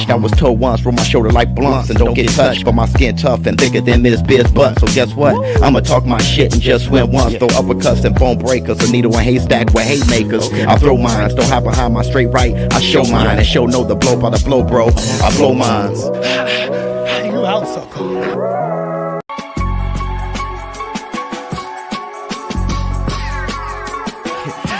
I was told once, roll my shoulder like blunts and don't get touched, but my skin tough and thicker than Miss Biz butt. So guess what? I'ma talk my shit and just win once. Throw uppercuts and bone breakers, a needle and haystack with haymakers. I throw mines, don't hide behind my straight right. I show mine and show no the blow by the blow, bro. I blow mines. You out, sucker.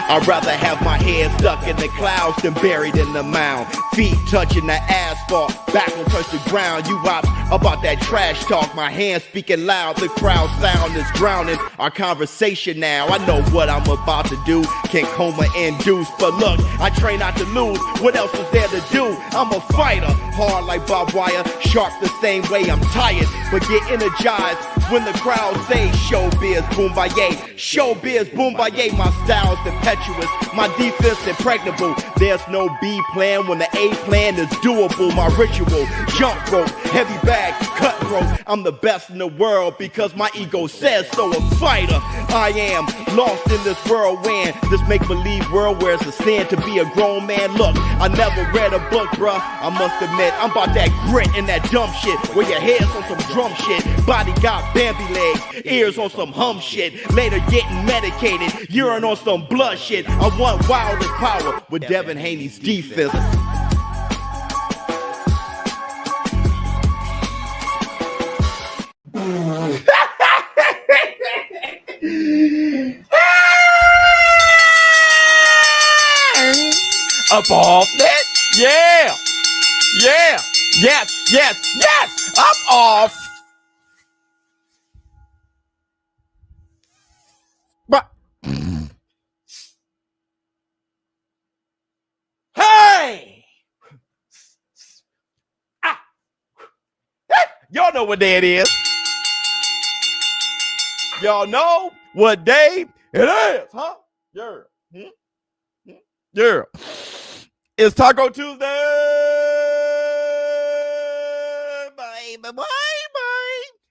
I'd rather have my head stuck in the clouds than buried in the mound. Feet touching the asphalt, back won't touch the ground. You ops about that trash talk, my hands speaking loud. The crowd sound is drowning our conversation now. I know what I'm about to do, can't coma induce. But look, I train not to lose, what else is there to do? I'm a fighter, hard like barbed wire, sharp the same way I'm tired. But get energized when the crowd say showbiz boombaye. Showbiz boombaye, my style's impetuous, my defense impregnable. There's no B plan when the A plan is doable. My ritual, jump rope, heavy bag, cutthroat. I'm the best in the world because my ego says so. A fighter, I am lost in this whirlwind, this make-believe world where it's a sin to be a grown man. Look, I never read a book, bruh. I must admit, I'm about that grit and that dumb shit where your head's on some drum shit, body got Bambi legs, ears on some hum shit, later getting medicated, urine on some blood shit. I want wildest power with Devin Haney's defense. Up off that, yeah, yeah, yes, yes, yes, up off. But hey, y'all know what day it is. Y'all know what day it is, huh? Yeah. Yeah. It's Taco Tuesday, baby.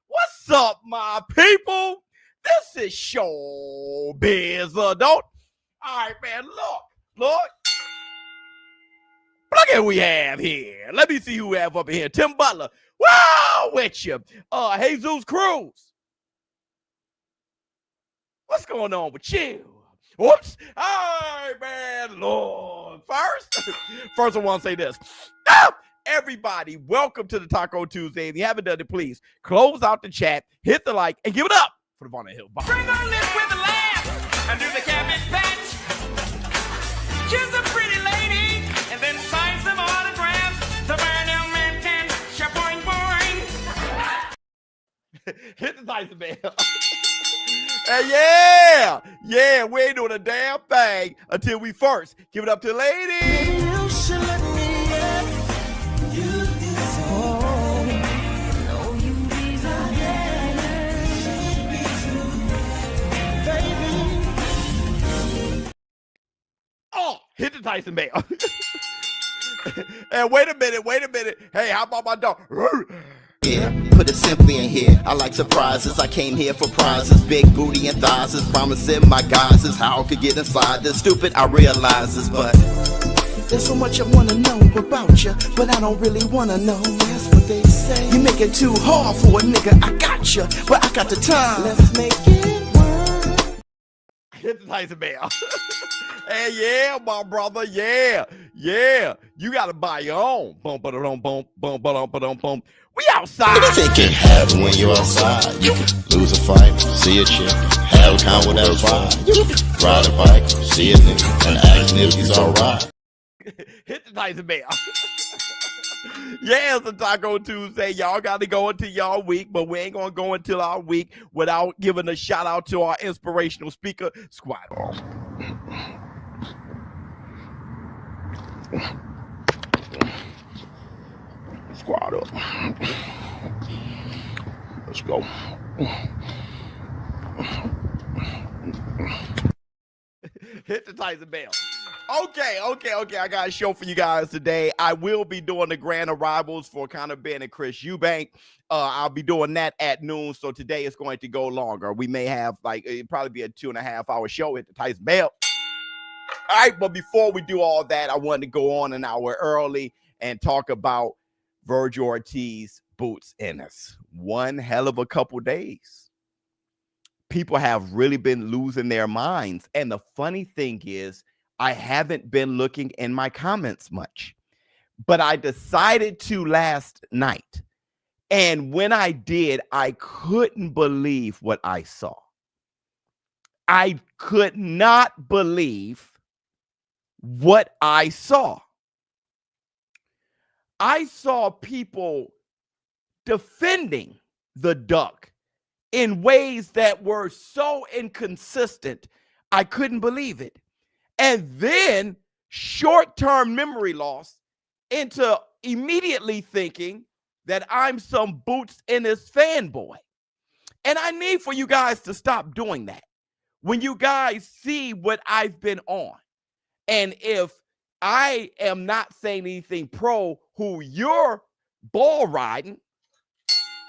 What's up, my people? This is ShowBizz, don't. All right, man. Look at who we have here. Let me see who we have up in here. Tim Butler, wow, with you. Jesus Cruz. What's going on with you? Whoops. All right, man. Lord. First I want to say this. Everybody, welcome to the Taco Tuesday. If you haven't done it, please close out the chat, hit the like, and give it up for the Vonda Hill. Bring on this with the laugh and do the cabbage patch. Kiss a pretty lady and then sign some autographs. The Burnell man can shaboing boing. Hit the Tyson bell. And yeah, we ain't doing a damn thing until we first give it up to the lady. You should let me in. You deserve it. No, you deserve it. Baby. Oh, hit the Tyson bell. And wait a minute. Hey, how about my dog? Yeah, put it simply in here. I like surprises. I came here for prizes. Big booty and thighs is promising my guys is how I could get inside this. Stupid, I realize this, but there's so much I wanna know about you, but I don't really wanna know. That's what they say. You make it too hard for a nigga. I got you, but I got the time. Let's make it work. Hit the Tyson bell. Hey, yeah, my brother, yeah. You gotta buy your own. Boom. We outside. Think it happen when you outside. You can lose a fight, see a chick, have a con with that vibe. You can ride a bike, see a nigga, and ask if he's alright. Hit the Tyson bell. Yeah, it's a Taco Tuesday. Y'all got to go into y'all week, but we ain't going to go until our week without giving a shout out to our inspirational speaker, Squad. Squad up. Let's go. Hit the Tyson bell. Okay. I got a show for you guys today. I will be doing the grand arrivals for Conor Ben and Cris Eubank. I'll be doing that at noon. So today it's going to go longer. We may have it'd probably be a 2.5 hour show at the Tyson bell. All right, but before we do all that, I wanted to go on an hour early and talk about Vergil Ortiz boots Ennis. One hell of a couple days. People have really been losing their minds. And the funny thing is, I haven't been looking in my comments much, but I decided to last night. And when I did, I couldn't believe what I saw. I could not believe what I saw. I saw people defending the duck in ways that were so inconsistent, I couldn't believe it. And then short-term memory loss into immediately thinking that I'm some Boots Ennis fanboy. And I need for you guys to stop doing that. When you guys see what I've been on, and if I am not saying anything pro who you're ball riding,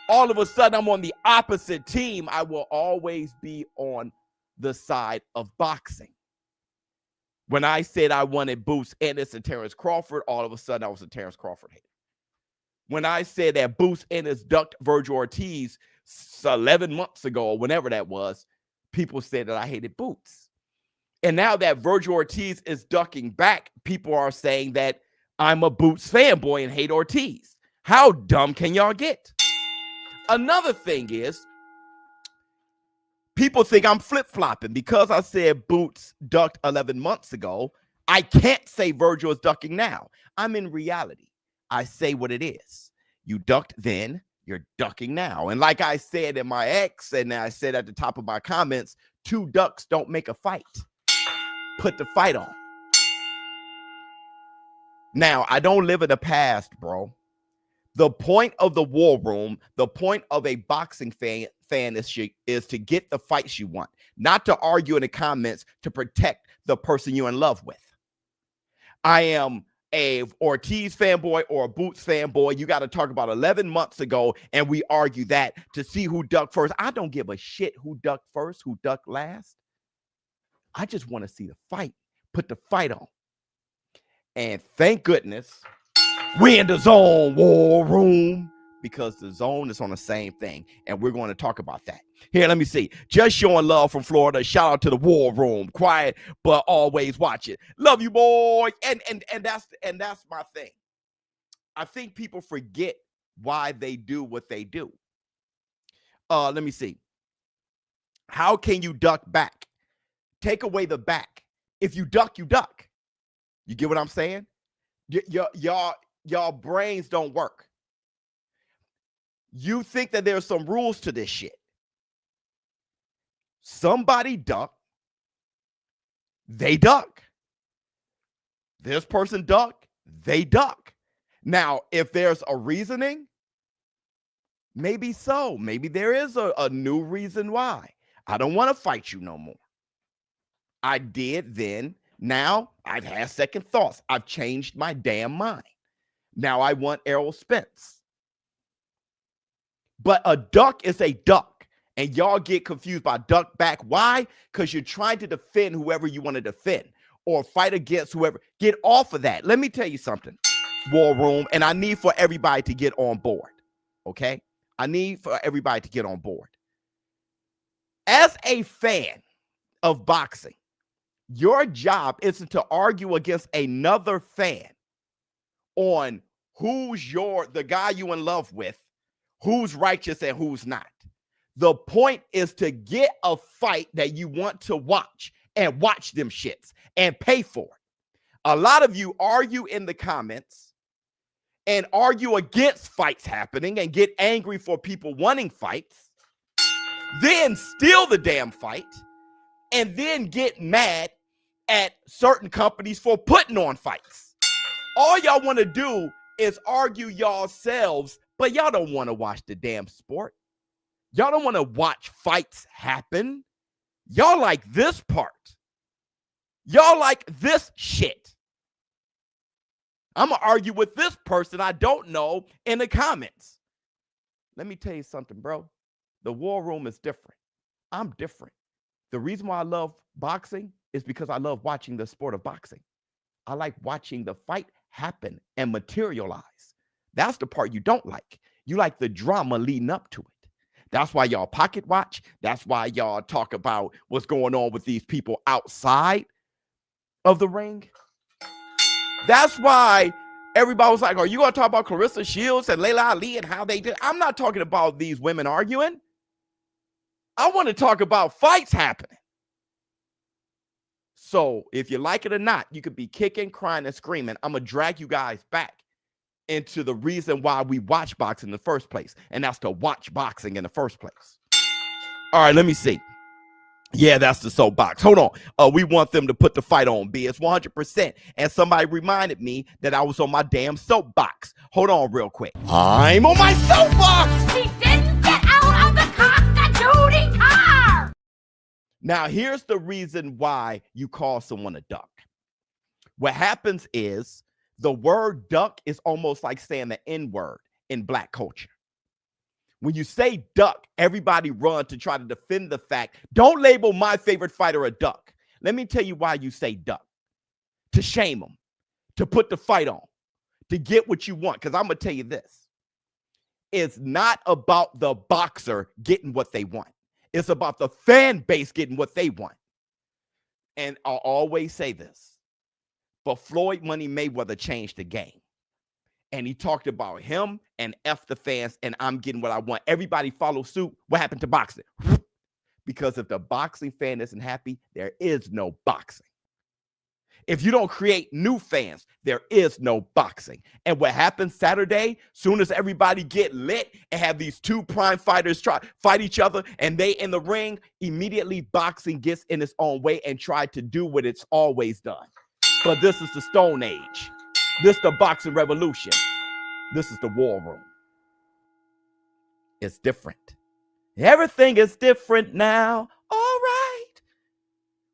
all of a sudden I'm on the opposite team. I will always be on the side of boxing. When I said I wanted Boots Ennis and Terrence Crawford, all of a sudden I was a Terrence Crawford hater. When I said that Boots Ennis ducked Vergil Ortiz 11 months ago or whenever that was, people said that I hated Boots. And now that Vergil Ortiz is ducking back, people are saying that I'm a Boots fanboy and hate Ortiz. How dumb can y'all get? Another thing is, people think I'm flip-flopping. Because I said Boots ducked 11 months ago, I can't say Vergil is ducking now. I'm in reality. I say what it is. You ducked then, you're ducking now. And like I said in my ex, and I said at the top of my comments, 2 ducks don't make a fight. Put the fight on. Now, I don't live in the past, bro. The point of the war room, the point of a boxing fan is to get the fights you want, not to argue in the comments to protect the person you're in love with. I am a Ortiz fanboy or a Boots fanboy. You got to talk about 11 months ago, and we argue that to see who ducked first. I don't give a shit who ducked first, who ducked last. I just want to see the fight. Put the fight on. And thank goodness we in the zone war room, because the zone is on the same thing, and we're going to talk about that. Here, let me see. Just showing love from Florida. Shout out to the war room. Quiet, but always watch it. Love you, boy. And that's my thing. I think people forget why they do what they do. Let me see. How can you duck back? Take away the back. If you duck, you duck. You get what I'm saying? Y'all brains don't work. You think that there's some rules to this shit. Somebody duck, they duck. This person duck, they duck. Now, if there's a reasoning, maybe so. Maybe there is a new reason why. I don't want to fight you no more. I did then. Now I've had second thoughts. I've changed my damn mind. Now I want Errol Spence. But a duck is a duck. And y'all get confused by duck back. Why? Because you're trying to defend whoever you want to defend or fight against whoever. Get off of that. Let me tell you something, war room. And I need for everybody to get on board. Okay? I need for everybody to get on board. As a fan of boxing, your job isn't to argue against another fan on who's the guy you in love with, who's righteous and who's not. The point is to get a fight that you want to watch and watch them shits and pay for it. A lot of you argue in the comments and argue against fights happening and get angry for people wanting fights, then steal the damn fight, and then get mad at certain companies for putting on fights. All y'all want to do is argue yourselves, but y'all don't want to watch the damn sport. Y'all don't want to watch fights happen. Y'all like this part. Y'all like this shit. I'm going to argue with this person I don't know in the comments. Let me tell you something, bro. The war room is different. I'm different. The reason why I love boxing is because I love watching the sport of boxing. I like watching the fight happen and materialize. That's the part you don't like. You like the drama leading up to it. That's why y'all pocket watch. That's why y'all talk about what's going on with these people outside of the ring. That's why everybody was like, are you going to talk about Clarissa Shields and Layla Ali and how they did? I'm not talking about these women arguing. I want to talk about fights happening. So if you like it or not, you could be kicking, crying, and screaming. I'm going to drag you guys back into the reason why we watch boxing in the first place. And that's to watch boxing in the first place. All right, let me see. Yeah, that's the soapbox. Hold on. We want them to put the fight on, B. It's 100%. And somebody reminded me that I was on my damn soapbox. Hold on real quick. I'm on my soapbox. He didn't get out of the duty car. Now, here's the reason why you call someone a duck. What happens is the word duck is almost like saying the N-word in black culture. When you say duck, everybody run to try to defend the fact, don't label my favorite fighter a duck. Let me tell you why you say duck. To shame them, to put the fight on, to get what you want. Because I'm going to tell you this. It's not about the boxer getting what they want. It's about the fan base getting what they want. And I'll always say this. But Floyd Money Mayweather changed the game. And he talked about him and F the fans, and I'm getting what I want. Everybody follow suit. What happened to boxing? Because if the boxing fan isn't happy, there is no boxing. If you don't create new fans, there is no boxing. And what happens Saturday, soon as everybody get lit and have these two prime fighters try fight each other and they in the ring, immediately boxing gets in its own way and try to do what it's always done. But this is the Stone Age. This is the boxing revolution. This is the war room. It's different. Everything is different now. All right.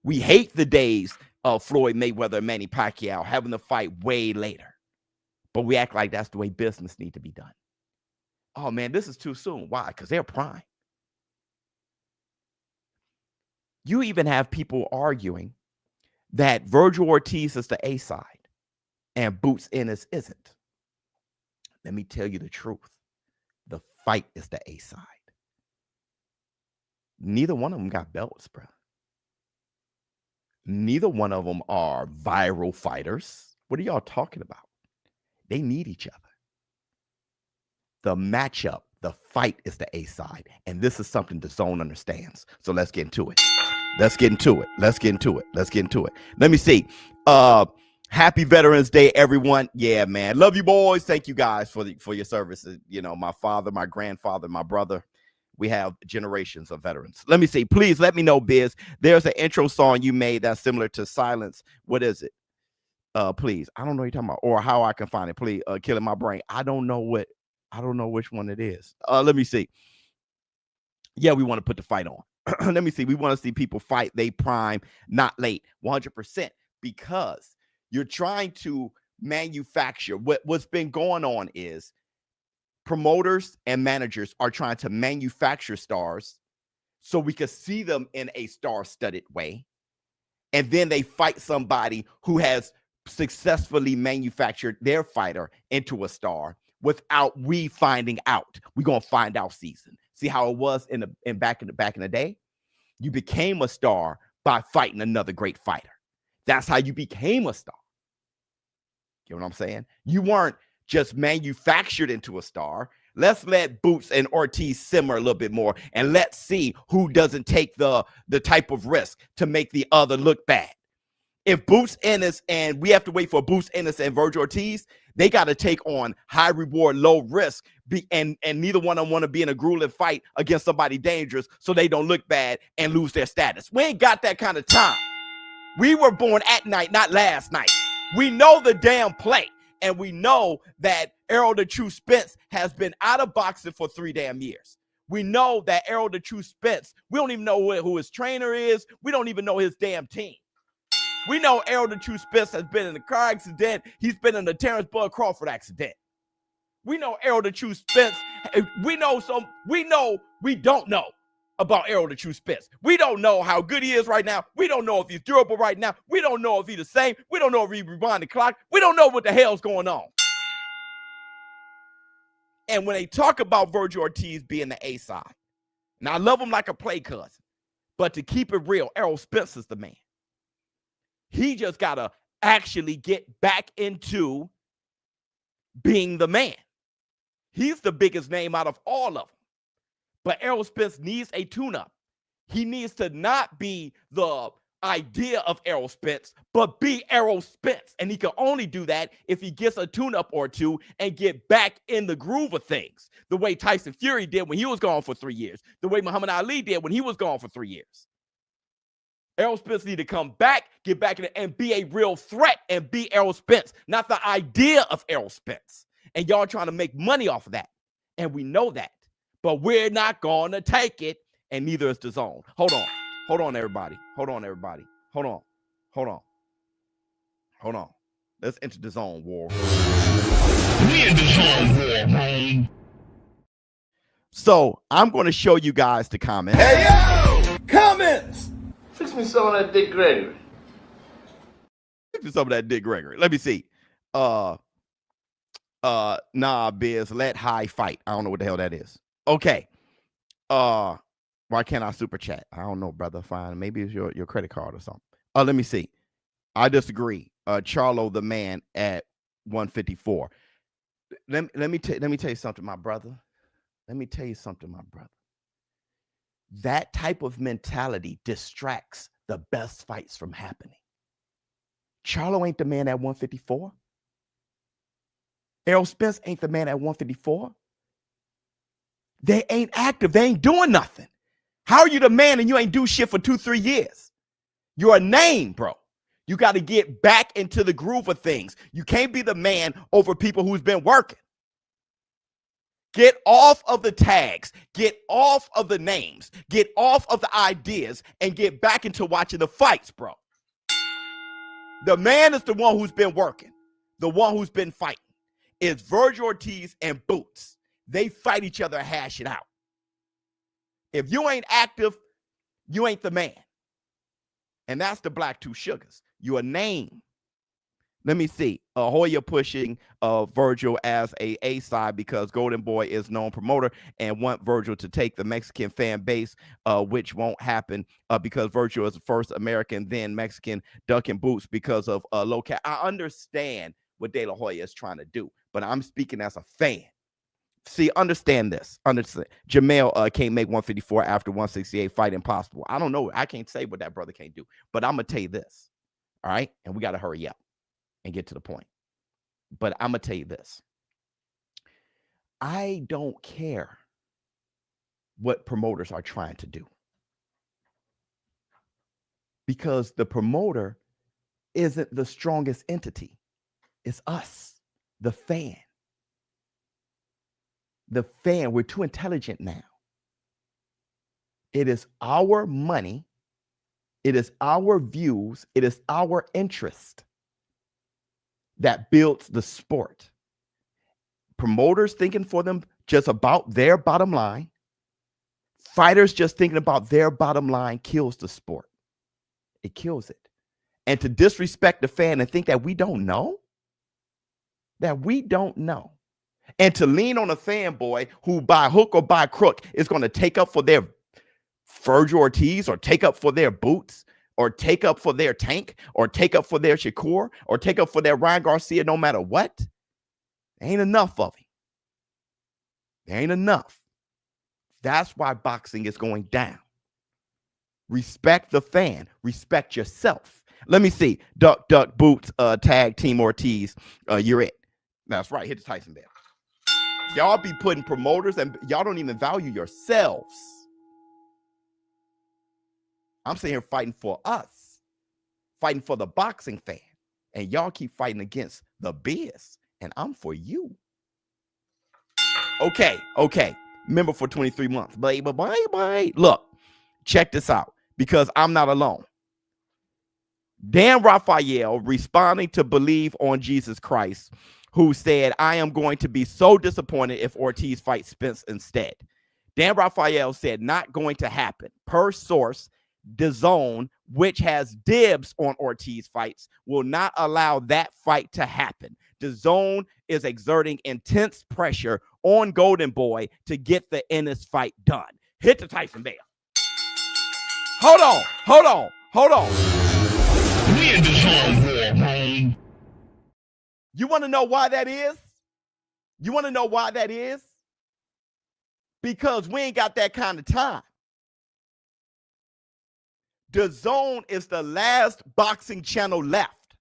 We hate the days of Floyd Mayweather and Manny Pacquiao having the fight way later. But we act like that's the way business need to be done. Oh, man, this is too soon. Why? Because they're prime. You even have people arguing that Vergil Ortiz is the A side and Boots Ennis isn't. Let me tell you the truth. The fight is the A side. Neither one of them got belts, bro. Neither one of them are viral fighters. What are y'all talking about? They need each other. The matchup, the fight is the A side. And this is something DAZN understands. So let's get into it. Let's get into it. Let's get into it. Let's get into it. Let me see. Happy Veterans Day, everyone. Yeah, man. Love you, boys. Thank you guys for your services. You know, my father, my grandfather, my brother. We have generations of veterans. Let me see. Please let me know, Biz. There's an intro song you made that's similar to Silence. What is it? Please. I don't know what you're talking about. Or How I Can Find It. Please. Killing My Brain. I don't know which one it is. Let me see. Yeah, we want to put the fight on. Let me see. We want to see people fight. They prime, not late. 100%. Because you're trying to manufacture. What's been going on is promoters and managers are trying to manufacture stars so we can see them in a star-studded way. And then they fight somebody who has successfully manufactured their fighter into a star without we finding out. We're going to find out season. See how it was back in the day? You became a star by fighting another great fighter. That's how you became a star. You know what I'm saying? You weren't just manufactured into a star. Let's let Boots and Ortiz simmer a little bit more, and let's see who doesn't take the type of risk to make the other look bad. If Boots Ennis, and we have to wait for Boots Ennis and Vergil Ortiz, they got to take on high reward, low risk, and neither one of them want to be in a grueling fight against somebody dangerous so they don't look bad and lose their status. We ain't got that kind of time. We were born at night, not last night. We know the damn play. And we know that Errol the True Spence has been out of boxing for 3 damn years. We know that Errol the True Spence, we don't even know who his trainer is. We don't even know his damn team. We know Errol the True Spence has been in a car accident. He's been in the Terrence Bud Crawford accident. We know Errol the True Spence. We don't know about Errol the True Spence. We don't know how good he is right now. We don't know if he's durable right now. We don't know if he's the same. We don't know if he rewind the clock. We don't know what the hell's going on. And when they talk about Vergil Ortiz being the A side, now I love him like a play cousin, but to keep it real, Errol Spence is the man. He just got to actually get back into being the man. He's the biggest name out of all of them. But Errol Spence needs a tune-up. He needs to not be the idea of Errol Spence, but be Errol Spence. And he can only do that if he gets a tune-up or two and get back in the groove of things, the way Tyson Fury did when he was gone for 3 years, the way Muhammad Ali did when he was gone for 3 years. Errol Spence need to come back, get back in it, and be a real threat and be Errol Spence, not the idea of Errol Spence. And y'all trying to make money off of that. And we know that. But we're not going to take it, and neither is DAZN. Hold on. Hold on, everybody. Hold on, everybody. Hold on. Hold on. Hold on. Let's enter DAZN war. We in DAZN war, man. So I'm going to show you guys the comments. Hey, yo! Comments! Fix me some of that Dick Gregory. Some of that Dick Gregory. Let me see. Nah, Biz, let high fight. I don't know what the hell that is. Okay. Why can't I super chat? I don't know, brother. Fine. Maybe it's your credit card or something. Let me see. I disagree. Charlo the man at 154. Let me tell you something, my brother. Let me tell you something, my brother. That type of mentality distracts the best fights from happening. Charlo ain't the man at 154. Errol Spence ain't the man at 154. They ain't active. They ain't doing nothing. How are you the man and you ain't do shit for 2-3 years? You're a name, bro. You got to get back into the groove of things. You can't be the man over people who's been working. Get off of the tags. Get off of the names. Get off of the ideas and get back into watching the fights, bro. The man is the one who's been working. The one who's been fighting. It's Vergil Ortiz and Boots. They fight each other and hash it out. If you ain't active, you ain't the man. And that's the Black Two Sugars. You a name. Let me see. Hoya pushing Vergil as a side because Golden Boy is known promoter and want Vergil to take the Mexican fan base, which won't happen because Vergil is the first American, then Mexican ducking Boots because of local. I understand what De La Hoya is trying to do, but I'm speaking as a fan. See, understand this. Understand. Jamel can't make 154 after 168. Fight impossible. I don't know. I can't say what that brother can't do, but I'm going to tell you this. All right? And we got to hurry up and get to the point. But I'm going to tell you this. I don't care what promoters are trying to do. Because the promoter isn't the strongest entity. It's us, the fan. The fan, we're too intelligent now. It is our money. It is our views. It is our interest that builds the sport. Promoters thinking for them just about their bottom line. Fighters just thinking about their bottom line kills the sport. It kills it. And to disrespect the fan and think that we don't know, and to lean on a fanboy who by hook or by crook is going to take up for their Vergil Ortiz or take up for their Boots or take up for their Tank or take up for their Shakur or take up for their Ryan Garcia, no matter what, there ain't enough of him. There ain't enough. That's why boxing is going down. Respect the fan. Respect yourself. Let me see. Duck, Boots, tag Team Ortiz. You're it. That's right. Hit the Tyson bell. Y'all be putting promoters and y'all don't even value yourselves. I'm sitting here fighting for us, fighting for the boxing fan, and y'all keep fighting against the biz, and I'm for you. Okay. Member for 23 months. Bye. Look, check this out because I'm not alone. Dan Raphael responding to Believe on Jesus Christ, who said, I am going to be so disappointed if Ortiz fights Spence instead. Dan Raphael said, not going to happen. Per source, DAZN, which has dibs on Ortiz fights, will not allow that fight to happen. DAZN is exerting intense pressure on Golden Boy to get the Ennis fight done. Hit the Tyson Bell. Hold on. We in the zone war, home. You want to know why that is? Because we ain't got that kind of time. DAZN is the last boxing channel left.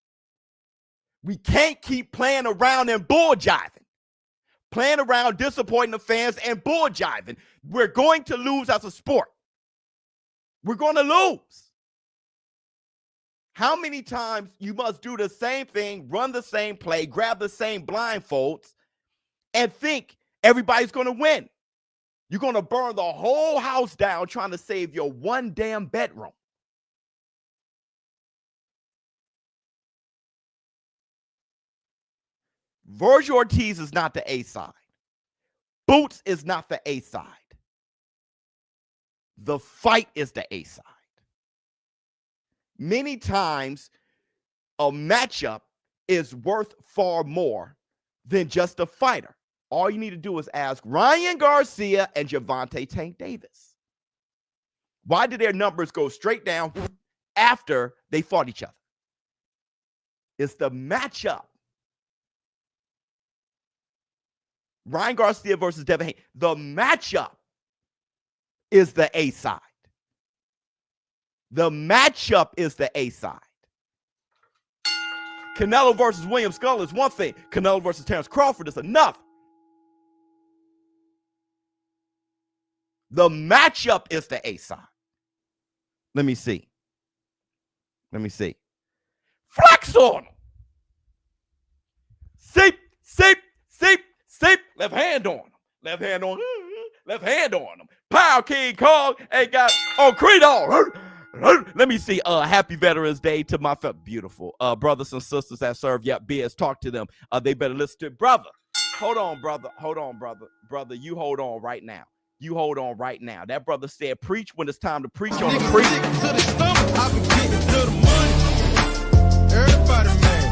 We can't keep playing around and bull jiving. Playing around, disappointing the fans and bull jiving. We're going to lose as a sport. We're going to lose. How many times you must do the same thing, run the same play, grab the same blindfolds, and think everybody's going to win? You're going to burn the whole house down trying to save your one damn bedroom. Vergil Ortiz is not the A side. Boots is not the A side. The fight is the A side. Many times, a matchup is worth far more than just a fighter. All you need to do is ask Ryan Garcia and Gervonta Tank Davis. Why did their numbers go straight down after they fought each other? It's the matchup. Ryan Garcia versus Devin Haney. The matchup is the A side. The matchup is the A side. Canelo versus William Skull is one thing. Canelo versus Terrence Crawford is another. The matchup is the A side. Let me see. Flex on him. Seep. Left hand on him. Pow, King Kong ain't got Credo. Let me see. Happy Veterans Day to my beautiful brothers and sisters that serve. Yep, BS. Talk to them. They better listen to it. Brother. Hold on, brother. Brother, you hold on right now. That brother said, preach when it's time to preach on the preach. Everybody, man.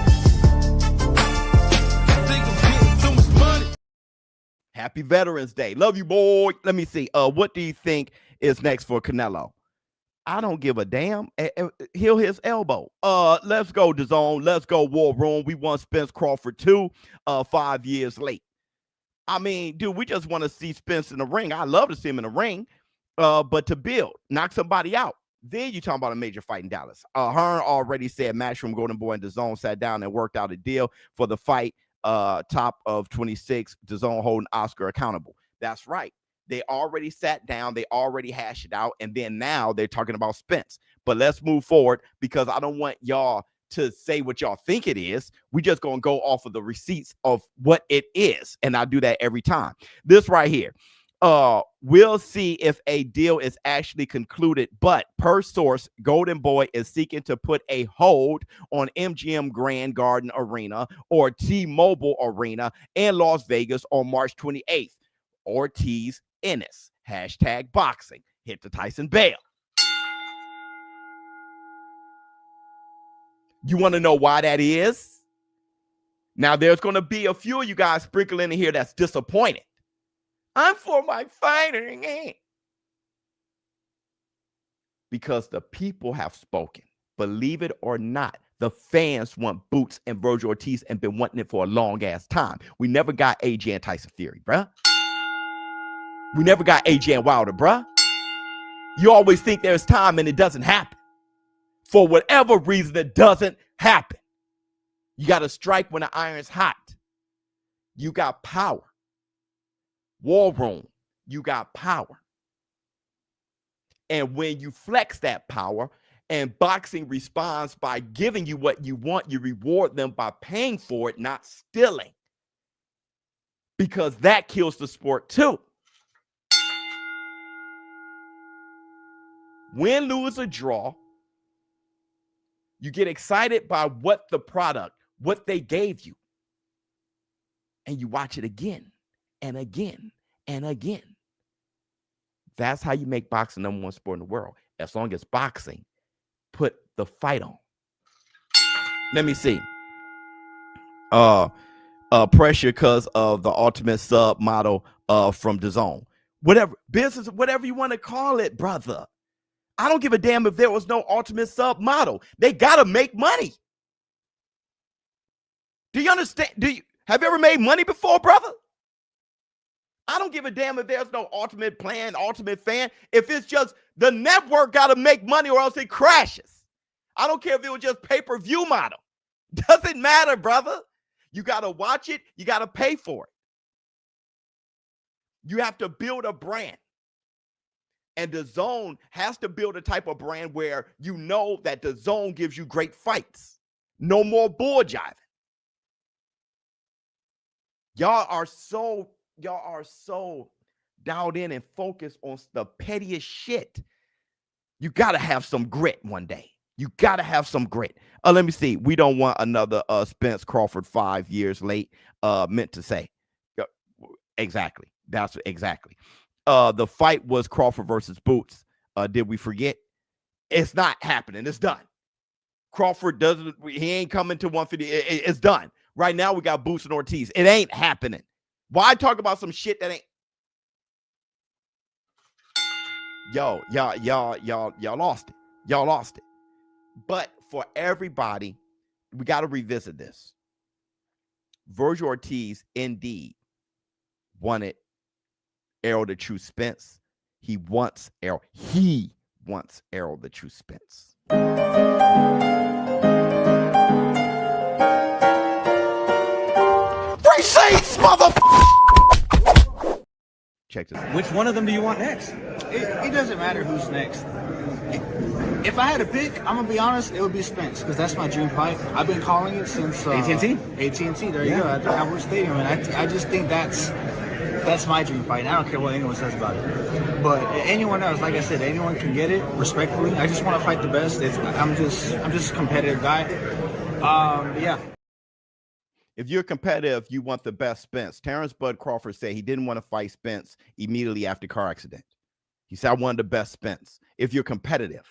Happy Veterans Day. Love you, boy. Let me see. What do you think is next for Canelo? I don't give a damn. Heal his elbow. Let's go, DAZN. Let's go, War Room. We won Spence Crawford 2, 5 years late. I mean, dude, we just want to see Spence in the ring. I love to see him in the ring, but to build, knock somebody out. Then you talking about a major fight in Dallas. Hearn already said Matchroom Golden Boy and DAZN sat down and worked out a deal for the fight. Top of 26, DAZN holding Oscar accountable. That's right. They already sat down. They already hashed it out. And then now they're talking about Spence. But let's move forward because I don't want y'all to say what y'all think it is. We just going to go off of the receipts of what it is. And I do that every time. This right here. We'll see if a deal is actually concluded, but per source, Golden Boy is seeking to put a hold on MGM Grand Garden Arena or T-Mobile Arena in Las Vegas on March 28th. Ortiz, Ennis, #boxing. Hit the Tyson Bell. You want to know why that is? Now, there's going to be a few of you guys sprinkling in here that's disappointed. I'm for my fighter. Because the people have spoken. Believe it or not, the fans want Boots and Vergil Ortiz and been wanting it for a long ass time. We never got AJ and Tyson Fury, bruh. We never got AJ and Wilder, bruh. You always think there's time and it doesn't happen. For whatever reason, it doesn't happen. You got to strike when the iron's hot. You got power. War Room, you got power. And when you flex that power and boxing responds by giving you what you want, you reward them by paying for it, not stealing. Because that kills the sport too. Win, lose, or draw, you get excited by what the product, what they gave you. And you watch it again. And again, and again. That's how you make boxing number one sport in the world. As long as boxing put the fight on. Let me see. pressure because of the ultimate sub model from DAZN. Whatever business, whatever you want to call it, brother. I don't give a damn if there was no ultimate sub model. They gotta make money. Do you understand? Have you ever made money before, brother? I don't give a damn if there's no ultimate plan, ultimate fan. If it's just the network got to make money or else it crashes. I don't care if it was just pay-per-view model. Doesn't matter, brother. You got to watch it. You got to pay for it. You have to build a brand. And DAZN has to build a type of brand where you know that DAZN gives you great fights. No more bull jiving. Y'all are so dialed in and focused on the pettiest shit. You got to have some grit one day. You got to have some grit. Let me see. We don't want another Spence Crawford 5 years late. Meant to say. Exactly. That's exactly. The fight was Crawford versus Boots. Did we forget? It's not happening. It's done. Crawford doesn't. He ain't coming to 150. It's done. Right now we got Boots and Ortiz. It ain't happening. Why talk about some shit that ain't? Y'all lost it. Y'all lost it. But for everybody, we got to revisit this. Vergil Ortiz indeed wanted Errol the True Spence. He wants Errol. He wants Errol the True Spence. Free seats, motherfucker! Check this out. Which one of them do you want next? It doesn't matter who's next. If I had to pick, I'm gonna be honest, it would be Spence because that's my dream fight. I've been calling it since AT&T. AT&T. There you go. At the Cowboys Stadium, and I just think that's my dream fight. And I don't care what anyone says about it. But anyone else, like I said, anyone can get it respectfully. I just want to fight the best. I'm just a competitive guy. Yeah. If you're competitive, you want the best Spence. Terrence Bud Crawford said he didn't want to fight Spence immediately after car accident. He said, I wanted the best Spence. If you're competitive,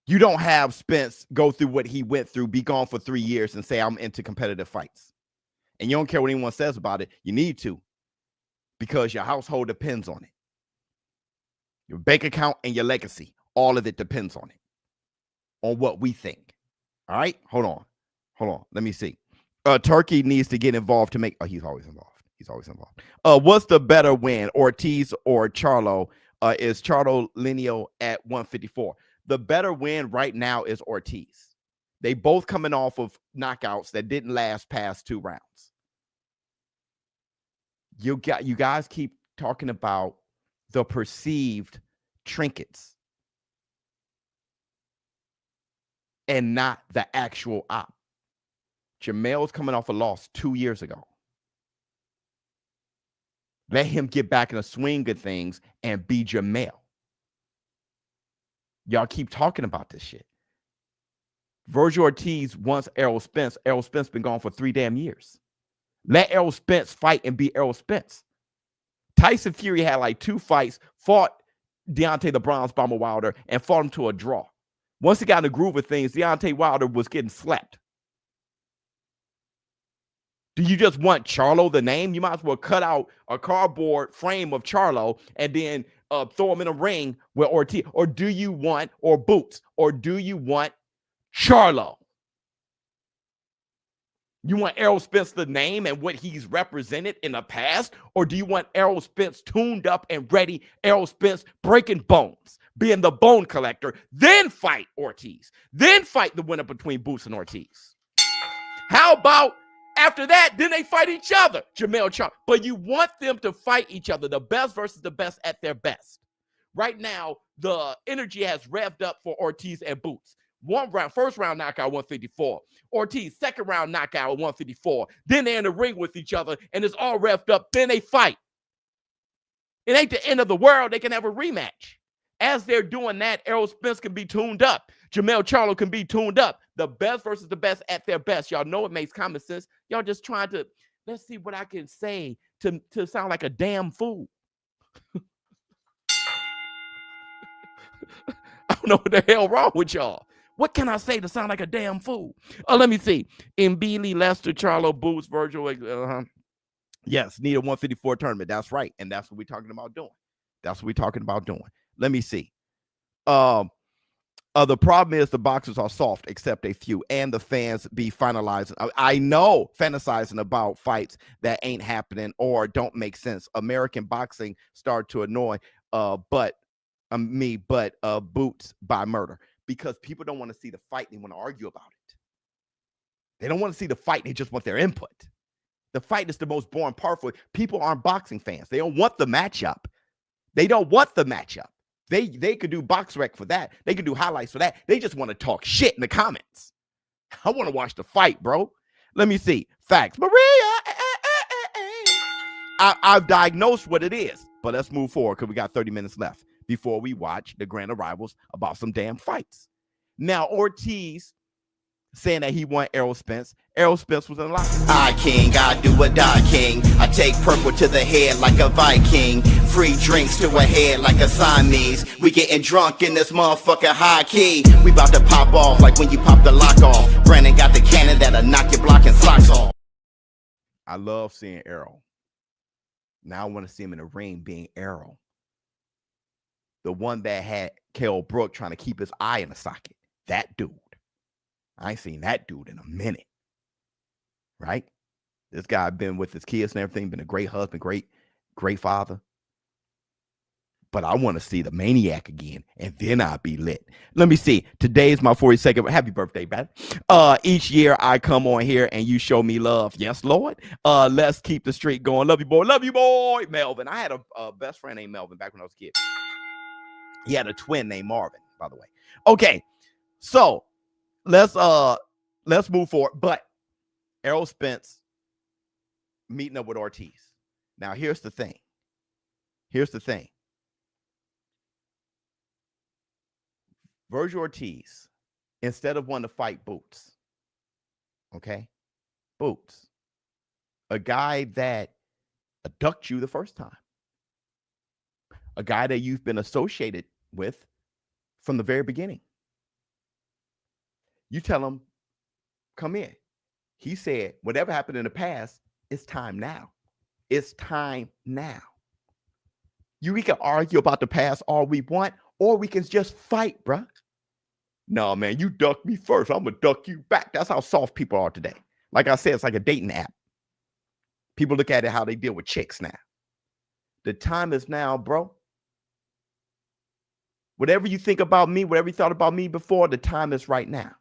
you don't have Spence go through what he went through, be gone for 3 years and say, I'm into competitive fights. And you don't care what anyone says about it. You need to, because your household depends on it. Your bank account and your legacy, all of it depends on it, on what we think. All right, hold on. Let me see. Turkey needs to get involved to make. Oh, he's always involved. What's the better win, Ortiz or Charlo? Is Charlo lineal at 154? The better win right now is Ortiz. They both coming off of knockouts that didn't last past 2 rounds. You guys keep talking about the perceived trinkets and not the actual op. Jamel's coming off a loss 2 years ago. Let him get back in the swing of things and be Jamel. Y'all keep talking about this shit. Vergil Ortiz wants Errol Spence. Errol Spence been gone for 3 damn years. Let Errol Spence fight and be Errol Spence. Tyson Fury had like 2 fights, fought Deontay the Bronze Bomber Wilder, and fought him to a draw. Once he got in the groove of things, Deontay Wilder was getting slapped. Do you just want Charlo the name? You might as well cut out a cardboard frame of Charlo and then throw him in a ring with Ortiz. Or do you want, or Boots, or do you want Charlo? You want Errol Spence the name and what he's represented in the past? Or do you want Errol Spence tuned up and ready, Errol Spence breaking bones, being the bone collector, then fight Ortiz, then fight the winner between Boots and Ortiz? How about after that, then they fight each other, Jamel Charlo? But you want them to fight each other, the best versus the best at their best. Right now, the energy has revved up for Ortiz and Boots. First round knockout, 154. Ortiz, second round knockout, 154. Then they're in the ring with each other, and it's all revved up. Then they fight. It ain't the end of the world. They can have a rematch. As they're doing that, Errol Spence can be tuned up. Jamel Charlo can be tuned up. The best versus the best at their best. Y'all know it makes common sense. Y'all just trying to, let's see what I can say to sound like a damn fool. I don't know what the hell wrong with y'all. What can I say to sound like a damn fool? Let me see. Mbili, Lester, Charlo, Boots, Vergil. Yes, need a 154 tournament. That's right. And that's what we're talking about doing. That's what we're talking about doing. Let me see. The problem is the boxers are soft, except a few, and the fans be finalizing. I know, fantasizing about fights that ain't happening or don't make sense. American boxing started to annoy, but Boots by murder, because people don't want to see the fight. They want to argue about it. They don't want to see the fight. They just want their input. The fight is the most boring part for it. People aren't boxing fans. They don't want the matchup. They don't want the matchup. They could do box rec for that. They could do highlights for that. They just want to talk shit in the comments. I want to watch the fight, bro. Let me see. Facts. Maria. I've diagnosed what it is. But let's move forward because we got 30 minutes left before we watch the grand arrivals about some damn fights. Now, Ortiz saying that he won Errol Spence. Errol Spence was in the locker. I king, I do or die king. I take purple to the head like a Viking. Free drinks to a head like a Siamese. We getting drunk in this motherfucking high key. We about to pop off like when you pop the lock off. Brandon got the cannon that'll knock your blocking socks off. I love seeing Errol. Now I want to see him in the ring being Errol. The one that had Kell Brook trying to keep his eye in the socket. That dude. I ain't seen that dude in a minute. Right? This guy been with his kids and everything, been a great husband, great father. But I want to see the maniac again, and then I'll be lit. Let me see. Today's my 42nd. Happy birthday, man. Each year I come on here and you show me love. Yes, Lord. Let's keep the streak going. Love you, boy. Love you, boy. Melvin. I had a best friend named Melvin back when I was a kid. He had a twin named Marvin, by the way. Okay. So let's move forward. But Errol Spence meeting up with Ortiz. Now, here's the thing. Vergil Ortiz, instead of wanting to fight Boots, okay? Boots, a guy that abducted you the first time, a guy that you've been associated with from the very beginning. You tell him, come in. He said, whatever happened in the past, it's time now. It's time now. We can argue about the past all we want, or we can just fight, bruh. No, man, you duck me first. I'm going to duck you back. That's how soft people are today. Like I said, it's like a dating app. People look at it how they deal with chicks now. The time is now, bro. Whatever you think about me, whatever you thought about me before, the time is right now.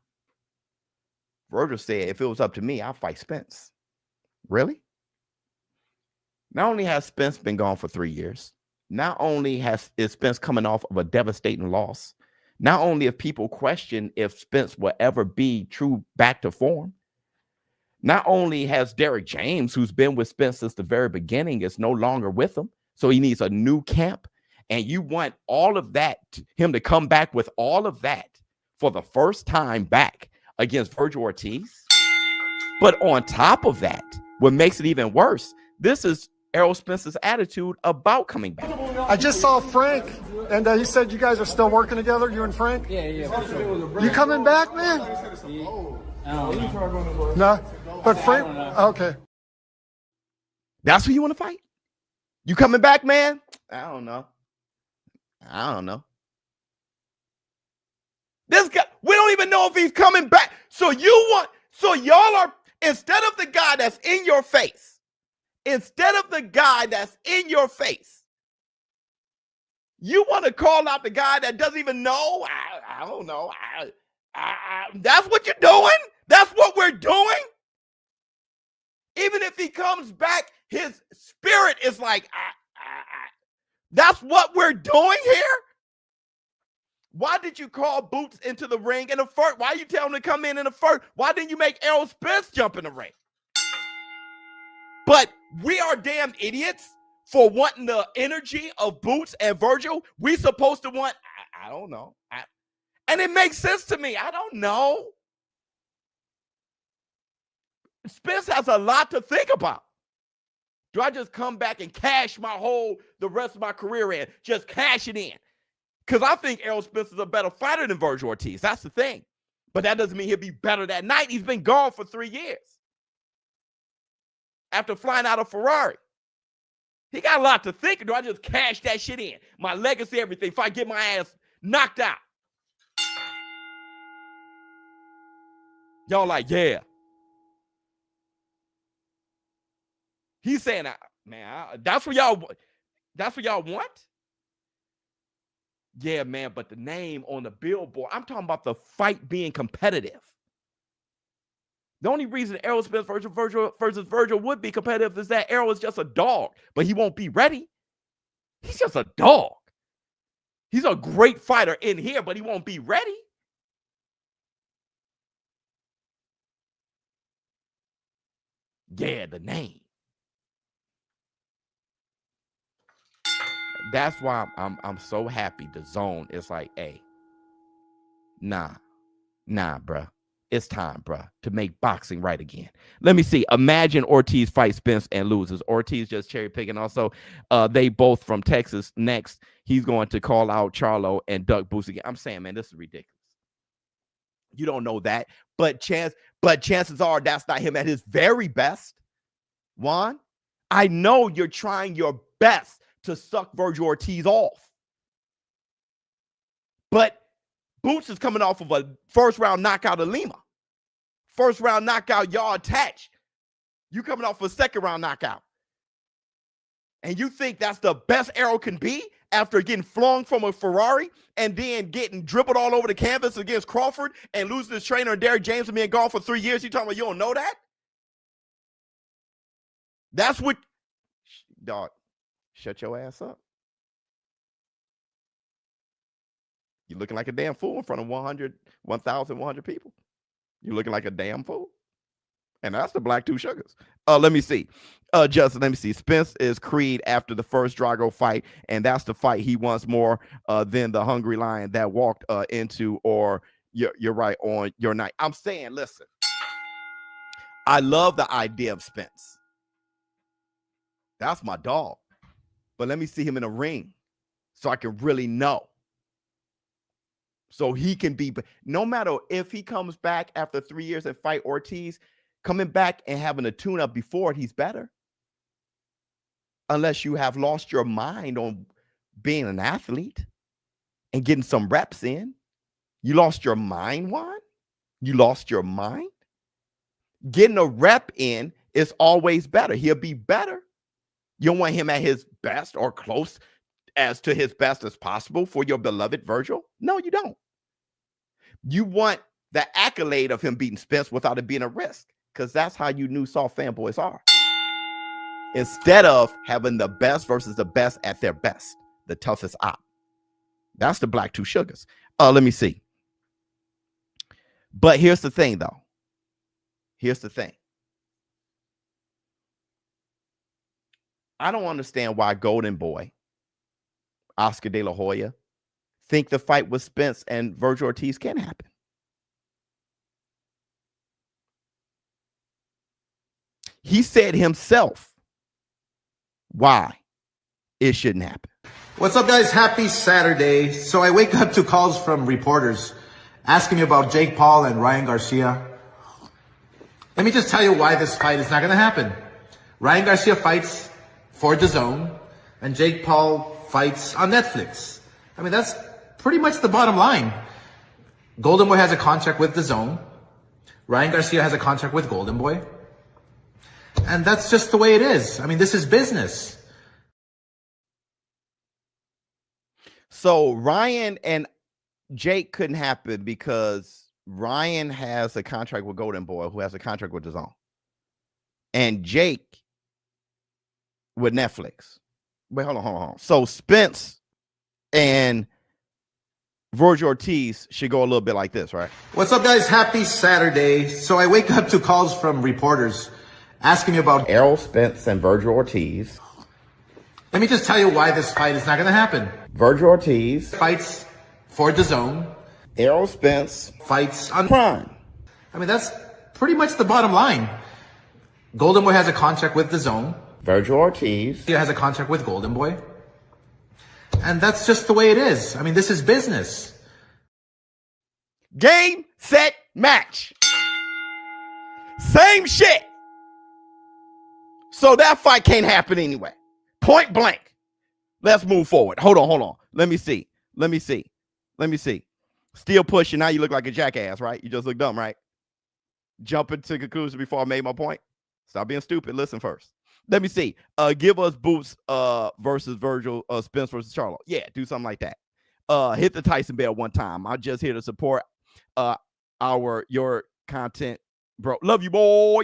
Vergil said, if it was up to me, I'll fight Spence. Really? Not only has Spence been gone for 3 years, not only is Spence coming off of a devastating loss, not only if people question if Spence will ever be true back to form, not only has Derrick James, who's been with Spence since the very beginning, is no longer with him, so he needs a new camp, and you want all of that, him to come back with all of that for the first time back against Vergil Ortiz. But on top of that, what makes it even worse, this is Errol Spence's attitude about coming back. I just saw Frank, and he said you guys are still working together, you and Frank? Yeah, for sure. You coming back, man? No, but Frank, okay. That's who you want to fight? You coming back, man? I don't know. This guy, we don't even know if he's coming back. So y'all are, instead of the guy that's in your face, you want to call out the guy that doesn't even know? I don't know. That's what you're doing? That's what we're doing? Even if he comes back, his spirit is like, that's what we're doing here? Why did you call Boots into the ring in the first? Why you tell him to come in the first? Why didn't you make Errol Spence jump in the ring? But we are damn idiots for wanting the energy of Boots and Vergil. We supposed to want, I don't know. And it makes sense to me. I don't know. Spence has a lot to think about. Do I just come back and cash the rest of my career in? Just cash it in. Because I think Errol Spence is a better fighter than Vergil Ortiz. That's the thing. But that doesn't mean he'll be better that night. He's been gone for 3 years. After flying out of Ferrari. He got a lot to think. Do I just cash that shit in? My legacy, everything. If I get my ass knocked out. Y'all like, yeah. He's saying, man, that's what y'all want? Yeah, man, but the name on the billboard, I'm talking about the fight being competitive. The only reason Errol Spence versus Vergil would be competitive is that Errol is just a dog, but he won't be ready. He's just a dog. He's a great fighter in here, but he won't be ready. Yeah, the name. That's why I'm so happy. DAZN is like, hey, nah, bruh. It's time, bruh, to make boxing right again. Let me see. Imagine Ortiz fights Spence and loses. Ortiz just cherry picking. Also, they both from Texas. Next, he's going to call out Charlo and Duck Boost again. I'm saying, man, this is ridiculous. You don't know that, but chances are that's not him at his very best. Juan, I know you're trying your best to suck Vergil Ortiz off, but Boots is coming off of a first-round knockout of Lima. First-round knockout, y'all attached. You coming off a second-round knockout. And you think that's the best Errol can be after getting flung from a Ferrari and then getting dribbled all over the canvas against Crawford and losing his trainer, Derrick James, and being gone for 3 years? You talking about you don't know that? That's what... Dog, shut your ass up. You're looking like a damn fool in front of 1,100 people. You're looking like a damn fool. And that's the Black Two Sugars. Let me see. Justin, let me see. Spence is Creed after the first Drago fight, and that's the fight he wants more than the Hungry Lion that walked into, or you're right, on your night. I'm saying, listen, I love the idea of Spence. That's my dog. But let me see him in a ring so I can really know. So he can be, no matter if he comes back after 3 years and fight Ortiz, coming back and having a tune-up before it, he's better. Unless you have lost your mind on being an athlete and getting some reps in. You lost your mind, Juan? You lost your mind? Getting a rep in is always better. He'll be better. You don't want him at his best or close as to his best as possible for your beloved Vergil? No, you don't. You want the accolade of him beating Spence without it being a risk, because that's how you new soft fanboys are. Instead of having the best versus the best at their best, the toughest op. That's the Black Two Sugars. Let me see. But here's the thing, though. Here's the thing. I don't understand why Golden Boy, Oscar De La Hoya, think the fight with Spence and Vergil Ortiz can happen. He said himself why it shouldn't happen. What's up, guys? Happy Saturday. So I wake up to calls from reporters asking me about Jake Paul and Ryan Garcia. Let me just tell you why this fight is not going to happen. Ryan Garcia fights for DAZN, and Jake Paul fights on Netflix. I mean, that's pretty much the bottom line. Golden Boy has a contract with DAZN. Ryan Garcia has a contract with Golden Boy. And that's just the way it is. I mean, this is business. So Ryan and Jake couldn't happen because Ryan has a contract with Golden Boy, who has a contract with DAZN. And Jake with Netflix. Wait, hold on. So Spence and Vergil Ortiz should go a little bit like this, right? What's up, guys? Happy Saturday. So I wake up to calls from reporters asking me about Errol Spence and Vergil Ortiz. Let me just tell you why this fight is not going to happen. Vergil Ortiz fights for DAZN. Errol Spence fights on Prime. I mean, that's pretty much the bottom line. Golden Boy has a contract with DAZN. Vergil Ortiz has a contract with Golden Boy. And that's just the way it is. I mean, this is business. Game, set, match. Same shit. So that fight can't happen anyway. Point blank. Let's move forward. Hold on. Let me see. Still pushing. Now you look like a jackass, right? You just look dumb, right? Jumping to conclusion before I made my point. Stop being stupid. Listen first. Let me see. Give us Boots versus Vergil, Spence versus Charlo. Yeah, do something like that. Hit the Tyson bell one time. I'm just here to support your content, bro. Love you, boy.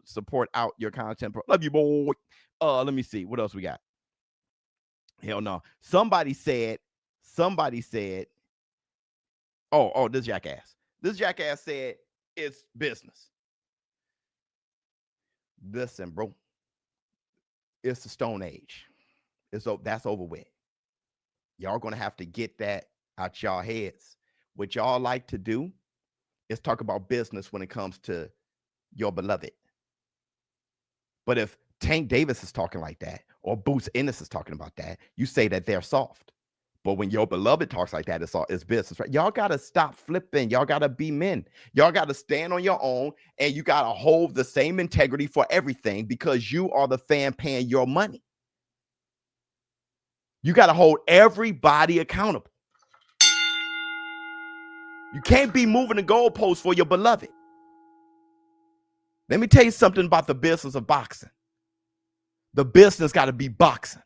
Support out your content, bro. Love you, boy. Let me see. What else we got? Hell no. Somebody said, oh, this jackass. This jackass said it's business. Listen, bro. It's the Stone Age. That's over with. Y'all gonna have to get that out y'all heads. What y'all like to do is talk about business when it comes to your beloved. But if Tank Davis is talking like that, or Boots Ennis is talking about that, you say that they're soft. But when your beloved talks like that, it's business, right? Y'all got to stop flipping. Y'all got to be men. Y'all got to stand on your own, and you got to hold the same integrity for everything because you are the fan paying your money. You got to hold everybody accountable. You can't be moving the goalposts for your beloved. Let me tell you something about the business of boxing. The business got to be boxing.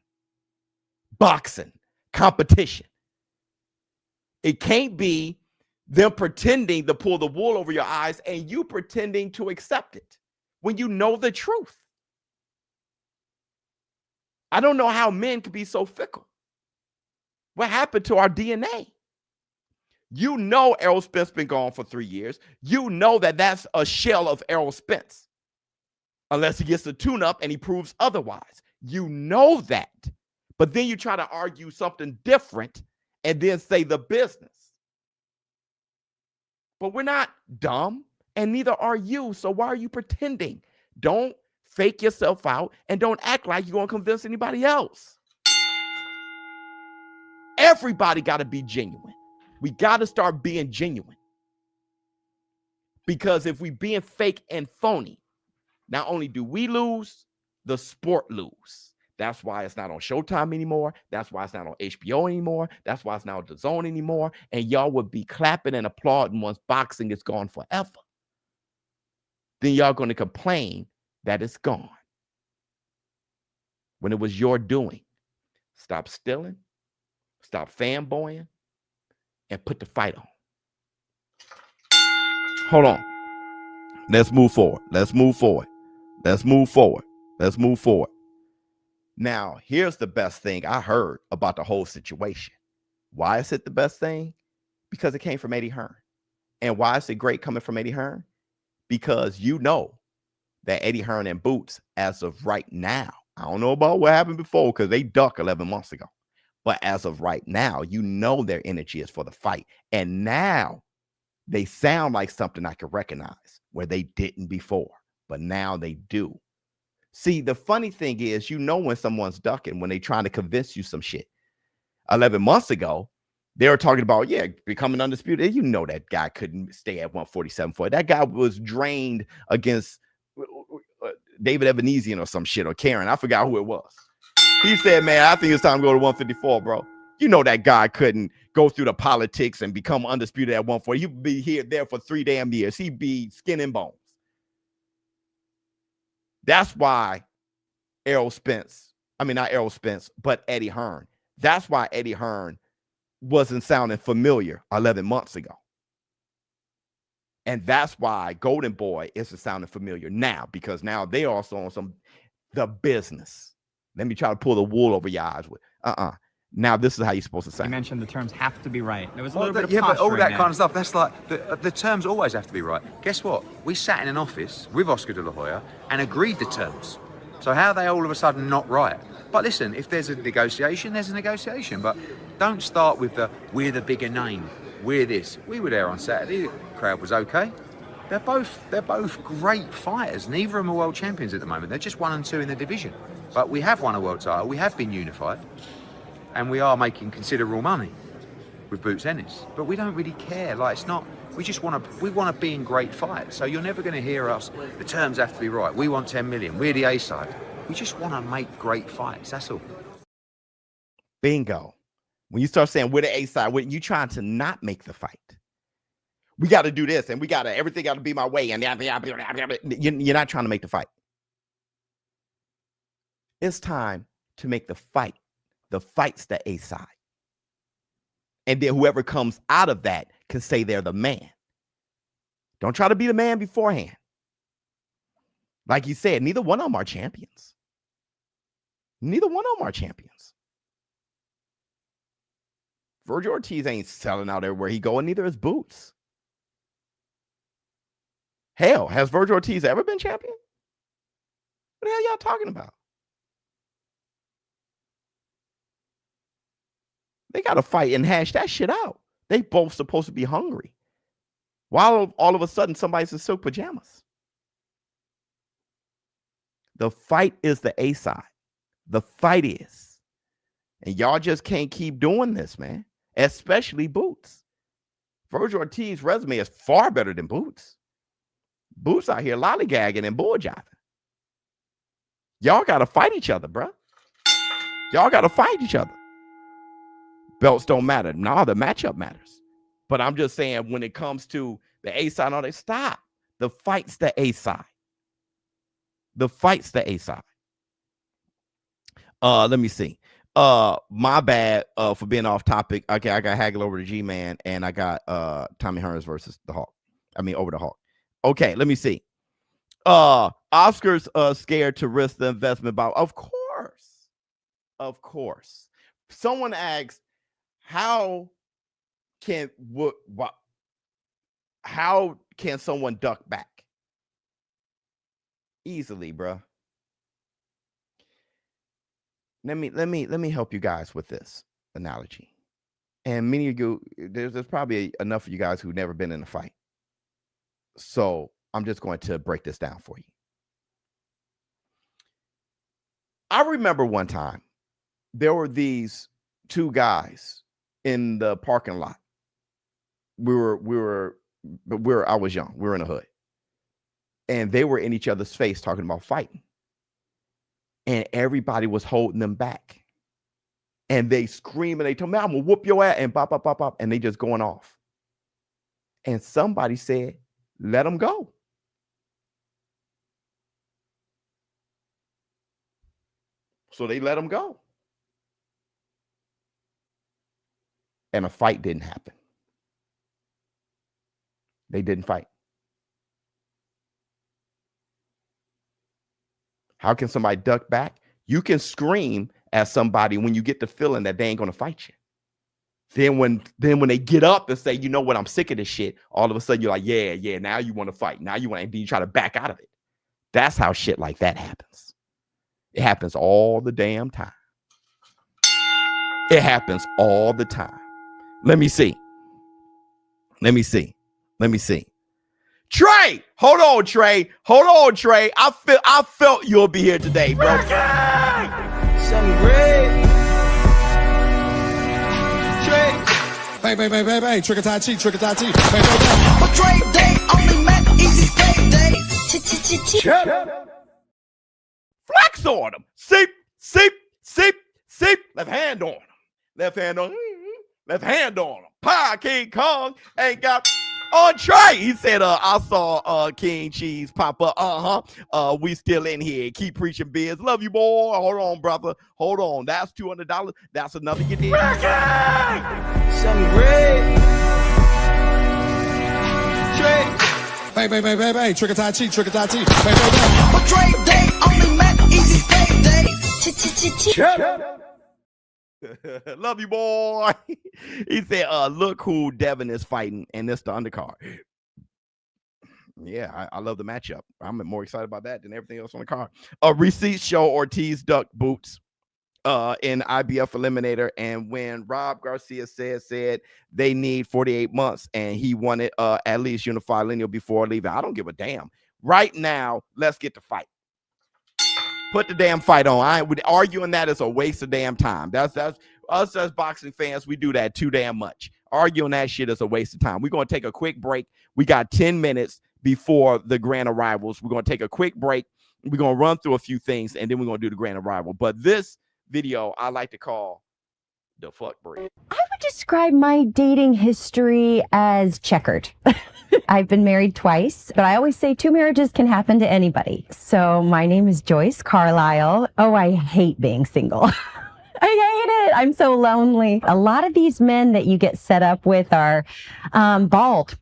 Boxing. Competition. It can't be them pretending to pull the wool over your eyes and you pretending to accept it when you know the truth. I don't know how men can be so fickle. What happened to our DNA? You know Errol Spence been gone for 3 years. You know that that's a shell of Errol Spence. Unless he gets the tune-up and he proves otherwise. You know that. But then you try to argue something different and then say the business. But we're not dumb, and neither are you. So why are you pretending? Don't fake yourself out and don't act like you're going to convince anybody else. Everybody got to be genuine. We got to start being genuine. Because if we being fake and phony, not only do we lose, the sport lose. That's why it's not on Showtime anymore. That's why it's not on HBO anymore. That's why it's not on DAZN anymore. And y'all would be clapping and applauding once boxing is gone forever. Then y'all going to complain that it's gone. When it was your doing. Stop stealing. Stop fanboying. And put the fight on. Hold on. Let's move forward. Let's move forward. Let's move forward. Let's move forward. Now, here's the best thing I heard about the whole situation. Why is it the best thing? Because it came from Eddie Hearn. And why is it great coming from Eddie Hearn? Because you know that Eddie Hearn and Boots, as of right now, I don't know about what happened before because they ducked 11 months ago. But as of right now, you know their energy is for the fight. And now they sound like something I can recognize where they didn't before. But now they do. See, the funny thing is, you know when someone's ducking when they're trying to convince you some shit. 11 months ago, they were talking about, becoming undisputed. You know that guy couldn't stay at 147 for it. That guy was drained against David Evanesian or some shit, or Karen. I forgot who it was. He said, man, I think it's time to go to 154, bro. You know that guy couldn't go through the politics and become undisputed at 140. He'd be there for 3 damn years. He'd be skin and bones. That's why not Errol Spence, but Eddie Hearn. That's why Eddie Hearn wasn't sounding familiar 11 months ago. And that's why Golden Boy isn't sounding familiar now, because now they also on the business. Let me try to pull the wool over your eyes with. Now this is how you're supposed to sound. You mentioned the terms have to be right. There was a little bit of but all that there. kind of stuff, that's like, the terms always have to be right. Guess what? We sat in an office with Oscar de la Hoya and agreed the terms. So how are they all of a sudden not right? But listen, if there's a negotiation, there's a negotiation. But don't start with we're the bigger name, we're this. We were there on Saturday, the crowd was okay. They're both great fighters. Neither of them are world champions at the moment. They're just 1 and 2 in the division. But we have won a world title, we have been unified. And we are making considerable money with Boots Ennis. But we don't really care. Like, it's not We just want to be in great fights. So you're never going to hear us, the terms have to be right. We want 10 million. We're the A side. We just want to make great fights. That's all. Bingo. When you start saying we're the A side, when you trying to not make the fight. We got to do this and everything got to be my way. And you're not trying to make the fight. It's time to make the fight. The fight's the A side. And then whoever comes out of that can say they're the man. Don't try to be the man beforehand. Like you said, neither one of them are champions. Neither one of them are champions. Vergil Ortiz ain't selling out everywhere he go, and neither is Boots. Hell, has Vergil Ortiz ever been champion? What the hell y'all talking about? They got to fight and hash that shit out. They both supposed to be hungry. While all of a sudden somebody's in silk pajamas. The fight is the A side. The fight is. And y'all just can't keep doing this, man. Especially Boots. Vergil Ortiz's resume is far better than Boots. Boots out here lollygagging and bull jiving. Y'all got to fight each other, bruh. Y'all got to fight each other. Belts don't matter. Nah, the matchup matters. But I'm just saying when it comes to the A side, all they stop. The fight's the A side. The fight's the A side. Let me see. My bad for being off topic. Okay, I got Hagel over to G-Man, and I got Tommy Hearns versus the Hawk. Over the Hawk. Okay, let me see. Oscar's scared to risk the investment. Of course. Of course. Someone asked, how can someone duck back? Easily, bro. Let me help you guys with this analogy. And many of you, there's probably enough of you guys who've never been in a fight. So I'm just going to break this down for you. I remember one time there were these two guys in the parking lot. I was young. We were in the hood. And they were in each other's face talking about fighting. And everybody was holding them back. And they scream and they told me, I'm going to whoop your ass, and pop, pop, pop, pop. And they just going off. And somebody said, let them go. So they let them go. And a fight didn't happen. They didn't fight. How can somebody duck back? You can scream at somebody when you get the feeling that they ain't going to fight you. Then when they get up and say, you know what, I'm sick of this shit, all of a sudden you're like, yeah, now you want to fight. Now you want to, and then you try to back out of it. That's how shit like that happens. It happens all the damn time. It happens all the time. Let me see. Trey, hold on, Trey. I felt you'll be here today, bro. Something great. Trey. Bang, trick-or-tie-tea. But Trey day only met easy skate day. Flex on him. Seep. Left hand on him. Pie King Kong ain't got on Trey. He said, I saw King Cheese pop up. We still in here. Keep preaching biz. Love you, boy. Hold on, brother. Hold on. That's $200. That's another you did. Something great. Trey. Bang, trick-or-tie-tea. But Trey day only met easy skate day. Love you, boy. He said, look who Devin is fighting, and it's the undercard. Yeah, I love the matchup. I'm more excited about that than everything else on the card. Receipts show Ortiz ducked Boots in IBF Eliminator, and when Rob Garcia said they need 48 months, and he wanted at least unified lineal before leaving. I don't give a damn. Right now, let's get the fight. Put the damn fight on. I would arguing that is a waste of damn time. That's us as boxing fans. We do that too damn much. Arguing that shit is a waste of time. We're going to take a quick break. We got 10 minutes before the grand arrivals. We're going to take a quick break. We're going to run through a few things, and then we're going to do the grand arrival. But this video I like to call the fuck break. I would describe my dating history as checkered. I've been married twice, but I always say 2 marriages can happen to anybody. So my name is Joyce Carlisle. Oh, I hate being single. I hate it. I'm so lonely. A lot of these men that you get set up with are bald.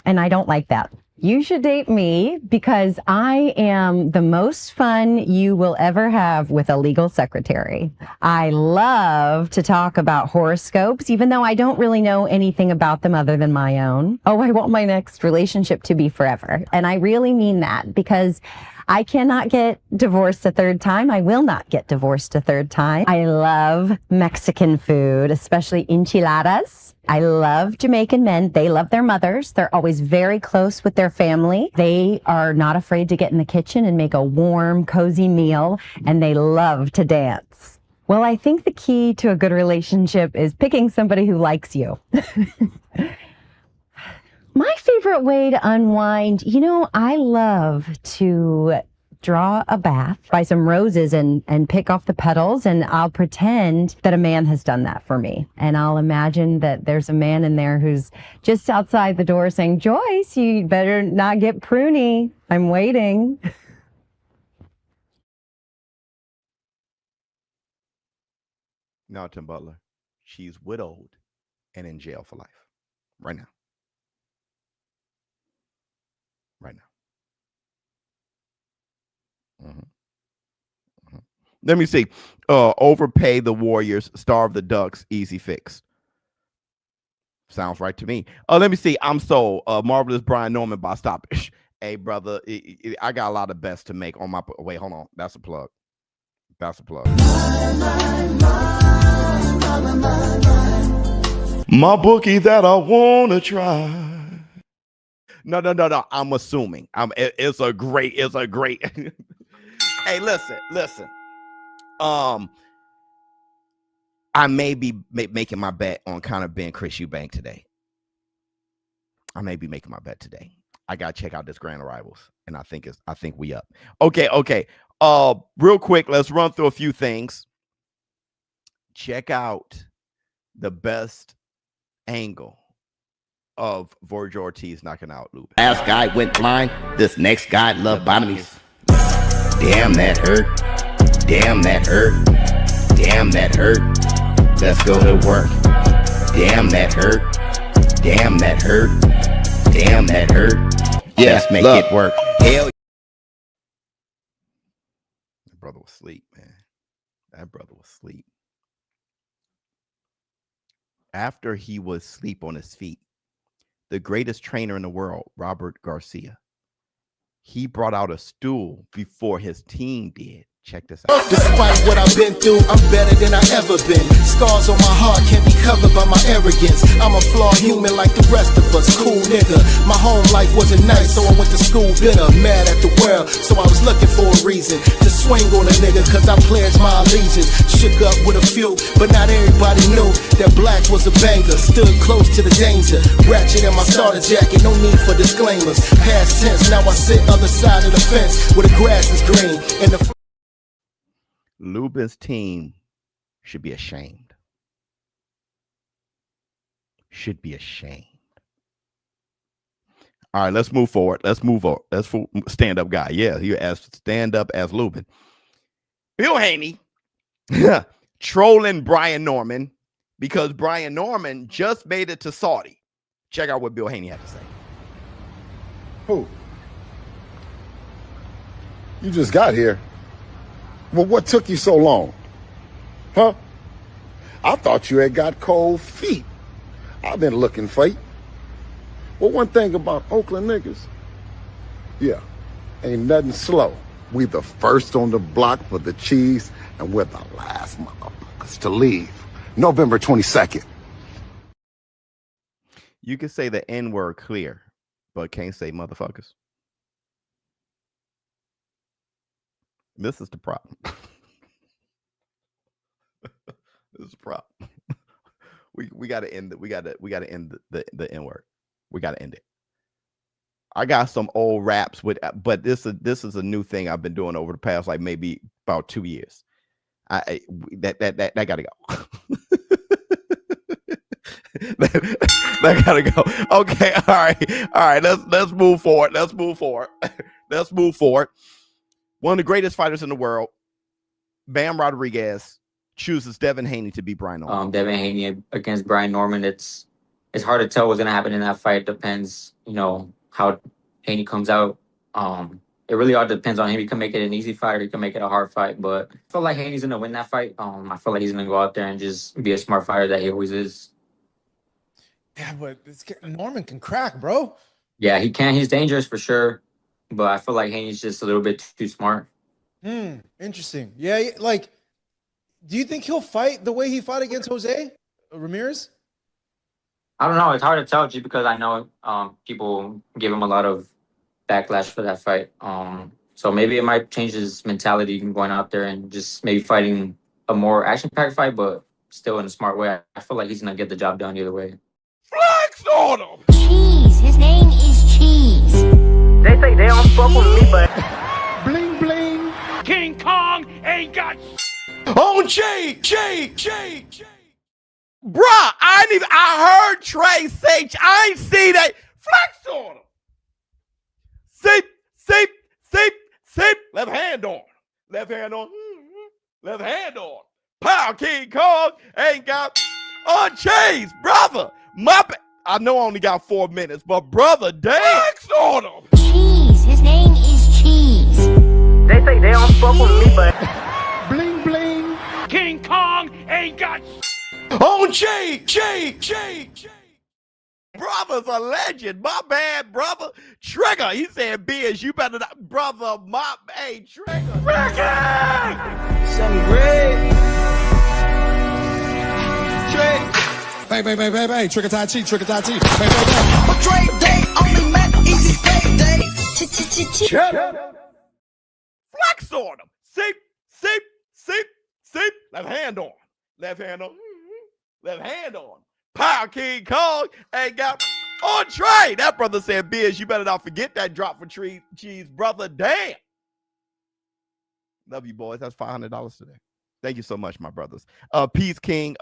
And I don't like that. You should date me because I am the most fun you will ever have with a legal secretary. I love to talk about horoscopes, even though I don't really know anything about them other than my own. Oh, I want my next relationship to be forever. And I really mean that because I cannot get divorced a third time. I will not get divorced a third time. I love Mexican food, especially enchiladas. I love Jamaican men. They love their mothers. They're always very close with their family. They are not afraid to get in the kitchen and make a warm, cozy meal, and they love to dance. Well, I think the key to a good relationship is picking somebody who likes you. My favorite way to unwind, I love to draw a bath, buy some roses and pick off the petals, and I'll pretend that a man has done that for me. And I'll imagine that there's a man in there who's just outside the door saying, Joyce, you better not get pruny. I'm waiting. Now, Tim Butler, she's widowed and in jail for life right now. Right now. Let me see. Overpay the Warriors, starve the Ducks, easy fix. Sounds right to me. Let me see. I'm sold. Marvelous Brian Norman by Stoppage. Hey, brother, I got a lot of bets to make on my. Wait, hold on. That's a plug. That's a plug. My bookie that I wanna try. No. I'm assuming. It's a great. Hey, listen. I may be making my bet on Conor Ben, Cris Eubank today. I may be making my bet today. I gotta check out this grand arrivals, and I think we up. Okay. Real quick, let's run through a few things. Check out the best angle of Vergil Ortiz knocking out Lubin. Last guy went blind. This next guy loved bottomies. Damn, that hurt. Damn, that hurt. Damn, that hurt. Let's go to work. Damn, that hurt. Damn, that hurt. Damn, that hurt. Yeah, let's make it work. Hell. That brother was asleep, man. That brother was asleep. After he was asleep on his feet, the greatest trainer in the world, Robert Garcia, he brought out a stool before his team did. Check this out. Despite what I've been through, I'm better than I ever been. Scars on my heart can't be covered by my arrogance. I'm a flawed human like the rest of us. Cool nigga. My home life wasn't nice, so I went to school bitter. Mad at the world, so I was looking for a reason to swing on a nigga, cause I pledged my allegiance. Shook up with a few, but not everybody knew that black was a banger. Stood close to the danger. Ratchet in my starter jacket, no need for disclaimers. Past tense, now I sit other side of the fence where the grass is green and the Lubin's team should be ashamed. Should be ashamed. All right, let's move forward. Let's stand up guy. Yeah, he as stand up as Lubin. Bill Haney trolling Brian Norman because Brian Norman just made it to Saudi. Check out what Bill Haney had to say. Who? You just got here. Well, what took you so long? Huh? I thought you had got cold feet. I've been looking for you. Well, one thing about Oakland niggas, yeah, ain't nothing slow. We the first on the block for the cheese, and we're the last motherfuckers to leave. November 22nd. You can say the N-word clear, but can't say motherfuckers. This is the problem. This is the problem. we gotta end it. We gotta end the N word. We gotta end it. I got some old raps with, but this is a new thing I've been doing over the past like maybe about 2 years. That gotta go. that gotta go. Okay, all right. Let's move forward. Let's move forward. One of the greatest fighters in the world, Bam Rodriguez, chooses Devin Haney to be Brian Norman. Devin Haney against Brian Norman. It's hard to tell what's gonna happen in that fight. Depends, how Haney comes out. It really all depends on him. He can make it an easy fight or he can make it a hard fight. But I feel like Haney's gonna win that fight. I feel like he's gonna go out there and just be a smart fighter that he always is. Yeah, but Norman can crack, bro. Yeah, he can. He's dangerous for sure. But I feel like Haney's just a little bit too smart. Interesting. Yeah, like, do you think he'll fight the way he fought against Jose Ramirez? I don't know. It's hard to tell just because I know people give him a lot of backlash for that fight. So maybe it might change his mentality going out there and just maybe fighting a more action-packed fight, but still in a smart way. I feel like he's going to get the job done either way. Flex on him! Cheese. His name is Cheese. They say they don't fuck with me, but bling bling. King Kong ain't got on Jay. Bruh, I heard Trey say, I ain't see that. Flex on him. Sip. Left hand on. Left hand on. Pow, King Kong ain't got on Chase, brother. I know I only got 4 minutes, but brother, damn. Flex on him. Cheese. His name is Cheese. They say they don't fuck with me, but bling bling. King Kong ain't got on Jay. Brother's a legend. My bad, brother. Trigger. He said, Biz, you better not. Brother, hey, Trigger. Something great. Bang. Trigger Tai Chi. Bang. But Dre, they only met easy payday. Flex on him. Sip. Left hand on. Pow, King Kong ain't got on Trey. That brother said, Biz, you better not forget that drop for cheese, brother. Damn. Love you, boys. That's $500 today. Thank you so much, my brothers. Peace King.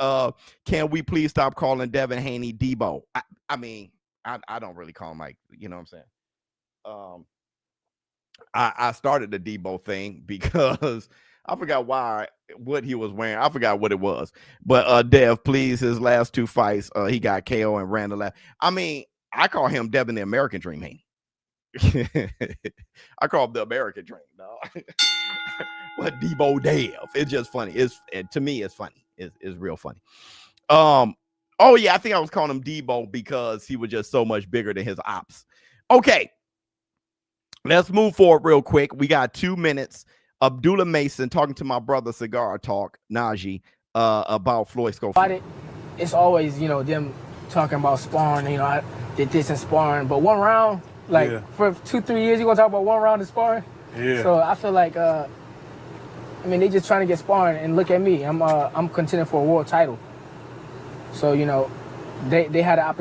Can we please stop calling Devin Haney Debo? I mean, I don't really call him like, you know what I'm saying? I started the Debo thing because I forgot what he was wearing. I forgot what it was. But Dev, please, his last 2 fights, he got KO and ran the last. I mean, I call him Devin the American Dream Haney. I call him the American Dream, dog. But Debo Dev. It's just funny. To me, it's funny. It's real funny. Oh yeah, I think I was calling him Debo because he was just so much bigger than his ops. Okay. Let's move forward real quick. We got 2 minutes. Abdullah Mason talking to my brother Cigar Talk, Najee, about Floyd Schofield. It's always, them talking about sparring. I did this in sparring, but one round, for 2-3 years, you gonna talk about one round of sparring? Yeah. So I feel like, they just trying to get sparring, and look at me. I'm contending for a world title. So they had a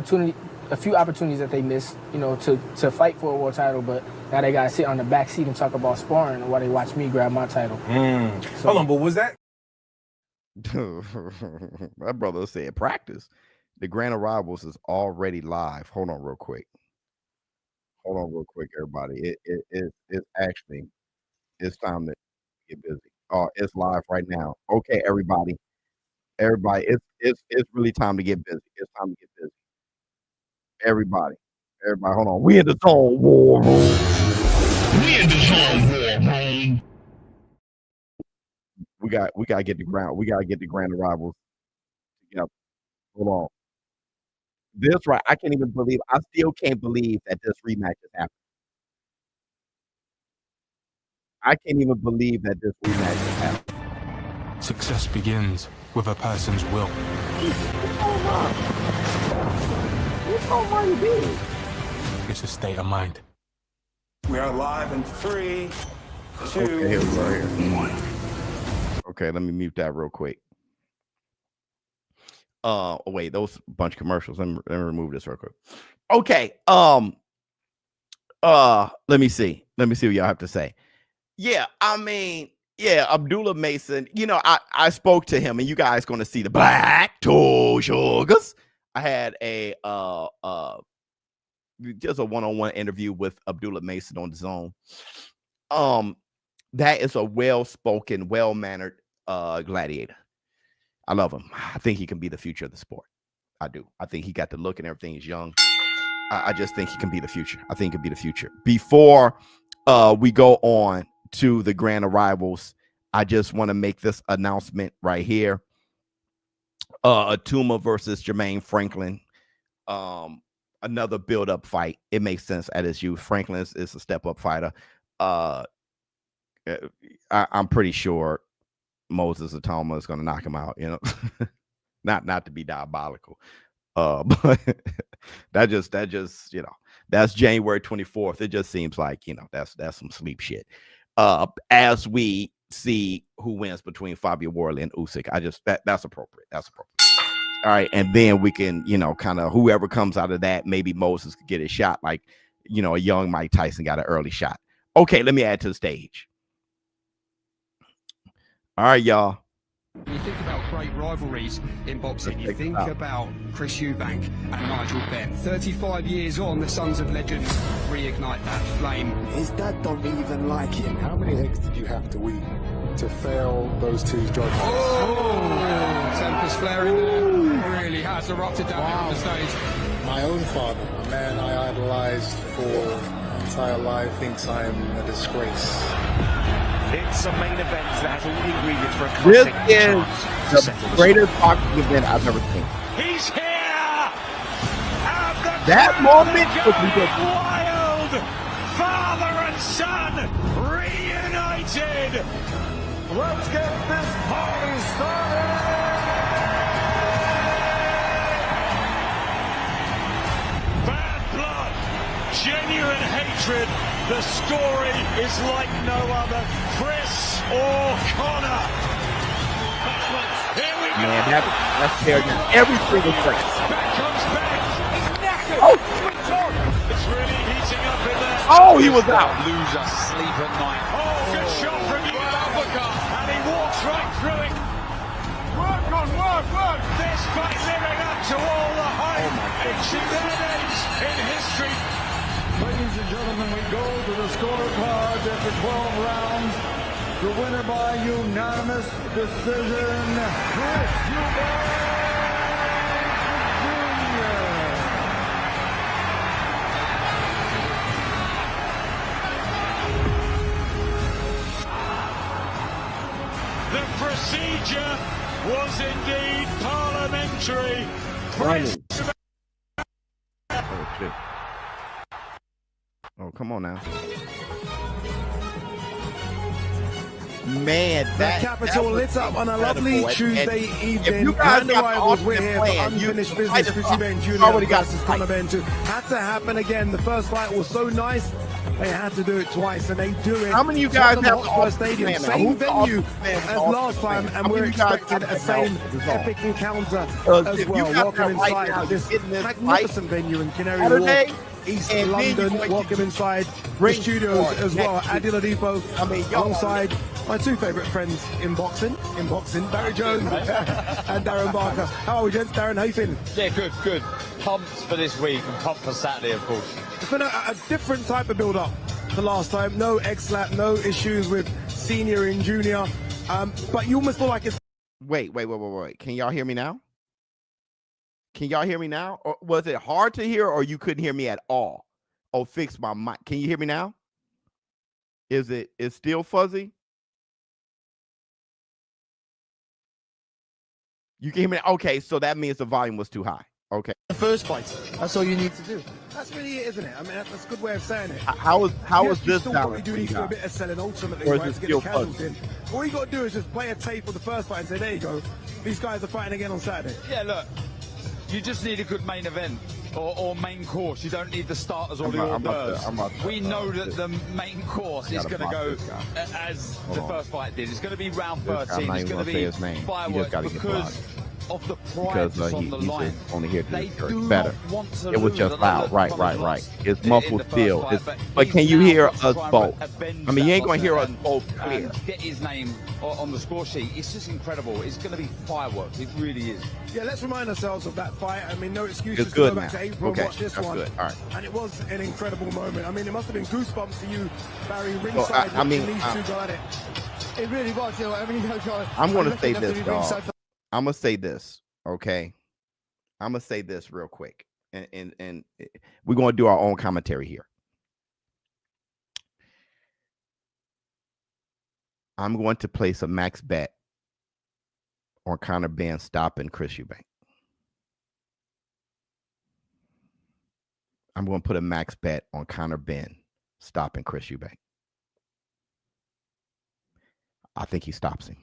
few opportunities that they missed, to fight for a world title, but now they gotta sit on the back seat and talk about sparring while they watch me grab my title. So, hold on, but was that? My brother said practice. The Grand Arrivals is already live. Hold on real quick, everybody. It's time to get busy. Oh, it's live right now. Okay, everybody, it's really time to get busy. It's time to get busy. Everybody, hold on. We in the zone war room. We gotta get the ground. We gotta get the Grand Arrivals together. Hold on. This right. I still can't believe that this rematch is happening. I can't even believe that this rematch is happening. Success begins with a person's will. It's a state of mind. We are live in 3, 2, Okay, here we go here. 1. Okay, let me mute that real quick. Oh wait, those bunch of commercials. Let me remove this real quick. Okay. Let me see what y'all have to say. Yeah, I mean, yeah, Abdullah Mason. You know, I spoke to him, and you guys going to see the Black Toe Sugars. I had a just a one-on-one interview with Abdullah Mason on DAZN. That is a well-spoken, well-mannered gladiator. I love him. I think he can be the future of the sport. I do. I think he got the look and everything. He's young. I just think he can be the future. I think he can be the future. Before we go on to the grand arrivals, I just want to make this announcement right here. Itauma versus Jermaine Franklin. Another build-up fight. It makes sense at his youth. Franklin is a step-up fighter. I'm pretty sure Moses Itauma is going to knock him out. You know, not to be diabolical, but that just you know, that's January 24th. It just seems like, you know, that's some sleep shit. As we see who wins between Fabio Worley and Usyk, that's appropriate. That's appropriate. All right, and then we can, you know, kind of whoever comes out of that, maybe Moses could get a shot, like, you know, a young Mike Tyson got an early shot. Okay, let me add to the stage. All right, y'all. You think about great rivalries in boxing. You think about Chris Eubank and Nigel Benn. 35 years on, the Sons of Legend reignite that flame. His dad don't even like him. How many eggs did you have to eat to fail those two judges? Oh, tempers flaring there. Really has erupted down on the stage. My own father, a man I idolized for my entire life, thinks I am a disgrace. It's a main event that has all the ingredients for a This classic. is the greatest boxing event I've ever seen. He's here! That moment was ridiculous. Wild! Father and son reunited! Let's get this party started! Bad blood, genuine hatred. The story is like no other. Cris or Conor. Here we go. Man, that's tearing down every single place. Back comes back. He's knackered. Oh. It's really heating up in there. Oh, he was out. Loser sleep at night. Oh, good shot from you, uppercut. And he walks right through it. Work on work. This fight living up to all the hype. Ancient days in history. Ladies and gentlemen, we go to the scorecard after 12 rounds. The winner by unanimous decision, Chris Eubank The procedure was indeed parliamentary. Oh, shit. Oh, come on now. Man, that capital lit up on a lovely Tuesday evening. You guys Grand arrivals, we're here for unfinished business. Chris Eubank Jr. versus Conor Ben 2. Had to happen again. The first fight was so nice, they had to do it twice, and they do it. How many of you guys have Hotspur Stadium? Same venue as last time, and we're expecting a same epic encounter as well. Welcome inside this magnificent venue in Canary Wharf, East London. Welcome inside the studios as well. Adi Ladipo, alongside my two favourite friends in boxing, Barry Jones and Darren Barker. How are we, gents? Darren, how you feeling? Yeah, good. Pumped for this week and pumped for Saturday, of course. It's been a different type of build-up the last time. No X-Lap, no issues with senior and junior. But you almost feel like it's... Wait. Can y'all hear me now? Or was it hard to hear, or you couldn't hear me at all? Oh, fix my mic. Can you hear me now? Is it still fuzzy? You can hear me? Okay, so that means the volume was too high. Okay. The first fight. That's all you need to do. That's really it, isn't it? I mean, that's a good way of saying it. How is this still probably do need to do a bit of selling ultimately, right, to get the casuals in. All you got to do is just play a tape of the first fight and say, there you go. These guys are fighting again on Saturday. Yeah, look. You just need a good main event or main course. You don't need the starters or the hors d'oeuvres. We know that the main course is going to go as the first fight did. It's going to be round 13. It's going to be fireworks because of the pride because that's on the he's line. only here to They discourage. do Better. not want to It was lose. just And they loud. looked Right. probably Right. lost It's in muffled the first still. fight, But he's can you now hear got to us try and both? avenge I mean, you that ain't gonna loss hear us and- both clear. and get his name on the score sheet. It's just incredible. It's going to be fireworks. It really is. Yeah, let's remind ourselves of that fight. I mean, no excuses It's to good go back now. to April Okay, and watch this that's one. good. All right. And it was an incredible moment. I mean, it must have been goosebumps to you, Barry, So, ringside, I mean, watching these two go at it. It really was. You know, I mean, I'm going to say this, dog. I'm going to say this, okay? I'm going to say this real quick. And we're going to do our own commentary here. I'm going to place a max bet on Conor Ben stopping Chris Eubank. I'm going to put a max bet on Conor Ben stopping Chris Eubank. I think he stops him.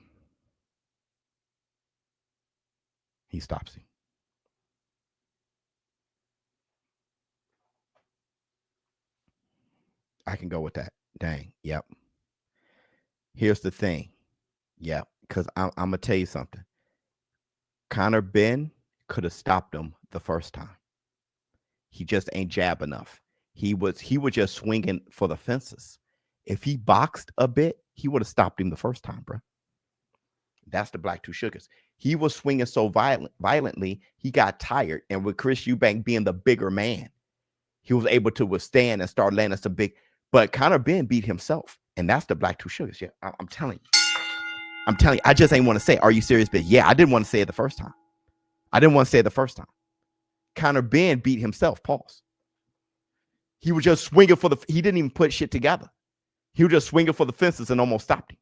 He stops him. I can go with that. Dang. Yep. Here's the thing. Yep. Because I'm going to tell you something. Conor Ben could have stopped him the first time. He just ain't jab enough. He was just swinging for the fences. If he boxed a bit, he would have stopped him the first time, bro. That's the Black Two Sugars. He was swinging so violently, he got tired. And with Chris Eubank being the bigger man, he was able to withstand and start landing some big. But Conor Ben beat himself. And that's the Black Two Sugars. Yeah, I'm telling you. I'm telling you. I just ain't want to say, are you serious? But yeah, I didn't want to say it the first time. Conor Ben beat himself. Pause. He was just swinging for he didn't even put shit together. He was just swinging for the fences and almost stopped him.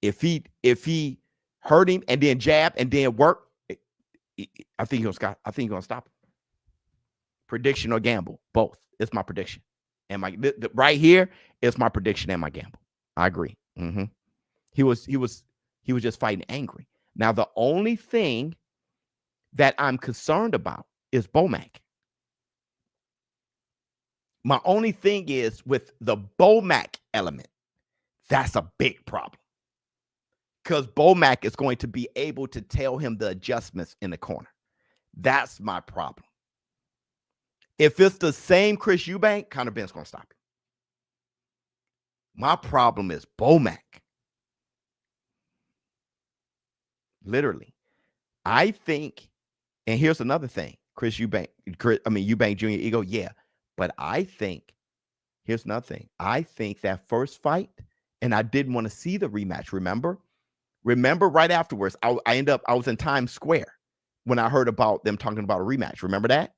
If he hurt him and then jab and then work, I think he's gonna stop him. Prediction or gamble, both. It's my prediction. And my right here is my prediction and my gamble. I agree. He was just fighting angry. Now the only thing that I'm concerned about is Bomac. My only thing is with the Bomac element, that's a big problem. Because Bomac is going to be able to tell him the adjustments in the corner. That's my problem. If it's the same Chris Eubank, Conor Ben's going to stop him. My problem is Bomac. Literally. I think, and here's another thing. Eubank Jr. ego, yeah. But I think, here's another thing. I think that first fight, and I didn't want to see the rematch, remember? Remember right afterwards, I was in Times Square when I heard about them talking about a rematch. Remember that?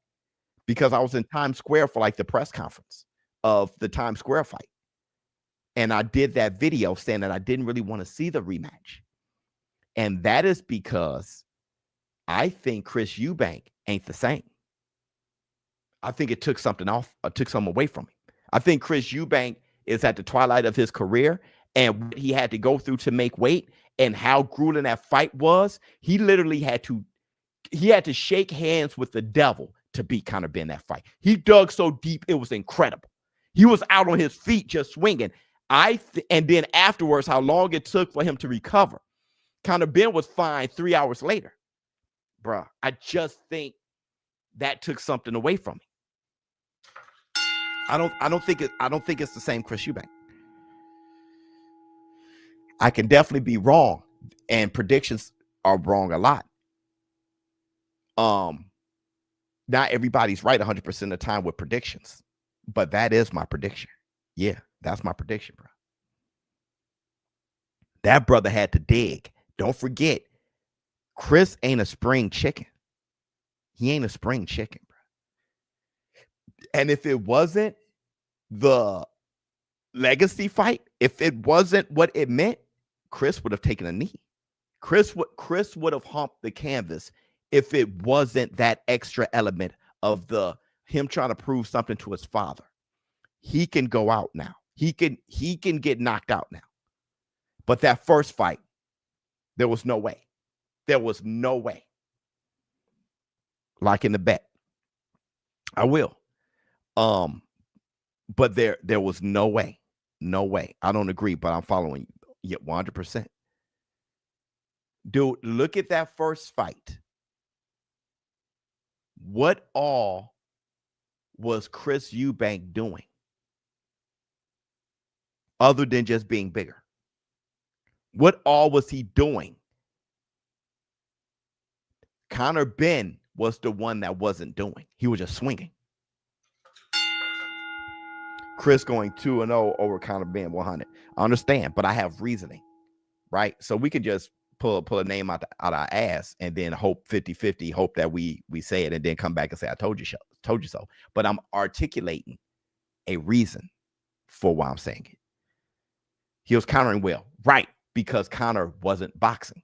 Because I was in Times Square for like the press conference of the Times Square fight. And I did that video saying that I didn't really want to see the rematch. And that is because I think Chris Eubank ain't the same. I think it took something off, took something away from him. I think Chris Eubank is at the twilight of his career, and what he had to go through to make weight and how grueling that fight was. He literally had to shake hands with the devil to beat Conor Ben that fight. He dug so deep, it was incredible. He was out on his feet just swinging. And then afterwards, how long it took for him to recover. Conor Ben was fine 3 hours later. Bruh, I just think that took something away from him. I don't think it's the same Chris Eubank. I can definitely be wrong, and predictions are wrong a lot. Not everybody's right 100% of the time with predictions, but that is my prediction. Yeah, that's my prediction, bro. That brother had to dig. Don't forget, Cris ain't a spring chicken. He ain't a spring chicken, bro. And if it wasn't the legacy fight, if it wasn't what it meant, Cris would have taken a knee. Cris would have humped the canvas if it wasn't that extra element of him trying to prove something to his father. He can go out now. He can get knocked out now. But that first fight, there was no way. There was no way. Like in the bet. I will. But there was no way. No way. I don't agree, but I'm following you. Yeah, 100%. Dude, look at that first fight. What all was Chris Eubank doing other than just being bigger? What all was he doing? Conor Ben was the one that wasn't doing. He was just swinging. Cris going 2-0 over Conor Ben 100. I understand, but I have reasoning, right? So we can just pull a name out our ass and then hope 50-50, hope that we say it and then come back and say, I told you so. But I'm articulating a reason for why I'm saying it. He was countering well, right? Because Conor wasn't boxing.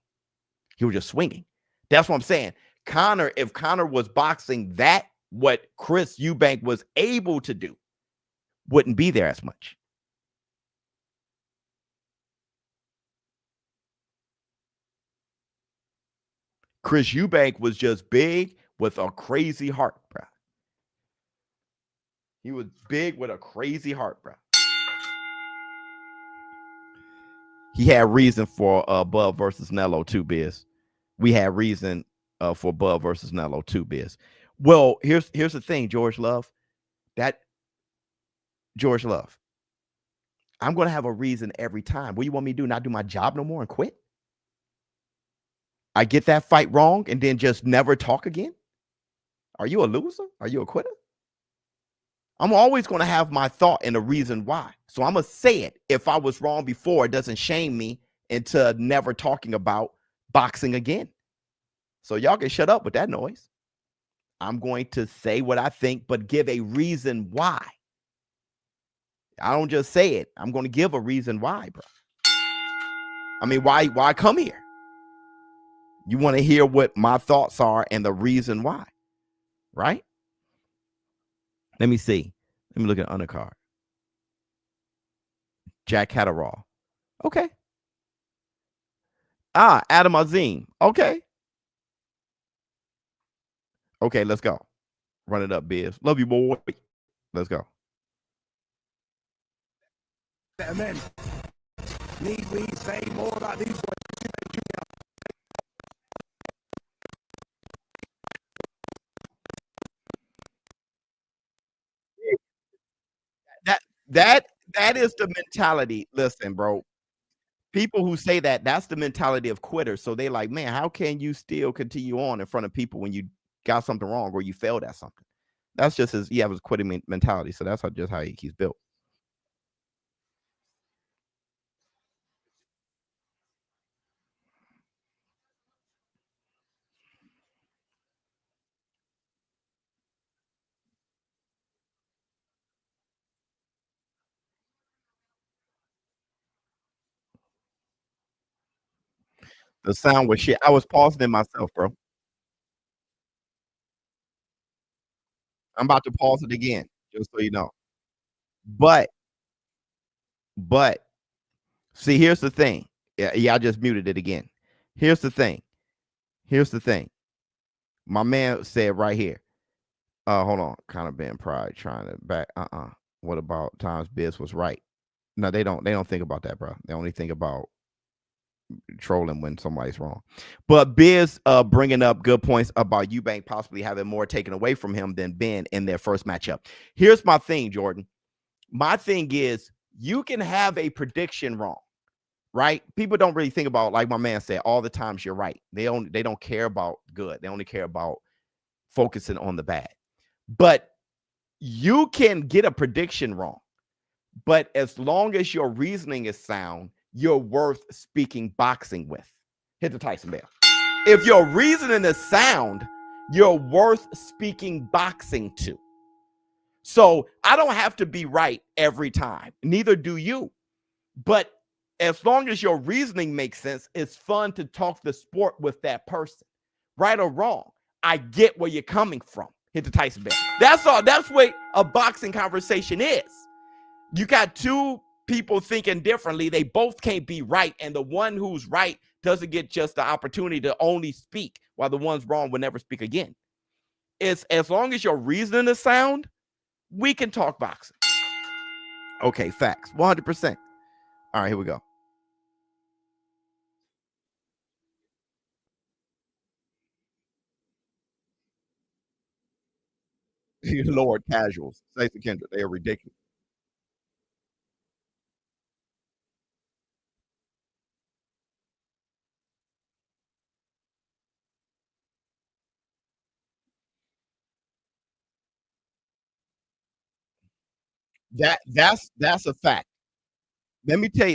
He was just swinging. That's what I'm saying. Conor, if Conor was boxing, that what Chris Eubank was able to do wouldn't be there as much. Chris Eubank was just big with a crazy heart, bro. He was big with a crazy heart, bro. He had reason for Bud versus Nello too, Biz. We had reason for Bud versus Nello too, Biz. Well, here's the thing, George Love. George Love, I'm going to have a reason every time. What do you want me to do? Not do my job no more and quit? I get that fight wrong and then just never talk again? Are you a loser? Are you a quitter? I'm always going to have my thought and a reason why. So I'm going to say it. If I was wrong before, it doesn't shame me into never talking about boxing again. So y'all can shut up with that noise. I'm going to say what I think, but give a reason why. I don't just say it. I'm going to give a reason why, bro. I mean, why come here? You want to hear what my thoughts are and the reason why, right? Let me see. Let me look at undercard. Jack Catterall. Okay. Adam Azim. Okay. Okay, let's go. Run it up, Biz. Love you, boy. Let's go. Better men. Need we say more about these boys? That is the mentality. Listen, bro. People who say that's the mentality of quitters. So they like, man, how can you still continue on in front of people when you got something wrong or you failed at something? That's just his quitting mentality. So that's just how he's built. The sound was shit. I was pausing it myself, bro. I'm about to pause it again, just so you know. But see, here's the thing. Yeah, I just muted it again. Here's the thing. My man said right here. Hold on. Conor Ben Pride trying to back. What about times Biz was right? No, they don't think about that, bro. They only think about trolling when somebody's wrong. But Biz bringing up good points about Eubank possibly having more taken away from him than Ben in their first matchup. Here's my thing, Jordan. My thing is you can have a prediction wrong, right? People don't really think about, like my man said, all the times you're right. They don't care about good. They only care about focusing on the bad. But you can get a prediction wrong. But as long as your reasoning is sound, you're worth speaking boxing with. Hit the Tyson bell. If your reasoning is sound, you're worth speaking boxing to. So I don't have to be right every time. Neither do you. But as long as your reasoning makes sense, it's fun to talk the sport with that person. Right or wrong, I get where you're coming from. Hit the Tyson bell. That's all. That's what a boxing conversation is. You got two people thinking differently. They both can't be right. And the one who's right doesn't get just the opportunity to only speak, while the one's wrong will never speak again. It's as long as your reasoning is sound, we can talk boxing. Okay, facts. 100%. All right, here we go. Lord casuals. Stacey Kendrick. They are ridiculous. That's a fact. Let me tell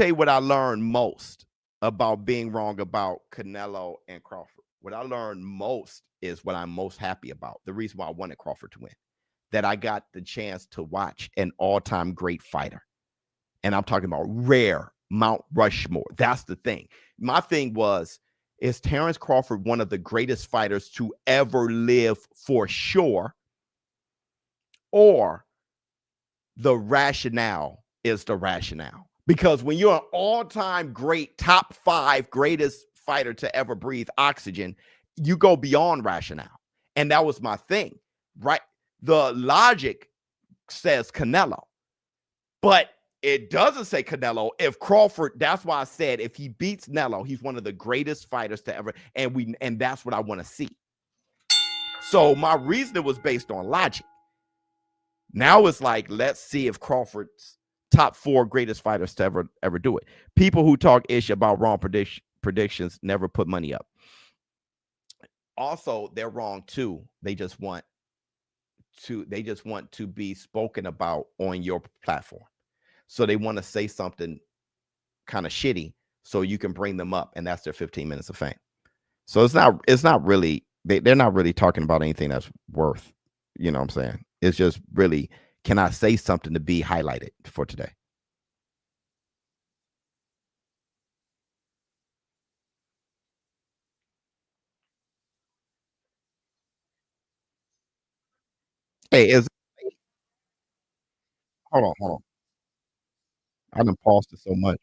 you what I learned most about being wrong about Canelo and Crawford. What I learned most is what I'm most happy about. The reason why I wanted Crawford to win. That I got the chance to watch an all-time great fighter. And I'm talking about rare Mount Rushmore. That's the thing. My thing was, is Terrence Crawford one of the greatest fighters to ever live for sure? Or the rationale is the rationale? Because when you're an all-time great, top 5 greatest fighter to ever breathe oxygen, you go beyond rationale. And that was my thing, right? The logic says Canelo, but it doesn't say Canelo. If Crawford, that's why I said if he beats Nello, he's one of the greatest fighters to ever, and that's what I want to see. So my reasoning was based on logic. Now it's like, let's see if Crawford's top 4 greatest fighters to ever do it. People who talk ish about wrong predictions never put money up. Also, they're wrong too. They just want to be spoken about on your platform. So they want to say something kind of shitty so you can bring them up, and that's their 15 minutes of fame. So it's not really, they're not really talking about anything that's worth, you know what I'm saying? It's just really, can I say something to be highlighted for today? Hey, hold on. I done paused it so much.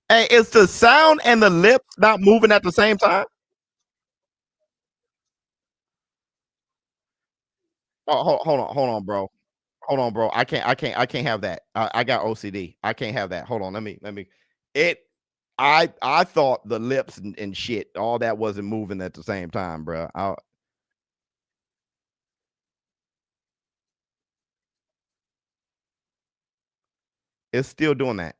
Hey, is the sound and the lips not moving at the same time? Oh, hold on, bro. Hold on, bro. I can't have that. I got OCD. I can't have that. Hold on. Let me. It. I thought the lips and shit, all that wasn't moving at the same time, bro. It's still doing that.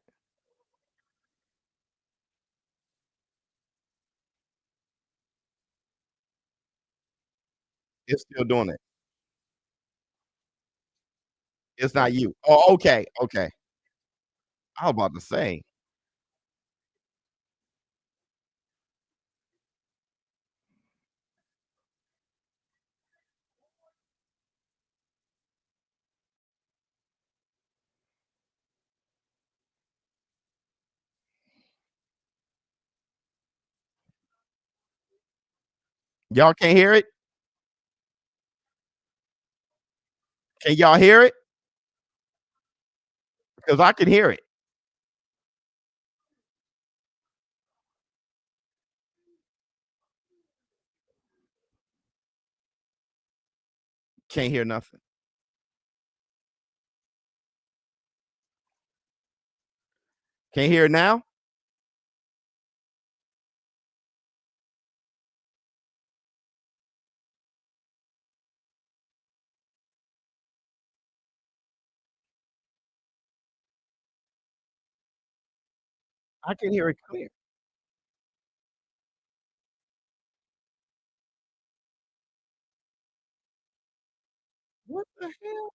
It's still doing it. It's not you. Oh, okay, okay. I was about to say. Y'all can't hear it? Can y'all hear it? Because I can hear it. Can't hear nothing. Can't hear it now? I can hear it clear. What the hell?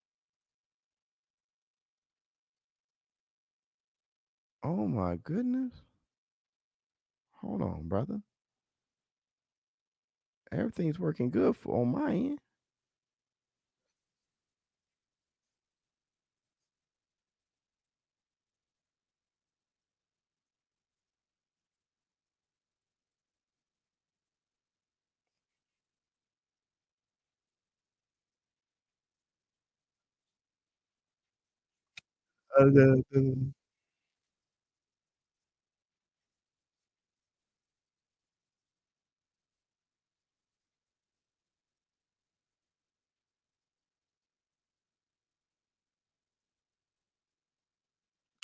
Oh my goodness. Hold on, brother. Everything's working good on my end.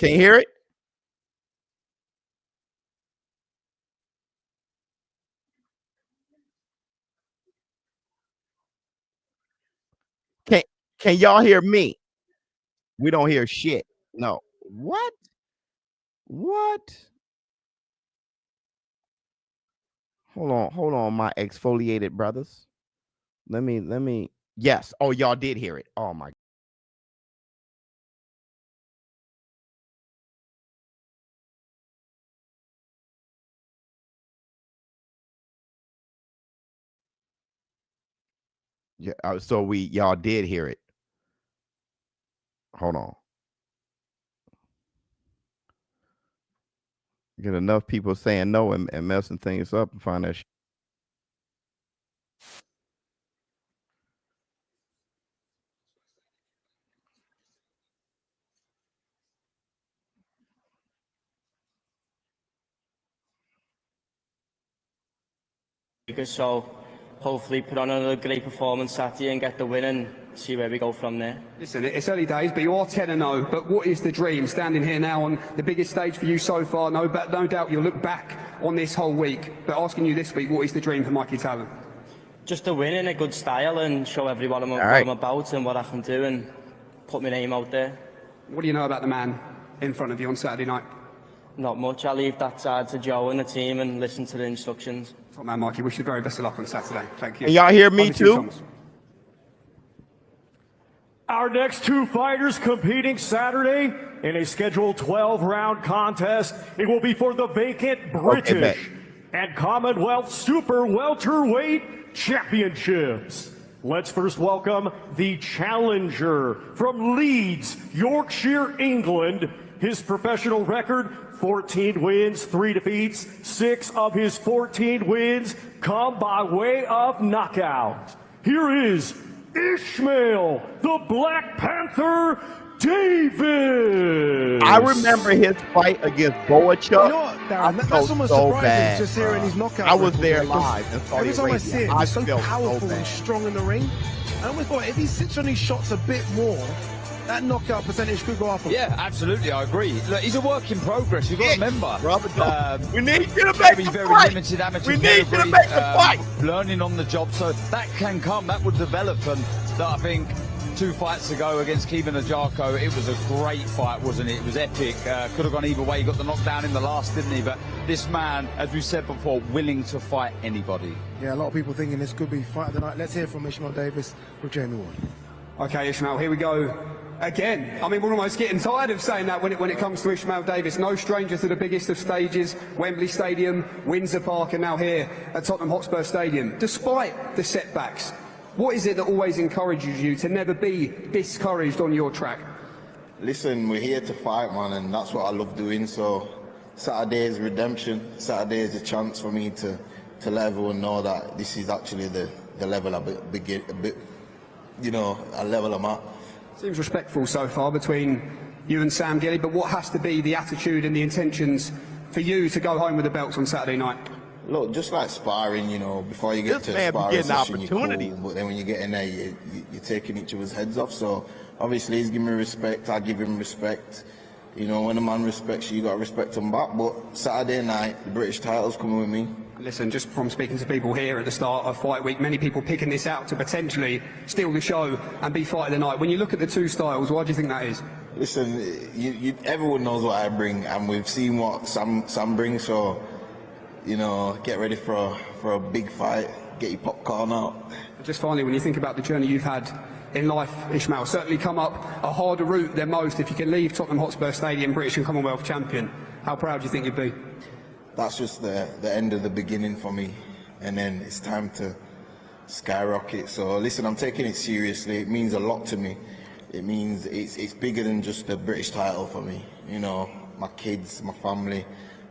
Can you hear it? Can y'all hear me? We don't hear shit. No. What? What? Hold on, my exfoliated brothers. Let me. Yes. Oh, y'all did hear it. Oh my. Yeah. So y'all did hear it. Hold on. Get enough people saying no and messing things up and find that shit. So hopefully put on another great performance Saturday and get the win and see where we go from there. Listen, it's early days, but you are 10-0. But what is the dream? Standing here now on the biggest stage for you so far, no doubt you'll look back on this whole week. But asking you this week, what is the dream for Mikey Talon? Just to win in a good style and show everyone what I'm about and what I can do and put my name out there. What do you know about the man in front of you on Saturday night? Not much. I leave that side to Joe and the team and listen to the instructions. Top man, Mikey. Wish you the very best of luck on Saturday. Thank you. Can y'all hear me too? Our next two fighters competing Saturday in a scheduled 12-round contest. It will be for the vacant British and Commonwealth Super Welterweight Championships. Let's first welcome the challenger from Leeds, Yorkshire, England. His professional record, 14 wins, 3 defeats. 6 of his 14 wins come by way of knockout. Here is Ishmael, the Black Panther, Davis. I remember his fight against Boachuk. You know what, Darren? That's almost so surprising bad, just hearing his knockout. I was record, there because live in Saudi every time Arabia. I see it, he's so powerful and strong in the ring. I always thought if he sits on his shots a bit more, that knockout percentage could go up. Yeah, absolutely, I agree. Look, he's a work in progress. You've got to remember. We need you to make the very fight. limited amateur We need you to pedigree, make the fight. learning on the job, so that can come. That would develop, and that I think 2 fights ago against Kevin Ajako, it was a great fight, wasn't it? It was epic. Could have gone either way. He got the knockdown in the last, didn't he? But this man, as we said before, willing to fight anybody. Yeah, a lot of people thinking this could be fight of the night. Let's hear from Ishmael Davis with Jamie Ward. Okay, Ishmael, here we go. Again, I mean, we're almost getting tired of saying that when it comes to Ishmael Davis. No stranger to the biggest of stages, Wembley Stadium, Windsor Park, and now here at Tottenham Hotspur Stadium. Despite the setbacks, what is it that always encourages you to never be discouraged on your track? Listen, we're here to fight, man, and that's what I love doing. So Saturday is redemption. Saturday is a chance for me to let everyone know that this is actually the level a level I'm at. Seems respectful so far between you and Sam Gilly, but what has to be the attitude and the intentions for you to go home with the belts on Saturday night? Look, just like sparring, before you get to a sparring session, you're cool, but then when you get in there, you're taking each other's heads off. So obviously he's giving me respect, I give him respect. When a man respects you, you got to respect him back. But Saturday night, the British title's coming with me. Listen, just from speaking to people here at the start of fight week, many people picking this out to potentially steal the show and be fight of the night. When you look at the two styles, why do you think that is? Listen, everyone knows what I bring, and we've seen what Sam brings. So, get ready for a big fight. Get your popcorn out. Just finally, when you think about the journey you've had in life, Ishmael, certainly come up a harder route than most. If you can leave Tottenham Hotspur Stadium, British and Commonwealth champion, how proud do you think you'd be? That's just the end of the beginning for me, and then it's time to skyrocket. So listen, I'm taking it seriously. It means a lot to me. It means it's bigger than just the British title for me. My kids, my family,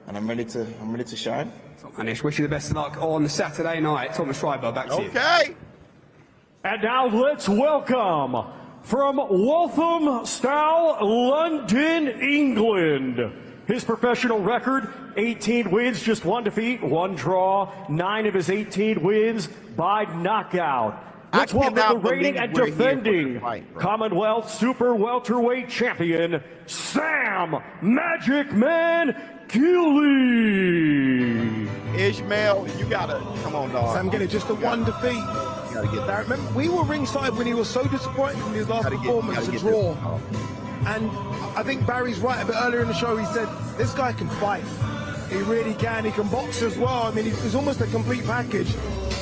and I'm ready to shine. Anish, wish you the best of luck on Saturday night. Thomas Schreiber, back to you. Okay. And now let's welcome from Walthamstow, London, England. His professional record, 18 wins, just 1 defeat, 1 draw, 9 of his 18 wins by knockout. Let's welcome the reigning and defending Commonwealth Super Welterweight Champion, Sam Magic Man Gilly. Ishmael, you gotta come on, dog. Sam Gilly, just the one defeat. You gotta get that. Remember, we were ringside when he was so disappointed in his last performance, a draw. And I think Barry's right. A bit earlier in the show, he said, this guy can fight. He really can. He can box as well. I mean, he's almost a complete package.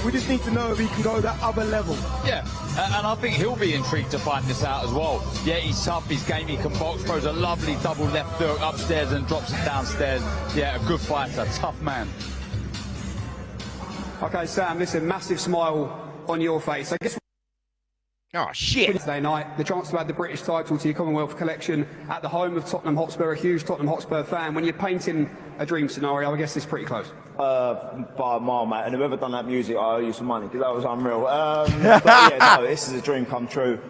We just need to know if he can go that other level. Yeah, and I think he'll be intrigued to find this out as well. Yeah, he's tough, he's game, he can box, throws a lovely double left hook upstairs and drops it downstairs. Yeah, a good fighter, tough man. Okay, Sam, listen, massive smile on your face. I guess. Oh, shit. Wednesday night, the chance to add the British title to your Commonwealth collection at the home of Tottenham Hotspur, a huge Tottenham Hotspur fan. When you're painting a dream scenario, I guess it's pretty close. By a mile, mate, and whoever done that music, I owe you some money, because that was unreal. But yeah, no, this is a dream come true.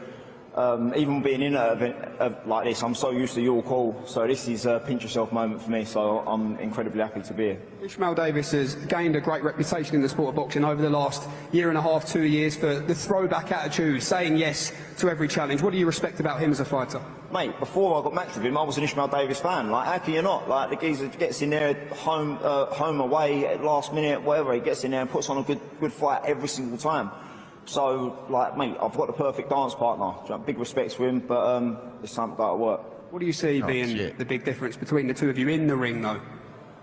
Even being in an event like this, I'm so used to your call, so this is a pinch yourself moment for me, so I'm incredibly happy to be here. Ishmael Davis has gained a great reputation in the sport of boxing over the last year and a half, 2 years, for the throwback attitude, saying yes to every challenge. What do you respect about him as a fighter? Mate, before I got matched with him, I was an Ishmael Davis fan. Like, how can you not? Like, the geezer gets in there, home away, at last minute, whatever, he gets in there and puts on a good fight every single time. So, like, mate, I've got the perfect dance partner. Big respect for him, but it's time to go to work. What do you see being the big difference between the two of you in the ring, though?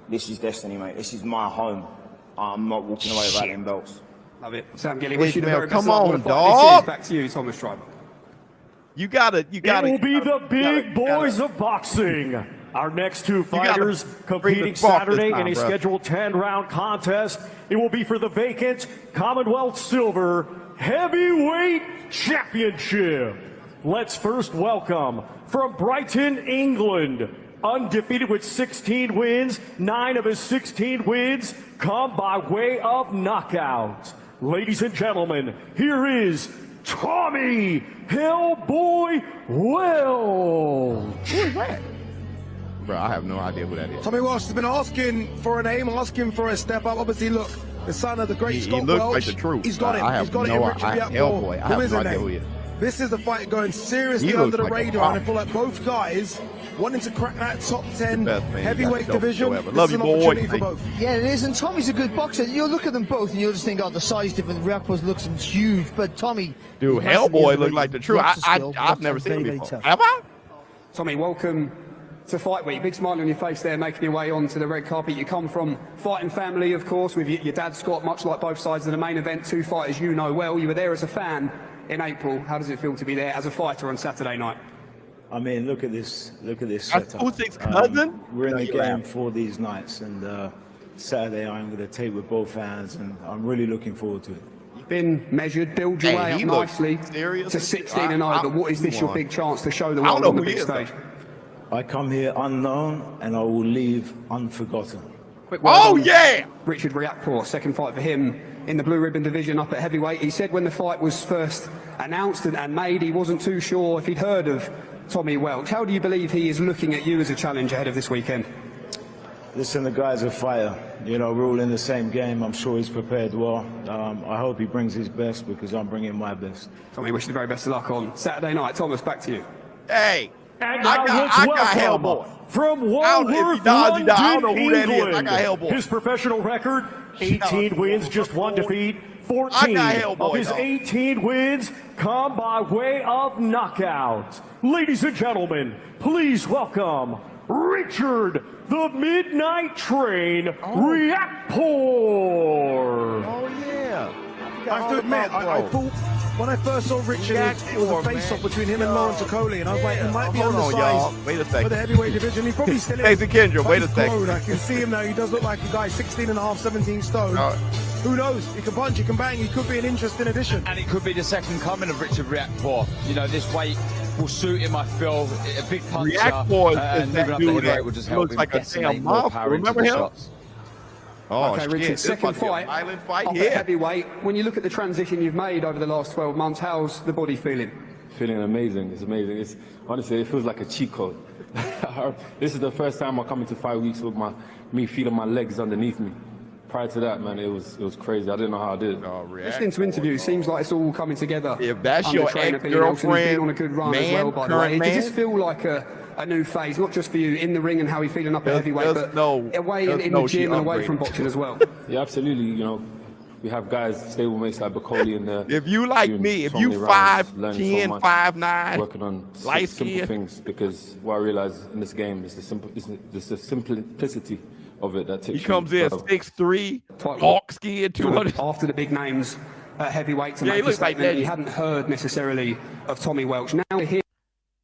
This is destiny, mate. This is my home. I'm not walking away without them belts. Love it. Sam Gilly, wish you the very best. Come on, dog. dog. Back to you, Thomas Schreiber. It will be the big boys of boxing. Our next two fighters competing Saturday in a scheduled 10-round contest. It will be for the vacant Commonwealth Silver Heavyweight Championship. Let's first welcome from Brighton, England, undefeated with 16 wins, 9 of his 16 wins come by way of knockout. Ladies and gentlemen, here is Tommy Hellboy Welch. Who is that? Bro, I have no idea who that is. Tommy Welch has been asking for a name, asking for a step up. Obviously, look, the son of the great Scott He looks Welch. like the truth. He's got him. He's got it in Richard Hellboy. I have no idea who he is. This is a fight going seriously under the radar, and I feel like both guys wanting to crack that top 10 heavyweight division. Love you, boy. For both. Yeah, it is, and Tommy's a good boxer. You'll look at them both and you'll just think, oh, the size difference, Reakpo's looks huge, but Tommy... Dude, Hellboy looked like the truth. I've never seen him before. Have I? Tommy, welcome to Fight Week. Big smile on your face there, making your way onto the red carpet. You come from fighting family, of course, with your dad, Scott, much like both sides of the main event. Two fighters you know well. You were there as a fan in April. How does it feel to be there as a fighter on Saturday night? I mean, look at this setup. Usyk's cousin? We're in the game for these nights, and Saturday I'm going to take with both hands, and I'm really looking forward to it. You've been measured, build your way up nicely to 16-0, but what is this your big chance to show the world on the big stage? I come here unknown, and I will leave unforgotten. Quick word on Richard Reakpo, second fight for him in the blue ribbon division up at heavyweight. He said when the fight was first announced and made, he wasn't too sure if he'd heard of Tommy Welch. How do you believe he is looking at you as a challenge ahead of this weekend? Listen, the guy's a fighter. You know, we're all in the same game. I'm sure he's prepared well. I hope he brings his best, because I'm bringing my best. Tommy, wish you the very best of luck on Saturday night. Thomas, back to you. Hey, and I got Hellboy. From Walworth, London, England. His professional record, 18 wins, just 1 defeat. 14 of his 18 wins come by way of knockout. Ladies and gentlemen, please welcome Richard the Midnight Train Reakpo. Oh, yeah. I have to admit, I thought when I first saw Richard, it was a face-off between him and Lawrence Okoli, and I was like, he might be undersized for the heavyweight division. He probably still is. Stacey Kendra, wait a second. I can see him now. He does look like a guy 16.5, 17 stone. Who knows? He can punch, he can bang. He could be an interesting addition. And it could be the second coming of Richard Reakpo. You know, this weight will suit him, I feel. A big puncher. Reakpo and moving up the heavyweight will just help looks him like a damn monster. Remember him? Shots. Oh, okay, Richard, second fight, up at heavyweight. When you look at the transition you've made over the last 12 months, how's the body feeling? Feeling amazing. It's amazing. It's honestly, it feels like a cheat code. This is the first time I come into 5 weeks with me feeling my legs underneath me. prior to that, man, it was crazy. I didn't know how I did it. Listening to interviews, seems like it's all coming together. If that's under your trainer Billy Nelson, who's been on a good run ex-girlfriend, as well, by the way. current Does this man? feel like a new phase, not just for you in the ring and how you're feeling up at heavyweight, there's but no- away there's in no the she gym and away from upgraded. boxing as well? Yeah, absolutely. You know, we have guys, stable mates like Bacoli in there. If you like doing me, if so you many rounds, learning so 5'10", much, 5'9", working on light simple skin. things, because what I realize in this game is the simplicity of it that takes. He comes in 6'3", hawk skin, 200. After the big names at heavyweight to Yeah, he make a looks like statement, that. you hadn't heard necessarily of Tommy Welch. Now here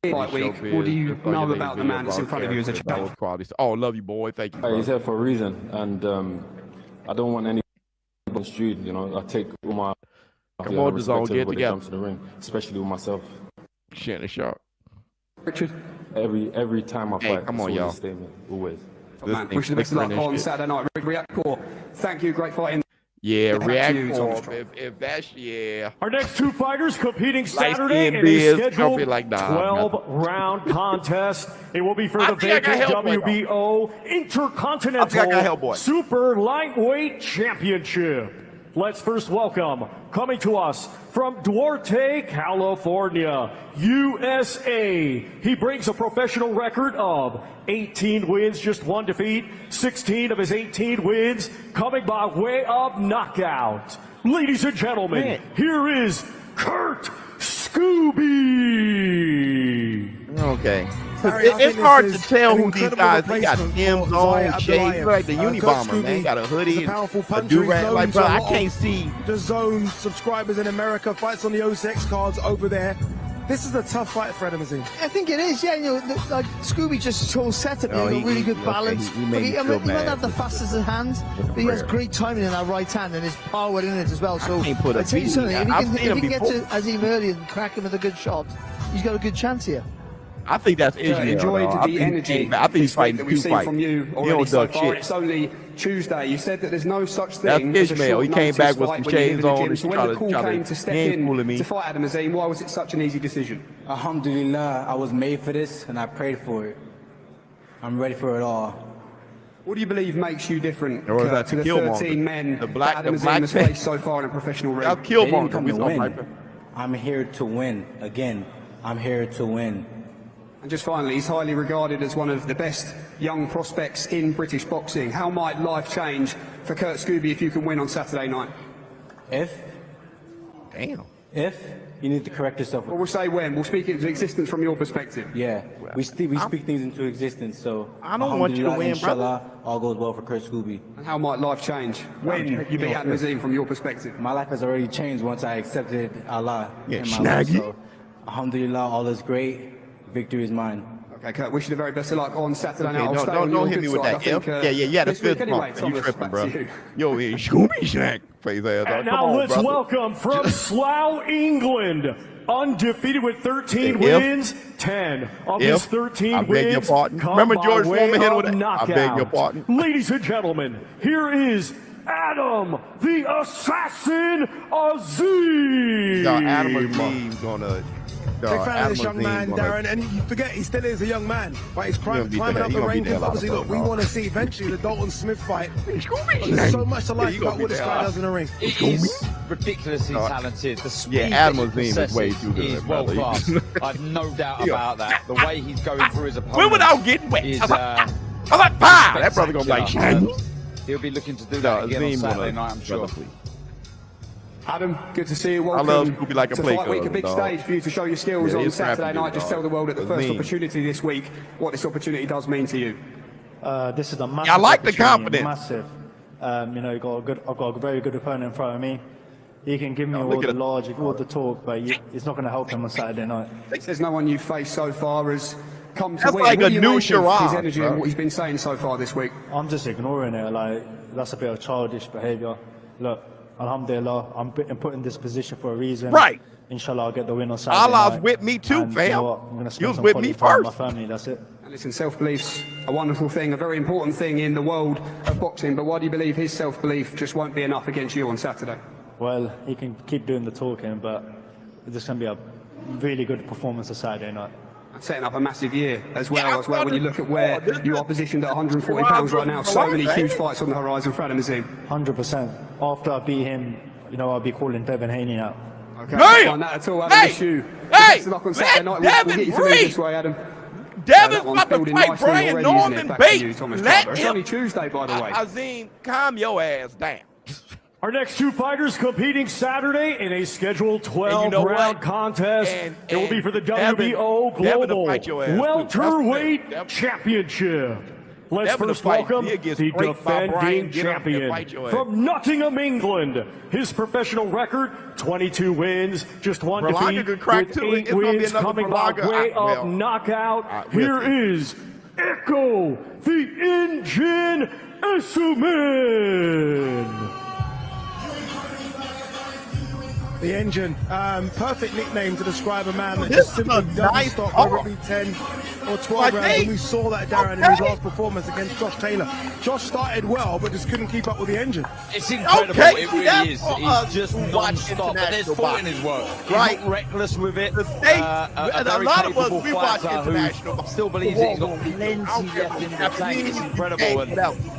fight week, what do you know about the man that's in front of you as a challenge? Oh, love you, boy. Thank you. Hey, he's here for a reason, and I don't want any construed. You know, I take all my Come on, respect DAZN, to get everybody that together. comes to the ring, especially with myself. Shit, sharp. Richard, every time I Hey, fight, come it's on, always y'all. a statement, always. Man, wish you the best of luck on Saturday night. React Core. Thank you, great fighting. Yeah, Back to react you, for Tom. if that's Our next two fighters competing Light Saturday skin in a biz, scheduled don't be like, nah, 12-round contest. It will be for the think I got vacant Hellboy, WBO I think I got Intercontinental Hellboy. Super Lightweight Championship. Let's first welcome, coming to us from Duarte, California, USA. He brings a professional record of 18 wins, just 1 defeat. 16 of his 18 wins coming by way of knockout. Ladies and gentlemen, here is Kurt Scooby. Okay. Barry, I It's think hard this to is tell an who these incredible guys. They got replacement Tim's for on, Zaya shades. Abdullah. Like the Kurt Unabomber, man. Scooby Got a is hoodie, a powerful a puncher. do-rag. He's Like, known bro, to a I lot can't of see. the DAZN subscribers in America, fights on the OSX cards over there. This is a tough fight for Adam Azim. I think it is, yeah. You know, like Scooby just shows setup. No, He's he- got really he- good okay, balance. he made me he feel might bad. not have the fastest of hands, but he has great timing in that right hand and his power in it as well. So can't put a I tell you beat. something, if he I've can, seen if him he can get before. to Azim early and crack him with a good shot, he's got a good chance here. I think that's Israel. Enjoyed though. I the think- energy I think he's this week fighting that two we've seen fights. from you He already don't so duck far. shit. It's only Tuesday. You said that there's no such That's thing as a Ishmael. short He came notice back with fight some when you're in shades the on gym. and So when try the to- call try to- came to step he ain't in fooling me. to fight Adam Azim, why was it such an easy decision? Alhamdulillah, I was made for this and I prayed for it. I'm ready for it all. What do you believe makes you different Or was Kurt, that to the Killmonger? 13 men The black- that Adam the Azim black has man. faced so far in a professional ring? That's They didn't Killmonger. come We to saw win. Piper. I'm here to win. Again, I'm here to win. And just finally, he's highly regarded as one of the best young prospects in British boxing. How might life change for Kurt Scooby if you can win on Saturday night? If you need to correct yourself. Well, we'll say when. We'll speak it into existence from your perspective. Yeah, we speak things into existence. So I don't want you to alhamdulillah, win, inshallah, all goes well for Kurt Scooby. And how might life change when you beat Adam Azim from your perspective? My life has already changed once I accepted Allah Yeah, in my life. snaggy. So, alhamdulillah, all is great. Victory is mine. Okay, Kurt, wish you the very best of luck on Saturday Okay, night. I'll stay on don't your hit good me with side. that. I think, Yeah, this that's week fifth anyway, month. You Thomas, tripping, back bro. to you. Yo, yeah, Scooby snack. Face ass. And Come now on, let's brother. welcome from Slough, England, undefeated with 13 If- wins, 10 of his 13 I beg your wins pardon. come Remember by George way Foreman hit of with it? I knockout. beg your pardon. Ladies and gentlemen, here is Adam, the Assassin Azim. No, Adam Azim's gonna. Big fan of this young man, Darren, and you forget he still is a young man, but he's climbing up the range. And obviously, look, we want to see eventually the Dalton Smith fight. But there's so much to like about what this guy does in the ring. He's ridiculously talented. The speed Yeah, Adam that he Azim is way possesses too good, is world brother. class. I've no doubt Yeah. about that. The way he's going through his opponent. When without getting wet. Is, I was like, "Pah!" That brother gonna be like, spectacular. "Shang." He'll be looking to do that again on Azim Saturday wanna- night, I'm sure. Adam, good to see you. Welcome love Scooby like a to play Fight Week, a cousin, big dog. stage for you to show your skills Yeah, on he's Saturday rapping, night. Just dog. tell the world at the first Azim. opportunity this week what this opportunity does mean to you. This is a massive I like the opportunity, confidence. Massive. You know, I've got a very good opponent in front of me. He can give me all look the at it. logic, all the talk, but it's not going to help him on Saturday night. There's no one you've faced so far has come to That's win. like What a do you new make of Shiraz, his energy bro. and what he's been saying so far this week. I'm just ignoring it. Like, that's a bit of childish behaviour. Look, alhamdulillah, I'm put in this position for a reason. Right. Inshallah, I'll get the win on Saturday Allah's night. with me too, And fam. You know what? I'm gonna You spend was some with quality me time with first. my family, that's it. And listen, self-belief's a wonderful thing, a very important thing in the world of boxing, but why do you believe his self-belief just won't be enough against you on Saturday? Well, he can keep doing the talking, but it's just going to be a really good performance on Saturday night. setting up a massive year as well. When you look at where you are positioned at 140 pounds right now, so many huge fights on the horizon for Adam Azim. 100%. After I beat him, you know, I'll be calling Devin Haney out. Okay, not on that at all, Adam. Issue. Best of luck on Saturday night. We'll get you through this way, Adam. Devin's about to fight Brian Norman Bates. Let It's him. only Tuesday, by the way. Azim, calm your ass down. Our next two fighters competing Saturday in a scheduled 12-round contest. It will be for the WBO Global Welterweight Championship. Let's first welcome the defending champion from Nottingham, England. His professional record, 22 wins, just one defeat, with 8 wins coming by way of knockout. Here is Echo, the Engine Essuman. The Engine, perfect nickname to describe a man that just simply doesn't stop whether it be 10 or 12 rounds. And we saw that, Darren, in his last performance against Josh Taylor. Josh started well, but just couldn't keep up with the Engine. It's incredible, it really is. He's just non-stop, but there's thought in his work. He's not reckless with it. A lot of us, we watch international. Still believes he's got plenty left in the tank. It's incredible. And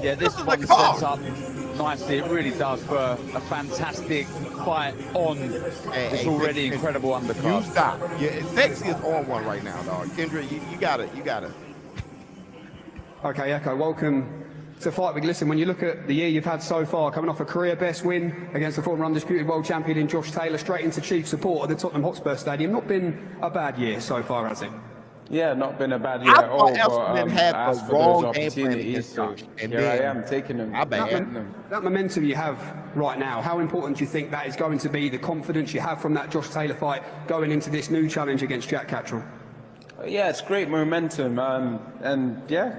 yeah, this one sets up nicely. It really does for a fantastic fight on this already incredible undercard. You stop. Yeah, Sexy is on one right now, dog. Kendra, you got it. Okay, Echo, welcome to Fight Week. Listen, when you look at the year you've had so far, coming off a career best win against the former undisputed world champion in Josh Taylor, straight into chief support at the Tottenham Hotspur Stadium, not been a bad year so far, has it? Yeah, not been a bad year at all. But had as the for wrong those game plan opportunities, against Josh, and here I then am taking them. That momentum you have right now, how important do you think that is going to be, the confidence you have from that Josh Taylor fight going into this new challenge against Jack Catterall? Yeah, it's great momentum, and yeah,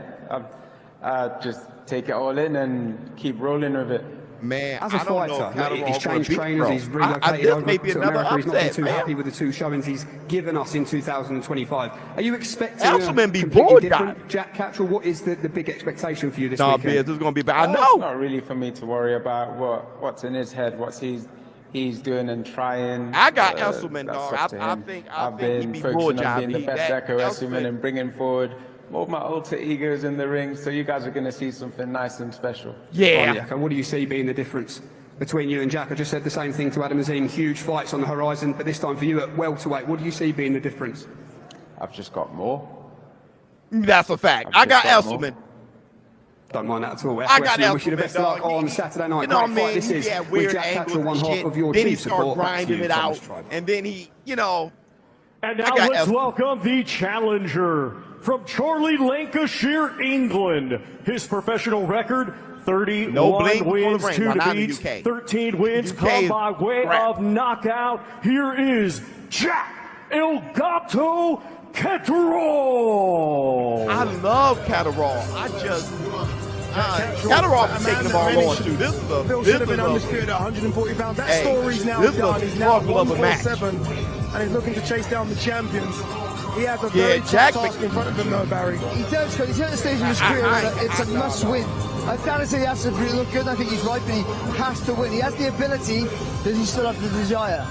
I just take it all in and keep rolling with it. Man, as a fighter, he's changed trainers, he's relocated over to America, he's not been too happy with the two showings he's given us in 2025. Are you expecting a completely different Jack Catterall? What is the big expectation for you this weekend? This is going to be bad. I know. It's not really for me to worry about what's in his head, what he's doing and trying. I got Essuman, dog. I think I've been focusing on being the best Echo Essuman and bringing forward more of my alter egos in the ring, so you guys are going to see something nice and special. Yeah. What do you see being the difference between you and Jack? I just said the same thing to Adam Azim. Huge fights on the horizon, but this time for you at welterweight. What do you see being the difference? I've just got more. That's a fact. I got Essuman. Don't mind that at all. I got Wish you the best of luck on Saturday night. You know what I mean? This is with Jack Catterall, one half of your then chief support. Then he started grinding it out, and then he, you know. And now let's welcome the challenger from Chorley, Lancashire, England. His professional record, 31 wins, 2 defeats, 13 wins come by way of knockout. Here is Jack El Gato Catterall. I love Catterall. Catterall is taking the ball on too. This is a Bill should have been undisputed at 140 pounds. That story's now done. He's now 147, and he's looking to chase down the champions. He has a very tough task in front of him, though, Barry. He does, because he's at the stage of his career where it's a must-win. I can't say he has to look good. I think he's right, but he has to win. He has the ability, does he still have the desire?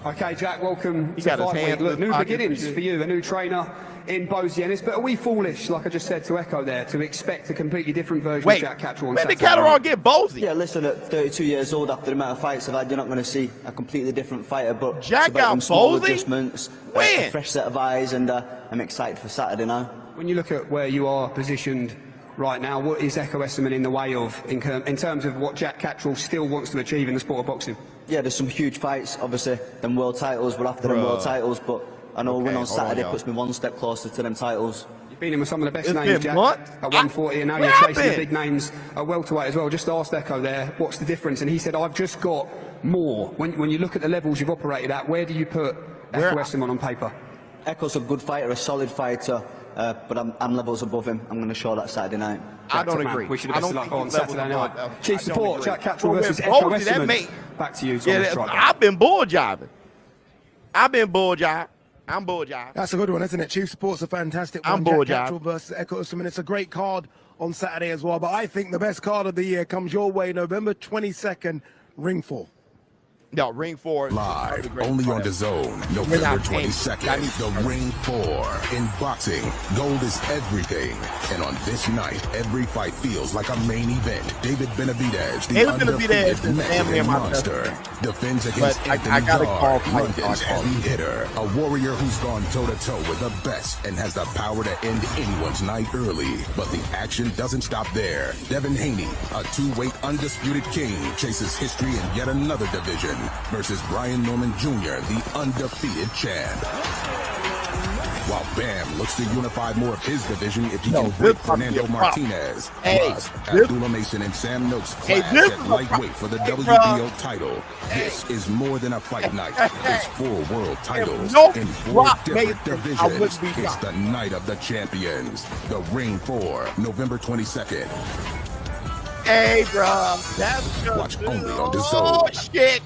Okay, Jack, welcome to Fight Week. Look, new beginnings for you, a new trainer in Bozy Ennis, but are we foolish, like I just said to Echo there, to expect a completely different version of Jack Catterall on Saturday? When did Catterall get Bozy? Yeah, listen, at 32 years old, after the amount of fights I've had, you're not going to see a completely different fighter, but Jack got Bozy? Adjustments, a fresh set of eyes, and I'm excited for Saturday now. When you look at where you are positioned right now, what is Echo Essuman in the way of in terms of what Jack Catterall still wants to achieve in the sport of boxing? Yeah, there's some huge fights, obviously, them world titles, we're after them world titles, but I know a win on Saturday puts me one step closer to them titles. You've been in with some of the best names, Jack, at 140, and now you're chasing the big names at welterweight as well. Just asked Echo there, what's the difference? And he said, I've just got more. When you look at the levels you've operated at, where do you put Echo Essuman on paper? Echo's a good fighter, a solid fighter, but I'm levels above him. I'm going to show that Saturday night. I don't agree. We should have best luck on Saturday night. Chief support, Jack Catterall versus Echo Essuman. Back to you, Thomas Striker. I've been bull jiving. I'm bull jiving. That's a good one, isn't it? Chief support's a fantastic one. Jack Catterall versus Echo Essuman. It's a great card on Saturday as well, but I think the best card of the year comes your way November 22nd, Ring 4. No, Ring 4. Live, only on DAZN, November 22nd, the Ring 4. In boxing, gold is everything. And on this night, every fight feels like a main event. David Benavidez, the undefeated Mexican monster, defends against Anthony Gard, London's heavy hitter. A warrior who's gone toe-to-toe with the best and has the power to end anyone's night early. But the action doesn't stop there. Devin Haney, a two-weight undisputed king, chases history in yet another division. Versus Brian Norman Jr., the undefeated champ. While Bam looks to unify more of his division if he can break Fernando Martinez. Plus, Abdullah Mason and Sam Noakes clash at lightweight for the WBO title. This is more than a fight night. It's 4 world titles in 4 different divisions. It's the night of the champions. The Ring 4, November 22nd. Hey, bro. That's good. Watch only on DAZN. Oh, shit.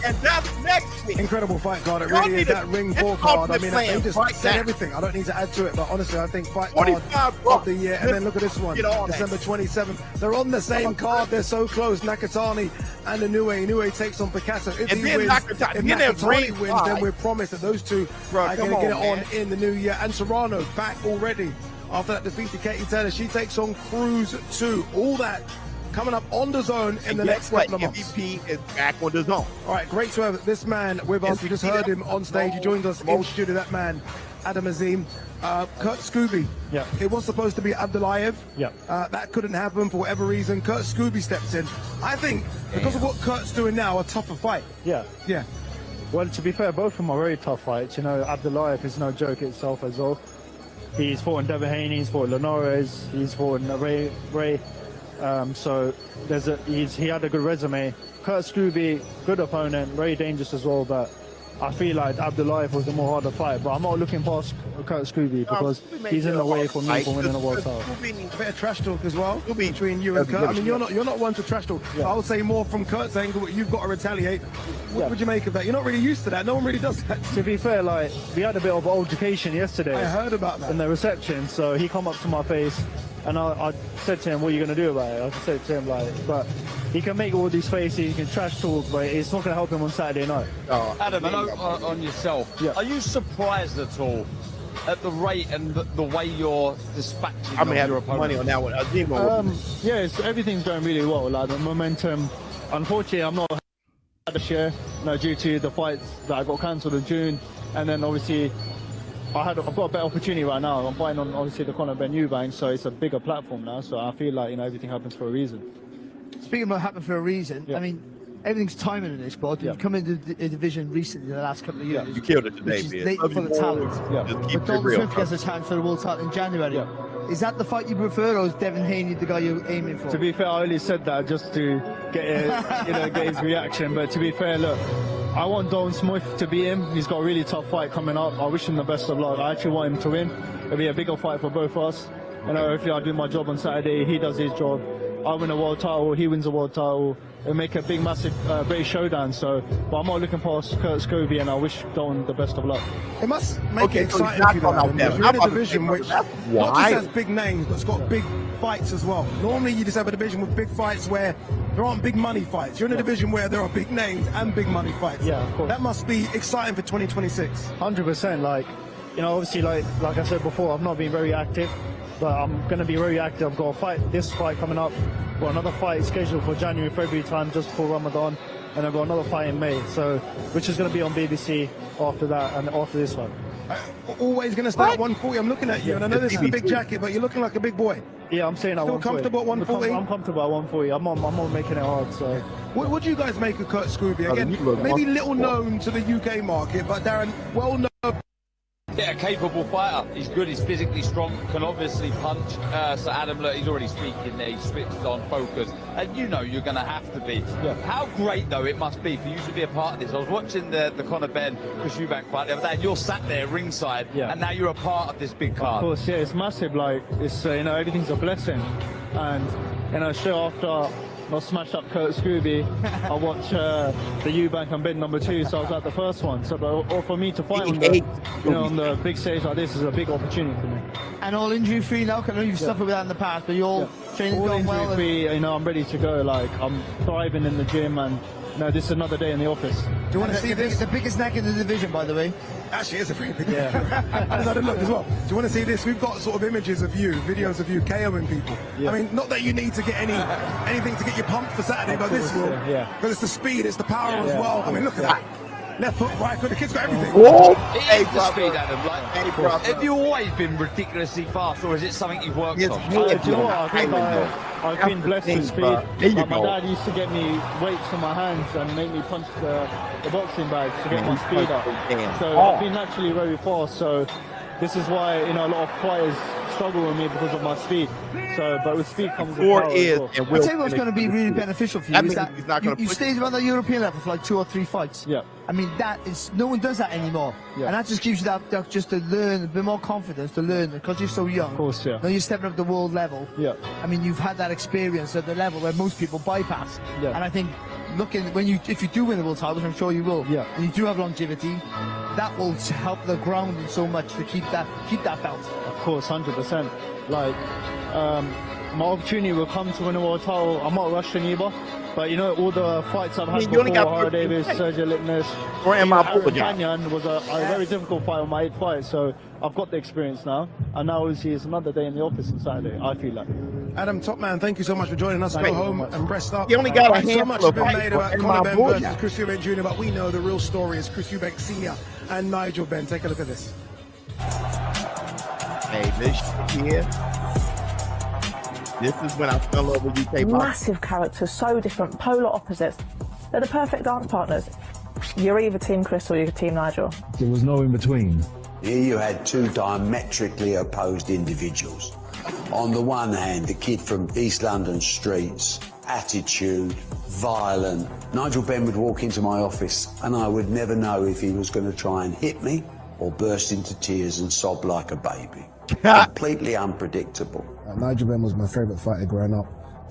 And that's next week. Incredible fight card. It really is. That Ring 4 card. I mean, they just said everything. I don't need to add to it, but honestly, I think fight card of the year. And then look at this one, December 27th. They're on the same card. They're so close. Nakatani and Inoue. Inoue takes on Picasso. If he wins, if Nakatani wins, then we're promised that those two are going to get it on in the new year. And Serrano back already after that defeat to Katie Taylor. She takes on Cruz 2. All that coming up on DAZN in the next couple of months. MVP is back on DAZN. All right, great to have this man with us. We just heard him on stage. He joined us in studio. That man, Adam Azim. Kurt Scooby. Yeah. It was supposed to be Abdullayev. Yeah. That couldn't happen for whatever reason. Kurt Scooby steps in. I think because of what Kurt's doing now, a tougher fight. Yeah. Yeah. Well, to be fair, both of them are very tough fights. You know, Abdullayev is no joke itself as well. He's fought in Devin Haney, he's fought Linares, he's fought in Ray. So he had a good resume. Kurt Scooby, good opponent, very dangerous as well, but I feel like Abdullayev was the more harder fight. But I'm not looking past Kurt Scooby because he's in the way for me for winning the world title. A bit of trash talk as well between you and Kurt. I mean, you're not one to trash talk. Yeah. I would say more from Kurt's angle, you've got to retaliate. What would you make of that? You're not really used to that. No one really does that. To be fair, like, we had a bit of altercation yesterday. I heard about that. In the reception, so he come up to my face and I said to him, what are you going to do about it? I said to him, like, but he can make all these faces, he can trash talk, but it's not going to help him on Saturday night. Adam, on yourself, are you surprised at all at the rate and the way you're dispatching your opponent? Money on that one. Yeah, everything's going really well. Like, the momentum, unfortunately, I'm not this year, due to the fights that I got cancelled in June, and then obviously I've got a better opportunity right now. I'm fighting on obviously the Conor Ben Eubank, so it's a bigger platform now. So I feel like everything happens for a reason. Speaking about happen for a reason, I mean, everything's timing in this sport. You've come into the division recently in the last couple of years. You killed it today, which is late for the talent. Just keep but Dalton real, Smith gets a chance for the world title in January. Is that the fight you prefer, or is Devin Haney the guy you're aiming for? To be fair, I only said that just to get get his reaction. But to be fair, look, I want Dalton Smith to beat him. He's got a really tough fight coming up. I wish him the best of luck. I actually want him to win. It'll be a bigger fight for both of us. Hopefully I do my job on Saturday. He does his job. I win a world title. He wins a world title. It'll make a big, massive, great showdown. But I'm not looking past Kurt Scooby, and I wish Dalton the best of luck. It must make it exciting for you, though, because you're in a division which not just has big names, but it's got big fights as well. Normally, you just have a division with big fights where there aren't big money fights. You're in a division where there are big names and big money fights. Yeah, of course. That must be exciting for 2026. 100%. Like, obviously, like I said before, I've not been very active, but I'm going to be very active. I've got this fight coming up. Got another fight scheduled for January, February time, just before Ramadan, and I've got another fight in May, which is going to be on BBC after that and after this one. Always going to start at 140. I'm looking at you, and I know this is a big jacket, but you're looking like a big boy. Yeah, I'm saying at 140. Comfortable at 140? I'm comfortable at 140. I'm not making it hard. So, what do you guys make of Kurt Scooby? Again, maybe little known to the UK market, but Darren, well known. Yeah, a capable fighter. He's good, he's physically strong, can obviously punch. So Adam, look, he's already speaking there, he's switched on, focus. And you're going to have to be. Yeah. How great, though, it must be for you to be a part of this. I was watching the Conor Ben Eubank fight the other day, and you're sat there ringside, and now you're a part of this big card. Of course, yeah, it's massive. Like, it's, everything's a blessing. And, sure, after I smashed up Kurt Scooby, I watched the Eubank and Ben #2, so I was at the first one. So, for me to fight on the big stage like this is a big opportunity for me. And all injury free now? I know you've suffered with that in the past, but you're all training going well. All injury free. I'm ready to go. Like, I'm thriving in the gym, and No, this is another day in the office. Do you want to see this? The biggest neck in the division, by the way. Actually, it's a very big neck. I had a look as well. Do you want to see this? We've got sort of images of you, videos of you KOing people. Yeah. I mean, not that you need to get anything to get you pumped for Saturday, but this will. Yeah. But it's the speed, it's the power as well. I mean, look at that. Left foot, right foot, the kid's got everything. Hey, the speed, Adam. Like, have you always been ridiculously fast, or is it something you've worked on? Do you know what? I think I've been blessed with speed. Like my dad used to get me weights on my hands and make me punch the boxing bag to get my speed up. So I've been naturally very fast. So this is why a lot of fighters struggle with me because of my speed. So, but with speed comes with power. I'll tell you what's going to be really beneficial for you is that you stayed around the European level for like 2 or 3 fights. Yeah. I mean, that is, no one does that anymore. Yeah. And that just gives you that just to learn, a bit more confidence to learn, because you're so young. Of course, yeah. Now you're stepping up the world level. Yeah. I mean, you've had that experience at the level where most people bypass. Yeah. And I think, if you do win the world title, which I'm sure you will, yeah, and you do have longevity, that will help the grounding so much to keep that belt. Of course, 100%. Like, my opportunity will come to win a world title. I'm not rushing either. But all the fights I've had before, Harry Davis, Sergio Litmus, Canyon was a very difficult fight on my 8th fight. So I've got the experience now. And now obviously it's another day in the office on Saturday, I feel like. Adam, top man, thank you so much for joining us. Go home and rest up. You only got a handful so much has of been fights made about in Conor my Ben board. versus Chris Eubank Jr., but we know the real story is Chris Eubank Sr. and Nigel Ben. Take a look at this. Hey, this here. This is when I fell in love with UK boxing. Massive characters, so different, polar opposites. They're the perfect dance partners. You're either Team Chris or you're Team Nigel. There was no in between. Here you had 2 diametrically opposed individuals. On the one hand, the kid from East London streets, attitude, violent. Nigel Ben would walk into my office and I would never know if he was going to try and hit me or burst into tears and sob like a baby. Completely unpredictable. Nigel Ben was my favourite fighter growing up.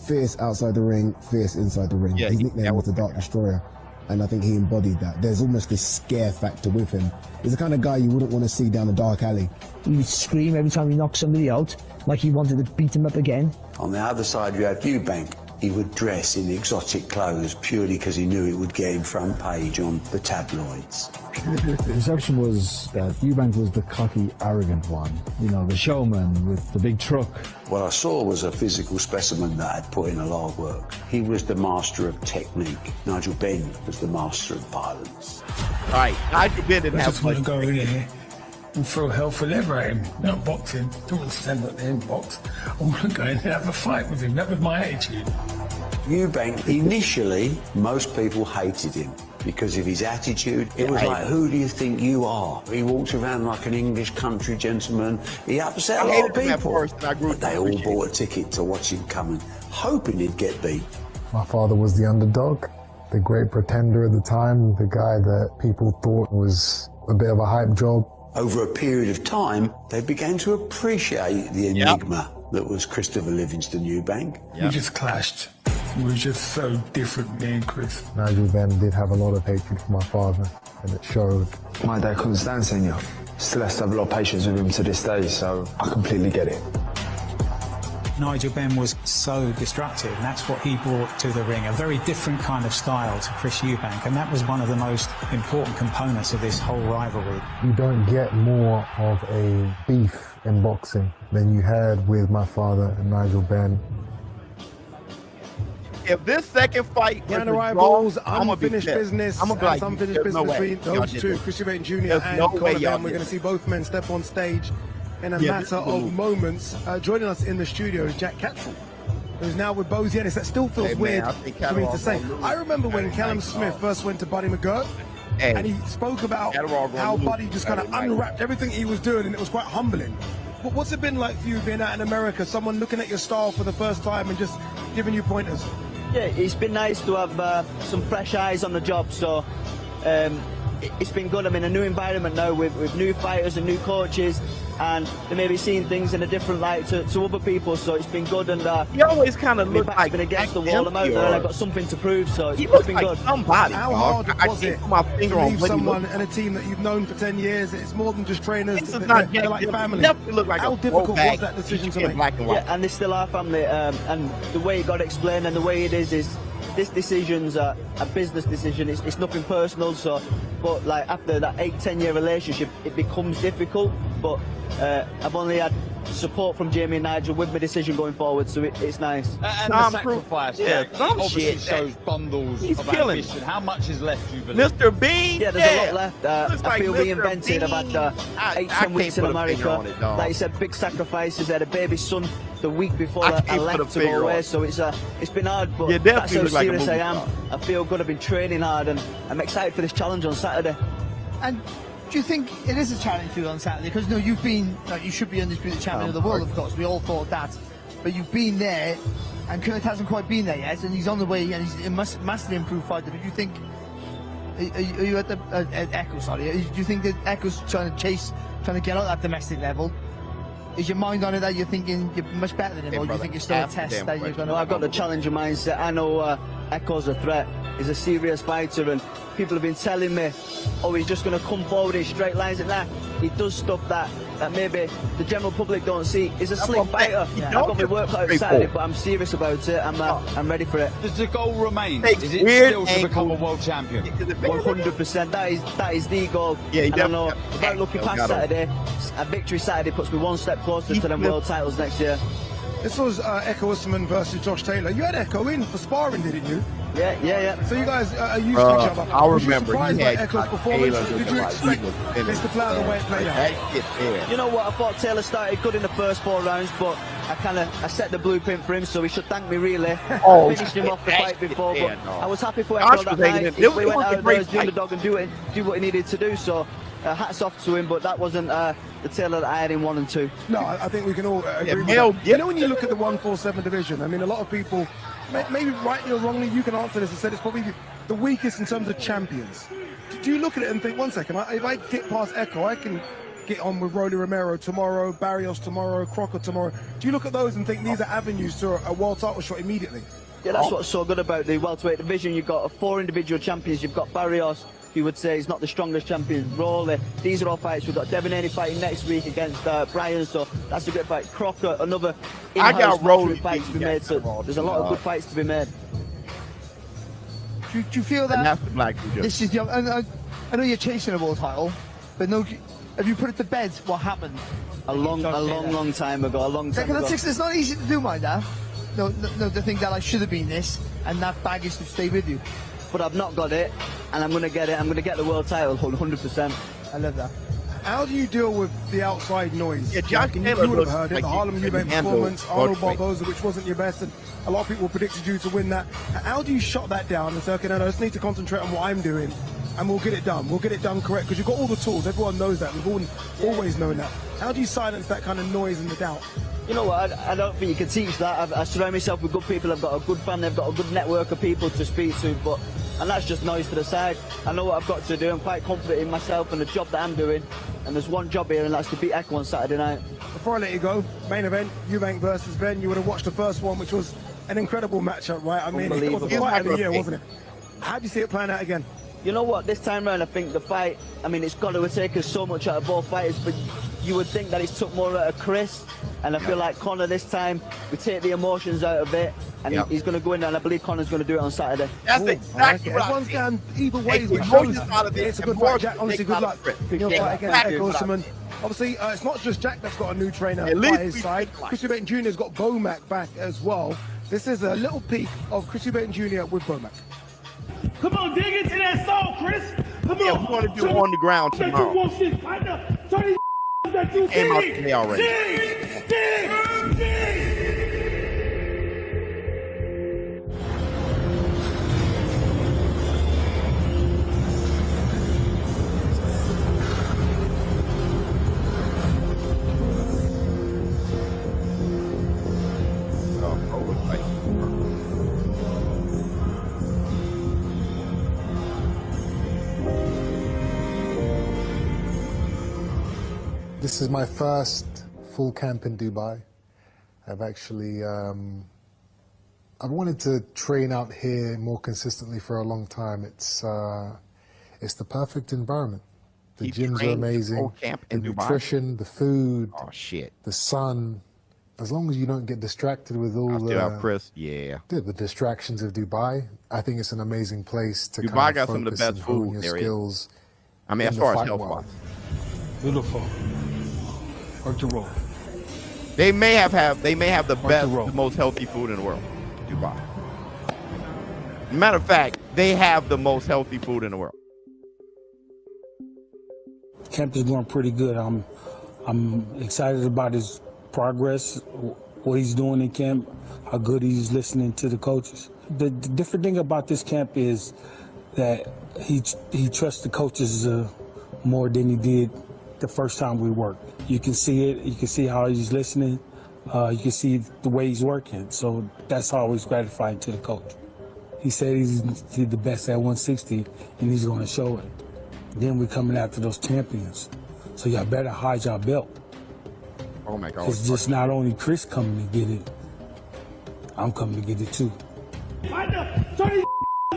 Fierce outside the ring, fierce inside the ring. His nickname was the Dark Destroyer, and I think he embodied that. There's almost this scare factor with him. He's the kind of guy you wouldn't want to see down a dark alley. He would scream every time he knocked somebody out, like he wanted to beat him up again. On the other side, you have Eubank. He would dress in exotic clothes purely because he knew it would get him front page on the tabloids. The perception was that Eubank was the cocky, arrogant one. The showman with the big truck. What I saw was a physical specimen that had put in a lot of work. He was the master of technique. Nigel Ben was the master of violence. All right, Nigel Ben didn't I have just want to go in here and throw hell for leather at him. Not boxing. Don't want to stand up there and box. I want to go in and have a fight with him. That was my attitude. Eubank, initially, most people hated him because of his attitude. It was like, who do you think you are? He walked around like an English country gentleman. He upset a lot of people. But they all bought a ticket to watch him coming, hoping he'd get beat. My father was the underdog, the great pretender at the time, the guy that people thought was a bit of a hype job. Over a period of time, they began to appreciate the enigma that was Christopher Livingston Eubank. We just clashed. We were just so different, me and Chris. Nigel Ben did have a lot of hatred for my father, and it showed. My dad couldn't stand senior. Still has to have a lot of patience with him to this day, so I completely get it. Nigel Ben was so destructive, and that's what he brought to the ring, a very different kind of style to Chris Eubank, and that was one of the most important components of this whole rivalry. You don't get more of a beef in boxing than you had with my father and Nigel Ben. If this second fight Grand is a rivals, draw, I'm unfinished business. I'm gonna be like, unfinished there's business no way. between those two, Chris Eubank Jr. There's and no way Conor y'all Ben. We're did. going to see both men step on stage in a matter of moments. Joining us in the studio is Jack Catchall, who's now with Bozy Ennis. That still feels weird for me to say. I remember when Callum Smith first went to Buddy McGirt, and he spoke about how Buddy just kind of unwrapped everything he was doing, and it was quite humbling. But what's it been like for you being out in America, someone looking at your style for the first time and just giving you pointers? Yeah, it's been nice to have some fresh eyes on the job, so it's been good. I'm in a new environment now with new fighters and new coaches, and they may be seeing things in a different light to other people, so it's been good. And you always kind of look like been against the wall. I'm out there and I've got something to prove, so it's been good. Somebody, how hard was it my finger to on leave someone and a team that you've known for 10 years? It's more than just trainers. They're like family. Look like how difficult was that decision to make? Yeah, and they still are family, and the way it got explained and the way it is this decision's a business decision. It's nothing personal. So, but like after that 8-10 year relationship, it becomes difficult. But I've only had support from Jamie and Nigel with my decision going forward, so it's nice. And the sacrifice, obviously shows bundles of ambition. How much is left, you believe? Mr. Bean? Yeah, there's a lot left. I feel reinvented. I've had 8-10 weeks in America. Like you said, big sacrifices. I had a baby son the week before I left to go away, so it's been hard, but that's how serious I am. I feel good. I've been training hard, and I'm excited for this challenge on Saturday. And do you think it is a challenge for you on Saturday? Because no, you've been, you should be undisputed champion of the world, of course. We all thought that, but you've been there, and Kurt hasn't quite been there yet, and he's on the way, and he's a massively improved fighter. But do you think, are you at Echo? Sorry, do you think that Echo's trying to get out that domestic level? Is your mind on it that you're thinking you're much better than him, or do you think it's still a test that you're going to? I've got the challenger mindset. I know Echo's a threat. He's a serious fighter, and people have been telling me, oh, he's just going to come forward in straight lines and that. He does stuff that maybe the general public don't see. He's a slick fighter. I've got my work out Saturday, but I'm serious about it. I'm ready for it. Does the goal remain? Is it still to become a world champion? 100%. That is the goal. Yeah, and I know without looking past Saturday, a victory Saturday puts me one step closer to the world titles next year. This was Echo Usman versus Josh Taylor. You had Echo in for sparring, didn't you? Yeah. So you guys are used to each other. I remember you surprised by Echo's performance? Did you expect this to play out the way it played out? You know what? I thought Taylor started good in the first 4 rounds, but I set the blueprint for him, so he should thank me really. I finished him off the fight before, but I was happy for Echo that night. We went out there as the underdog and do what he needed to do. So hats off to him, but that wasn't the Taylor that I had in 1 and 2. No, I think we can all agree with that. You know, when you look at the 147 division, I mean, a lot of people, maybe rightly or wrongly, you can answer this and say it's probably the weakest in terms of champions. Do you look at it and think, 1 second, if I get past Echo, I can get on with Rolly Romero tomorrow, Barrios tomorrow, Crocker tomorrow. Do you look at those and think these are avenues to a world title shot immediately? Yeah, that's what's so good about the welterweight division. You've got 4 individual champions. You've got Barrios, you would say he's not the strongest champion. Rolly, these are all fights. We've got Devin Haney fighting next week against Brian, so that's a great fight. Crocker, another in-house fight to be made, so there's a lot of good fights to be made. Do you feel that that's the black this is the... I know you're chasing a world title, but no, have you put it to bed what happened? A long time ago, It's not easy to do, my dad. No, to think that I should have been this, and that baggage to stay with you. But I've not got it, and I'm going to get it. I'm going to get the world title 100%. I love that. How do you deal with the outside noise? Yeah, Josh you would have heard it, the Harlem Eubank performance, Arnold Barboza, which wasn't your best, and a lot of people predicted you to win that. How do you shut that down and say, okay, no, I just need to concentrate on what I'm doing, and we'll get it done. We'll get it done correct, because you've got all the tools. Everyone knows that. We've always known that. How do you silence that kind of noise and the doubt? You know what, I don't think you can teach that. I surround myself with good people. I've got a good family. I've got a good network of people to speak to, and that's just noise to the side. I know what I've got to do. I'm quite confident in myself and the job that I'm doing, and there's one job here, and that's to beat Echo on Saturday night. Before I let you go, main event, Eubank versus Ben. You would have watched the first one, which was an incredible matchup, right? I mean, it was the fight of the year, wasn't it? How do you see it playing out again? You know what, this time around I think the fight, I mean, it's got to take us so much out of both fighters, but you would think that it's took more out of Cris, and I feel like Conor this time, we take the emotions out of it, and he's going to go in there, and I believe Conor's going to do it on Saturday. That's exactly right. Everyone's going either way, which shows it's a good fight, Jack. Honestly, good luck in your fight against Echo Usman. Obviously, it's not just Jack that's got a new trainer by his side. Chris Eubank Jr.'s got Bomac back as well. This is a little peek of Chris Eubank Jr. with Bomac. Come on, dig into that soul, Cris. Come on. We want to do on the ground tomorrow. Came out today already. Dig. This is my first full camp in Dubai. I've actually, I've wanted to train out here more consistently for a long time. It's the perfect environment. The gyms are amazing. Camp the in nutrition, Dubai. The food, oh shit, the sun. as long as you don't get distracted with all Cris, yeah, the distractions of Dubai, I think it's an amazing place to Dubai kind of got some of the focus best and hone food your there is. skills. I mean, as far as health wise, Beautiful. Work the roll. they may have the best, the most healthy food in the world. Dubai. Matter of fact, they have the most healthy food in the world. Camp is going pretty good. I'm excited about his progress, what he's doing in camp, how good he's listening to the coaches. The different thing about this camp is that he trusts the coaches more than he did the first time we worked. You can see it. You can see how he's listening. You can see the way he's working. So that's always gratifying to the coach. He said he's the best at 160, and he's going to show it. Then we're coming after those champions. So y'all better hide your belt. Oh my God. It's just not only Cris coming to get it, I'm coming to get it too. I know.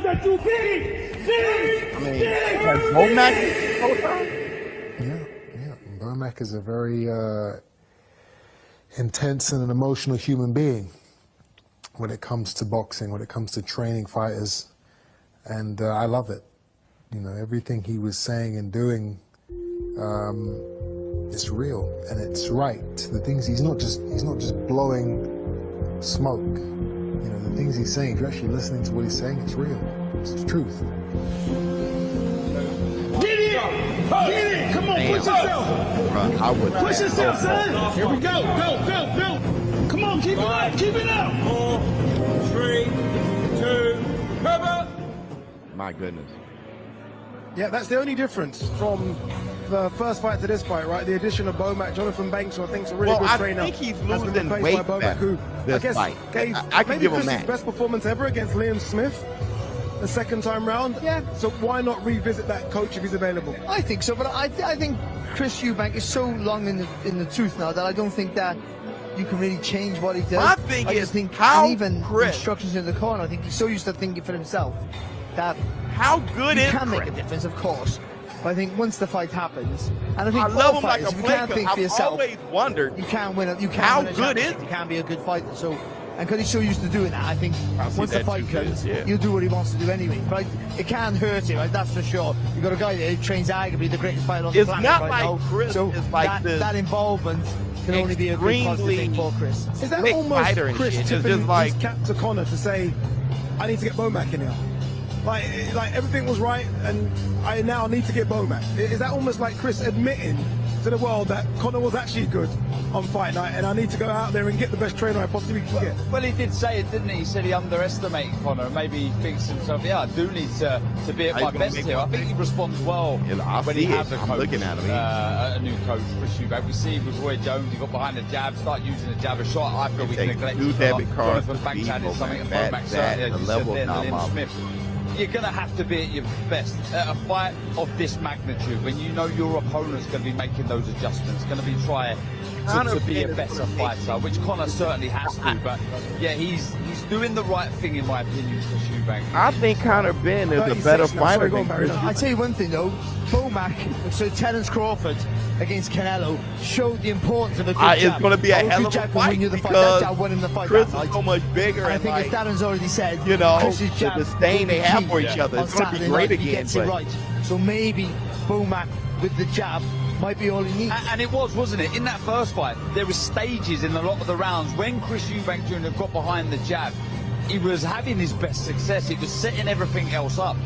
That you Bomac is a very intense and an emotional human being when it comes to boxing, when it comes to training fighters, and I love it. You know, everything he was saying and doing, it's real and it's right. The things he's not just blowing smoke. You know, the things he's saying, if you're actually listening to what he's saying, it's real. It's the truth. Get it! Get it! Come on, push yourself! I would Push yourself, son! Here we go! Go! Come on, keep it up! Keep it up! 4, 3, 2, cover! My goodness. Yeah, that's the only difference from the first fight to this fight, right? The addition of Bomac, Jonathan Banks, who I think is a really good trainer. I think he's has been losing replaced weight by Bomac, back who this I guess fight. gave I can maybe give him Chris's that. best performance ever against Liam Smith the second time round. Yeah. So why not revisit that coach if he's available? I think so, but I think Cris Eubank is so long in the tooth now that I don't think that you can really change what he does. My thing is, think, how and even Cris, instructions in the corner, I think he's so used to thinking for himself that how good he is can Cris? make a difference, of course. But I think once the fight happens, and I think I love him like a if you player. can't think for I've yourself, always wondered you can't win. You can't how win a good is championship. You can't be a good fighter. So, and because he's so used to doing that, I think once the fight comes, he'll do what he wants to do anyway. But it can't hurt him, like, that's for sure. You've got a guy there who trains arguably the greatest fighter on the planet not right like now. Cris So is like that involvement can only be a good positive thing for Cris. Is that quick almost fighter and Cris shit. It's tipping just like- his cap to Conor to say, I need to get Bomac in here? Like everything was right, and I now need to get Bomac. Is that almost like Cris admitting to the world that Conor was actually good on fight night, and I need to go out there and get the best trainer I possibly can get? Well, he did say it, didn't he? He said he underestimated Conor. Maybe he thinks to himself, yeah, I do need to be at my best here. I think he responds well when he has a coach, looking at him. a new coach, Cris Eubank. We see with Roy Jones, he got behind the jab, started using the jabber shot. I feel we neglected two debit cards Jonathan to Banks beat added something to Bomac. Bomac, That certainly, as the you level said there, now, Liam Mom. Smith. You're going to have to be at your best at a fight of this magnitude when you know your opponent's going to be making those adjustments, going to be trying to be a better fighter, which Conor certainly has to. But yeah, he's doing the right thing in my opinion, Cris Eubank. I think Conor Ben is a better fighter than Cris. I tell you one thing though, Bomac, so Terence Crawford against Canelo showed the importance of a good jab. It's going to be a hell of a fight because Cris is so much bigger. I think, as Darren's already said, you know, Chris's the jab disdain they have for each other. on It's going to be Saturday great night, he again. gets it right. So maybe Bomac with the jab might be all he needs. And it was, wasn't it? In that first fight, there were stages in a lot of the rounds when Cris Eubank Jr. got behind the jab, he was having his best success. It was setting everything else up.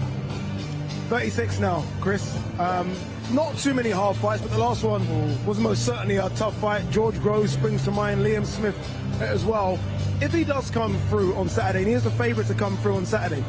36 now, Cris. Not too many hard fights, but the last one was most certainly a tough fight. George Groves springs to mind, Liam Smith as well. If he does come through on Saturday, and he is the favourite to come through on Saturday,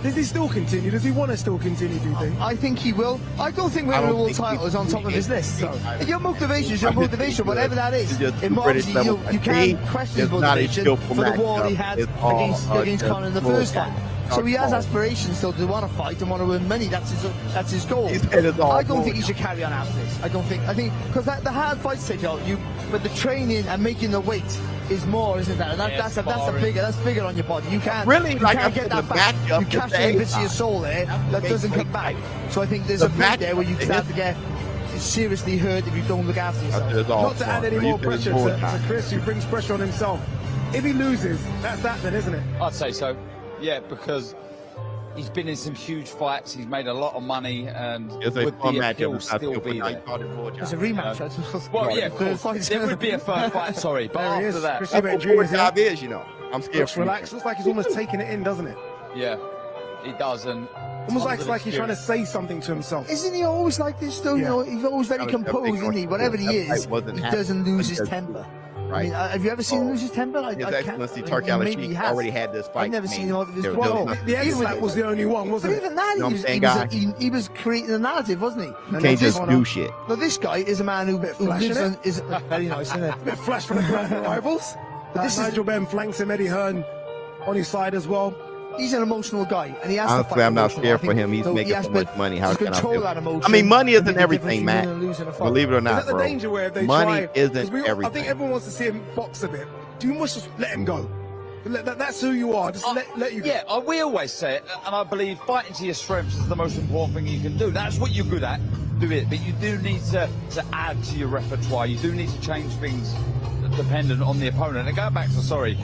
does he still continue? Does he want to still continue, do you think? I think he will. I don't think winning the world title is on top of his list. So. Your motivation is your motivation, whatever that is. Obviously, you can't question his motivation for the war he had against Conor in the first fight. So he has aspirations still to want to fight and want to win money. That's his goal. I don't think he should carry on after this. I think because the hard fights take out you, but the training and making the weight is more, isn't that? And that's bigger on your body. You can't really get that back. You capture the bits of your soul there that doesn't come back. So I think there's a point there where you start to get seriously hurt if you don't look after yourself. Not to add any more pressure to Cris, who brings pressure on himself. If he loses, that's that then, isn't it? I'd say so. Yeah, because he's been in some huge fights. He's made a lot of money, and it's a fun match. He'll still be there. It's a rematch. Well, yeah, of course. There would be a third fight. Sorry, but after that, Chris that's Eubank what Jr. job is, you know. I'm scared. Looks relaxed. Looks like he's almost taking it in, doesn't it? yeah, he does, and Almost like he's trying to say something to himself. Isn't he always like this, though? You know, he's always very composed, isn't he? Whatever he is, he doesn't lose his temper. Right. I mean, have you ever seen him lose his temper? His Excellency Turk Al-Sheikh already had this fight. I've never seen him out of his The X-Pac was the only one, wasn't it? it? Even that, he was creating a narrative, wasn't he? You can't just do shit. No, this guy is a man who lives on... Is very nice, isn't it? A bit flash for the Gran rivals. Nigel Ben flanks him, Eddie Hearn on his side as well. He's an emotional guy, and he has Honestly, to fight I'm not emotional. scared for him. He's making so much money. How can I control that emotion? I mean, money isn't everything, man. Believe it or not, Is that the bro. danger where if they Money try, isn't I everything. think everyone wants to see him box a bit. You must just let him go. That's who you are. Just let you go. yeah, we always say it, and I believe fighting to your strengths is the most important thing you can do. That's what you're good at. Do it, but you do need to add to your repertoire. You do need to change things dependent on the opponent. And going back to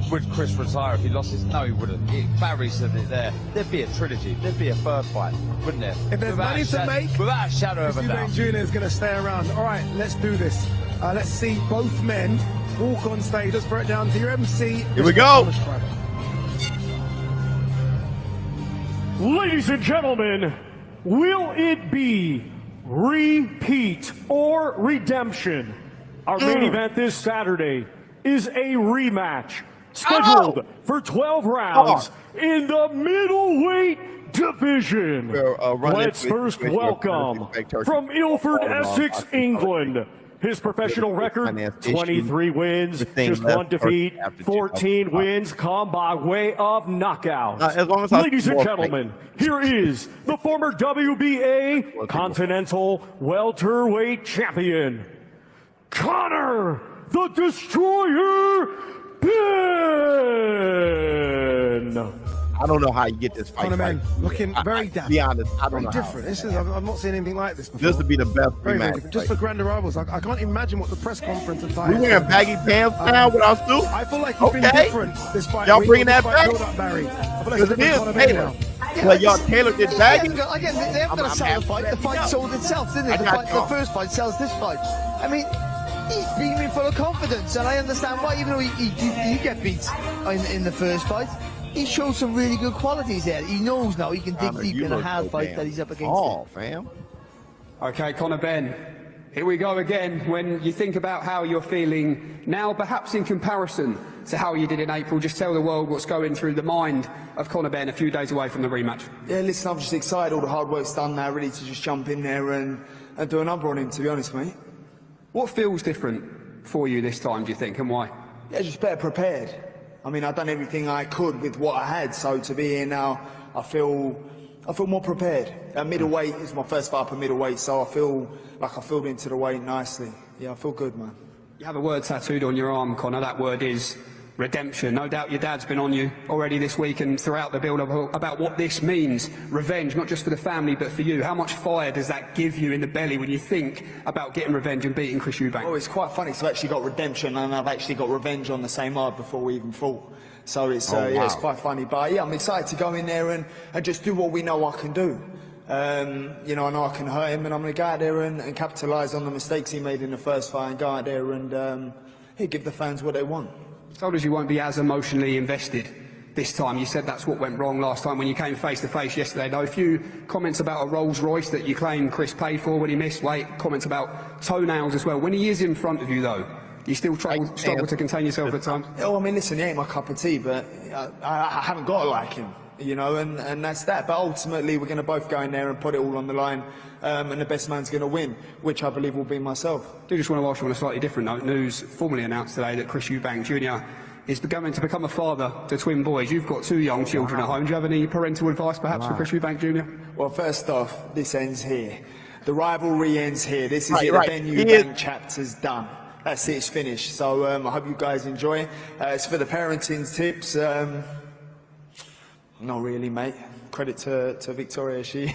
would Cris retire if he lost his? No, he wouldn't. Barry said it there. There'd be a trilogy. There'd be a third fight, wouldn't there? If there's money to make, without a shadow of a doubt. Jr. is going to stay around. All right, let's do this. Let's see both men walk on stage. Let's throw it down to your MC. Here we go. Ladies and gentlemen, will it be repeat or redemption? Our main event this Saturday is a rematch scheduled for 12 rounds in the middleweight division. Let's first welcome from Ilford, Essex, England. His professional record, 23 wins, just 1 defeat, 14 wins come by way of knockout. Ladies and gentlemen, here is the former WBA Continental Welterweight Champion, Conor the Destroyer Ben. I don't know how you get this fight. Conor Ben looking very down. To be honest, I don't know. Different. This is. I've not seen anything like this before. This would be the best very rematch. different. Just for Grand rivals, I can't imagine what the press conference attire. We wearing baggy pants now with our suit. I feel like you've been different this fight. Y'all bringing that back? Build up, Barry. I feel like Because it is Taylor. Well, y'all Taylor did baggy. Again, they haven't got to sell the fight. The fight sold itself, didn't it? The first fight sells this fight. I mean, he's beaming full of confidence, and I understand why. Even though he get beat in the first fight, he showed some really good qualities there. He knows now he can dig deep in a hard fight that he's up against. Oh, fam. Okay, Conor Ben, here we go again. When you think about how you're feeling now, perhaps in comparison to how you did in April, just tell the world what's going through the mind of Conor Ben a few days away from the rematch. Yeah, listen, I'm just excited. All the hard work's done now, ready to just jump in there and do another on him, to be honest, mate. What feels different for you this time, do you think, and why? Yeah, just better prepared. I mean, I've done everything I could with what I had, so to be here now, I feel more prepared. Middleweight is my first fight up at middleweight, so I feel like I filled into the weight nicely. Yeah, I feel good, man. You have a word tattooed on your arm, Conor. That word is redemption. No doubt your dad's been on you already this week and throughout the build-up about what this means. Revenge, not just for the family, but for you. How much fire does that give you in the belly when you think about getting revenge and beating Cris Eubank? Oh, it's quite funny. So I've actually got redemption and I've actually got revenge on the same night before we even fought. So it's, yeah, it's quite funny. But yeah, I'm excited to go in there and just do what we know I can do. You know, I know I can hurt him, and I'm going to go out there and capitalise on the mistakes he made in the first fight and go out there and give the fans what they want. Told us you won't be as emotionally invested this time. You said that's what went wrong last time when you came face to face yesterday. Though a few comments about a Rolls Royce that you claim Cris paid for when he missed weight, comments about toenails as well. When he is in front of you though, you still struggle to contain yourself at times? Oh, I mean, listen, he ain't my cup of tea, but I haven't got to like him, you know, and that's that. But ultimately, we're going to both go in there and put it all on the line, and the best man's going to win, which I believe will be myself. I do just want to ask you on a slightly different note. News formally announced today that Cris Eubank Jr. is going to become a father to twin boys. You've got 2 young children at home. Do you have any parental advice, perhaps, for Cris Eubank Jr.? Well, first off, this ends here. The rivalry ends here. This is it. The Ben Eubank chapter's done. That's it, it's finished. So I hope you guys enjoy. It's for the parenting tips. Not really, mate. Credit to Victoria. She's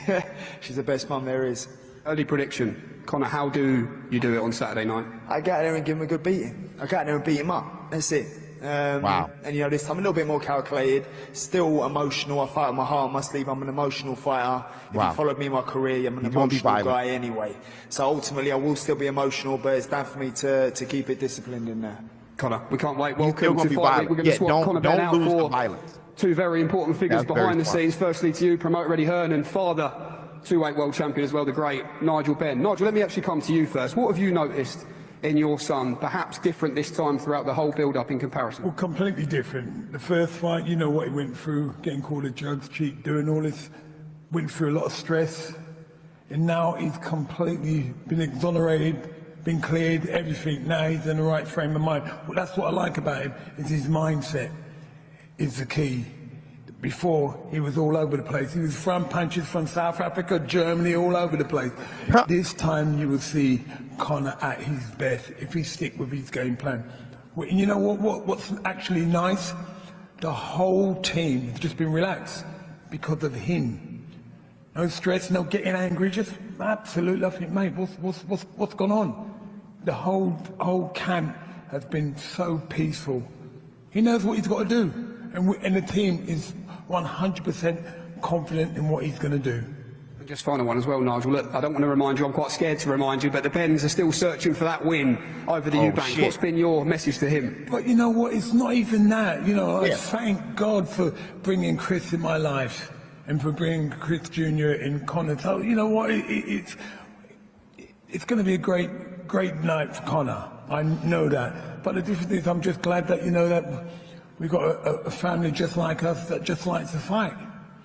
the best mum there is. Early prediction. Conor, how do you do it on Saturday night? I get out there and give him a good beating. I get out there and beat him up. That's it. Wow. And you know, this time a little bit more calculated, still emotional. I fight with my heart on my sleeve. I'm an emotional fighter. If you followed me in my career, I'm an emotional guy anyway. So ultimately I will still be emotional, but it's down for me to keep it disciplined in there. Conor, we can't wait. Welcome to Fight Week. We're going to swap Conor Ben out for two very important figures behind the scenes. Firstly to you, promoter Eddie Hearn, and father, two-weight world champion as well, the great Nigel Ben. Nigel, let me actually come to you first. What have you noticed in your son, perhaps different this time throughout the whole build-up in comparison? Well, completely different. The first fight, you know what he went through, getting called a drugs cheat, doing all this, went through a lot of stress, and now he's completely been exonerated, been cleared, everything. Now he's in the right frame of mind. Well, that's what I like about him, is his mindset is the key. Before, he was all over the place. He was throwing punches from South Africa, Germany, all over the place. This time you will see Conor at his best if he stick with his game plan. Well, you know what's actually nice? The whole team has just been relaxed because of him. No stress, no getting angry, just absolutely, I think, mate, what's gone on? The whole camp has been so peaceful. He knows what he's got to do, and the team is 100% confident in what he's going to do. And just final one as well, Nigel. Look, I don't want to remind you, I'm quite scared to remind you, but the Bens are still searching for that win over the Eubanks. What's been your message to him? But you know what, it's not even that. You know, I thank God for bringing Cris in my life and for bringing Cris Jr. in Conor. So, you know what, it's going to be a great night for Conor. I know that. But the difference is, I'm just glad that, you know, that we've got a family just like us that just likes to fight.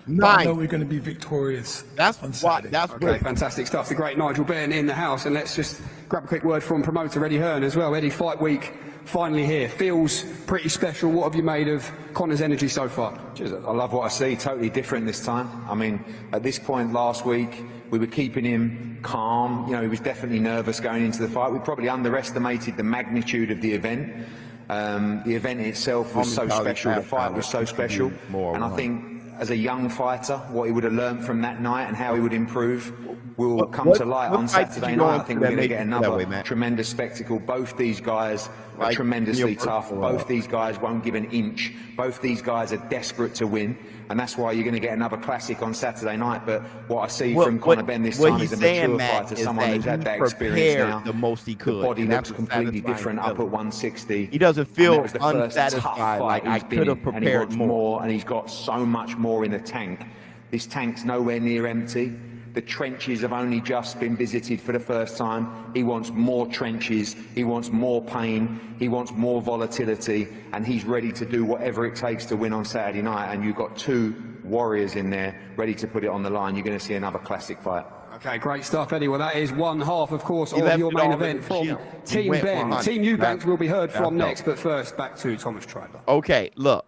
I know we're going to be victorious. That's okay, fantastic stuff. The great Nigel Ben in the house, and let's just grab a quick word from promoter Eddie Hearn as well. Eddie, Fight Week finally here. Feels pretty special. What have you made of Conor's energy so far? I love what I see. Totally different this time. I mean, at this point last week, we were keeping him calm. You know, he was definitely nervous going into the fight. We probably underestimated the magnitude of the event. The event itself was so special, the fight was so special, and I think as a young fighter, what he would have learned from that night and how he would improve will come to light on Saturday night. I think we're going to get another tremendous spectacle. Both these guys are tremendously tough. Both these guys won't give an inch. Both these guys are desperate to win, and that's why you're going to get another classic on Saturday night. But what I see from Conor Ben this time is a mature fighter, someone who's had that experience now. The most he could. The body looks completely different up at 160. He doesn't feel unsatisfied, like I could have prepared more, and he's got so much more in the tank. This tank's nowhere near empty. The trenches have only just been visited for the first time. He wants more trenches, he wants more pain, he wants more volatility, and he's ready to do whatever it takes to win on Saturday night. And you've got two warriors in there ready to put it on the line. You're going to see another classic fight. Okay, great stuff, Eddie. Well, that is one half, of course, of your main event from Team Ben. Team Eubanks will be heard from next, but first, back to Thomas Triber. Okay, look.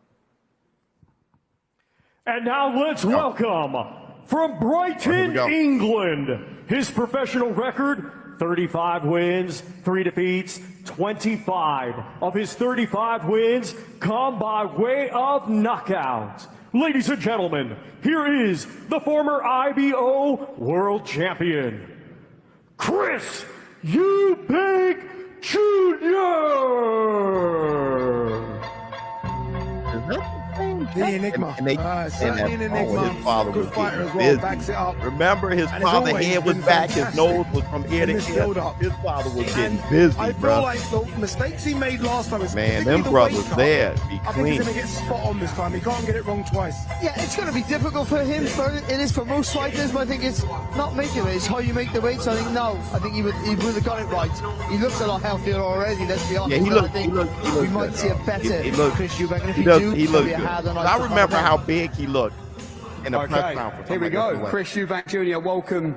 And now let's welcome, from Brighton, England, his professional record, 35 wins, 3 defeats, 25 of his 35 wins come by way of knockout. Ladies and gentlemen, here is the former IBO world champion, Cris Eubank Jr. The Enigma. Certainly an Enigma. His father was busy. Backs it up. Remember, his father's head was back, his nose was from ear to ear. His father was getting busy, I feel like the mistakes he made last time, man, them brothers there be I think clean. he's going to get spot on this time. He can't get it wrong twice. Yeah, it's going to be difficult for him. It is for most fighters, but I think it's not making it. It's how you make the weight. So I think I think he would have got it right. He looks a lot healthier already. Let's be honest. Yeah, I think we might see a better Cris Eubank. And if he looked good. I remember how big he looked in the press conference. Here we go. Cris Eubank Jr., welcome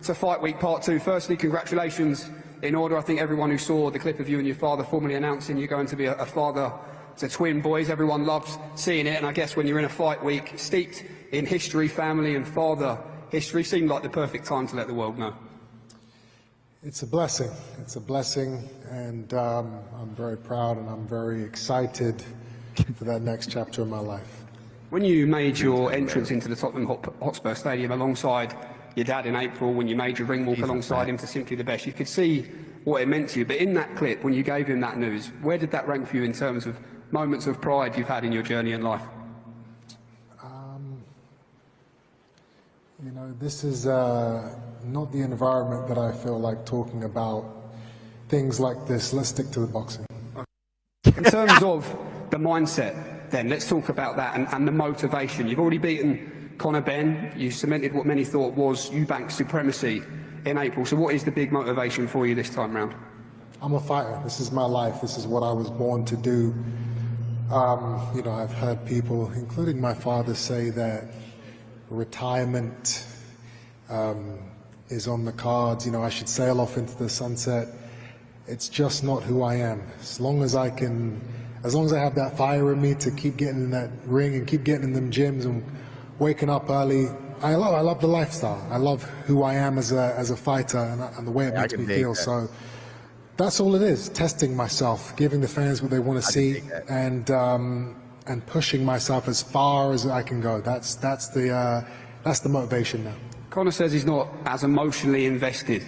to Fight Week Part 2. Firstly, congratulations in order. I think everyone who saw the clip of you and your father formally announcing you're going to be a father to twin boys, everyone loves seeing it. And I guess when you're in a fight week, steeped in history, family and father history, seemed like the perfect time to let the world know. It's a blessing. It's a blessing, and I'm very proud and I'm very excited for that next chapter of my life. When you made your entrance into the Tottenham Hotspur Stadium alongside your dad in April when you made your ring walk alongside him to Simply the Best. You could see what it meant to you. But in that clip, when you gave him that news, where did that rank for you in terms of moments of pride you've had in your journey in life? You know, this is not the environment that I feel like talking about things like this. Let's stick to the boxing. In terms of the mindset, then, let's talk about that and the motivation. You've already beaten Conor Ben. You cemented what many thought was Eubank's supremacy in April. So what is the big motivation for you this time round? I'm a fighter. This is my life. This is what I was born to do. You know, I've heard people, including my father, say that retirement is on the cards. You know, I should sail off into the sunset. It's just not who I am. As long as I have that fire in me to keep getting in that ring and keep getting in them gyms and waking up early, I love the lifestyle. I love who I am as a fighter and the way it makes me feel. So that's all it is, testing myself, giving the fans what they want to see, and pushing myself as far as I can go. That's the motivation now. Conor says he's not as emotionally invested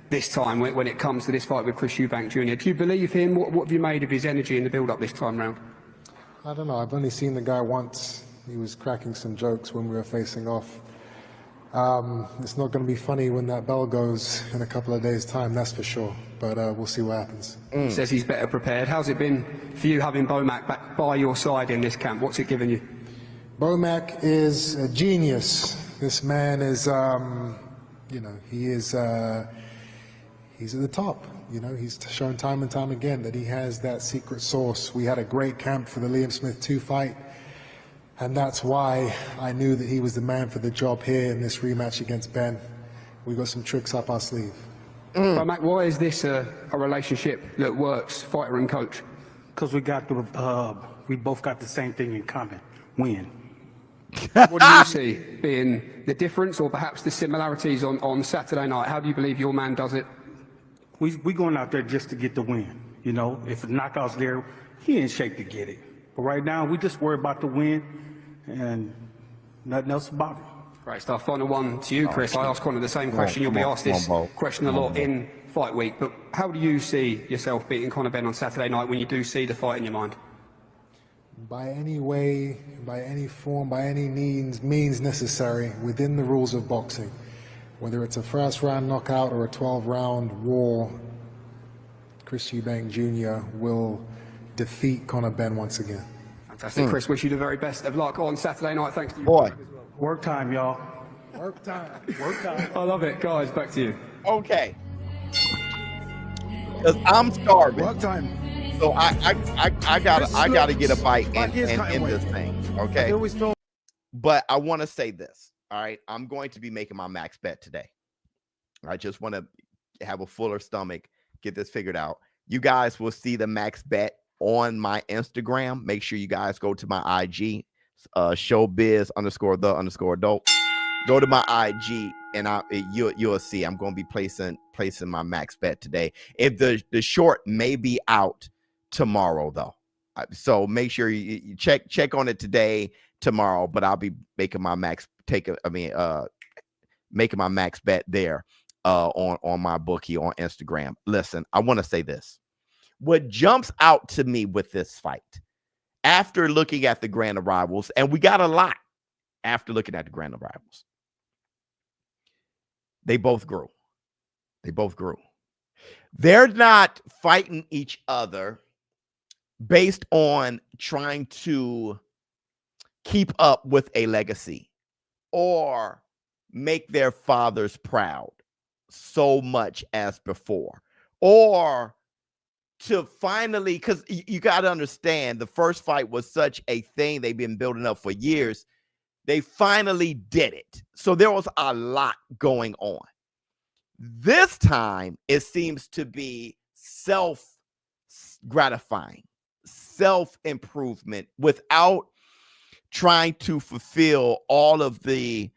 this time when it comes to this fight with Chris Eubank Jr. Do you believe him? What have you made of his energy in the build-up this time round? I don't know. I've only seen the guy once. He was cracking some jokes when we were facing off. It's not going to be funny when that bell goes in a couple of days' time, that's for sure. But we'll see what happens. He says he's better prepared. How's it been for you having Bomac back by your side in this camp? What's it given you? Bomac is a genius. This man is, you know, he's at the top. You know, he's shown time and time again that he has that secret sauce. We had a great camp for the Liam Smith 2 fight. And that's why I knew that he was the man for the job here in this rematch against Ben. We got some tricks up our sleeve. Mac, why is this a relationship that works, fighter and coach? Because we both got the same thing in common: win. What do you see being the difference or perhaps the similarities on Saturday night? How do you believe your man does it? We going out there just to get the win. You know, if the knockout's there, he in shape to get it. But right now, we just worry about the win and nothing else about it. Great stuff. Final one to you, Chris. I asked Conor the same question. You'll be asked this question a lot in fight week. But how do you see yourself beating Conor Ben on Saturday night when you do see the fight in your mind? By any way, by any form, by any means necessary within the rules of boxing. Whether it's a first round knockout or a 12-round war, Chris Eubank Jr. will defeat Conor Ben once again. Fantastic, Chris. Wish you the very best of luck on Saturday night. Thanks to you. Boy. Work time, y'all. Work time. Work time. I love it. Guys, back to you. Okay. Because I'm starving. Work time. So I gotta get a bite and end this thing. Okay. But I want to say this. All right. I'm going to be making my max bet today. I just want to have a fuller stomach, get this figured out. You guys will see the max bet on my Instagram. Make sure you guys go to my IG, ShowBizz_the_adult. Go to my IG and you'll see I'm going to be placing my max bet today. If the short may be out tomorrow though, so make sure you check on it today, tomorrow. But I'll be making my max making my max bet there on my bookie on Instagram. Listen, I want to say this. What jumps out to me with this fight, after looking at the grand arrivals, and we got a lot after looking at the grand arrivals, they both grew. They both grew. They're not fighting each other based on trying to keep up with a legacy or make their fathers proud so much as before, or to finally, because you got to understand, the first fight was such a thing they've been building up for years. They finally did it. So there was a lot going on. This time, it seems to be self-gratifying, self-improvement without trying to fulfill all of the,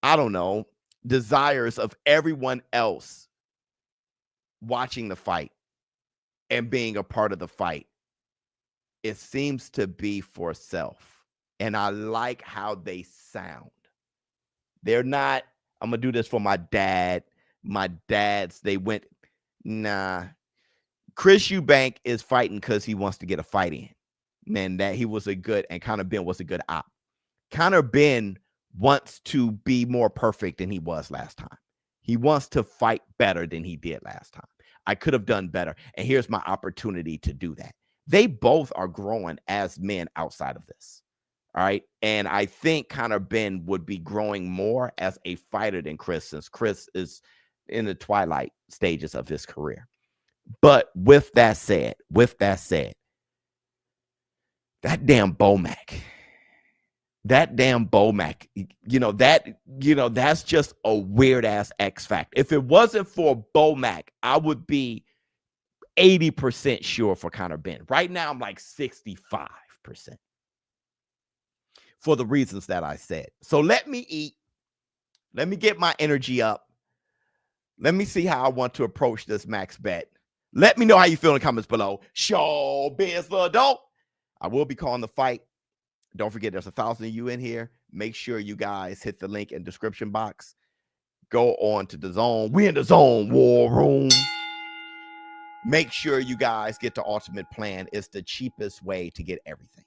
I don't know, desires of everyone else watching the fight and being a part of the fight. It seems to be for self. And I like how they sound. They're not I'm gonna do this for my dad. My dads, they went, nah. Chris Eubank is fighting because he wants to get a fight in. Man, that he was a good, and Conor Ben was a good op. Conor Ben wants to be more perfect than he was last time. He wants to fight better than he did last time. I could have done better, and here's my opportunity to do that. They both are growing as men outside of this. All right. And I think Conor Ben would be growing more as a fighter than Cris, since Cris is in the twilight stages of his career. But with that said, that damn Bomac, that's just a weird ass X factor. If it wasn't for Bomac, I would be 80% sure for Conor Ben. Right now, I'm like 65%. For the reasons that I said. So let me eat. Let me get my energy up. Let me see how I want to approach this max bet. Let me know how you feel in the comments below. ShowBizz for adult. I will be calling the fight. Don't forget, there's 1,000 of you in here. Make sure you guys hit the link in the description box. Go on to DAZN. We in the zone war room. Make sure you guys get the ultimate plan. It's the cheapest way to get everything.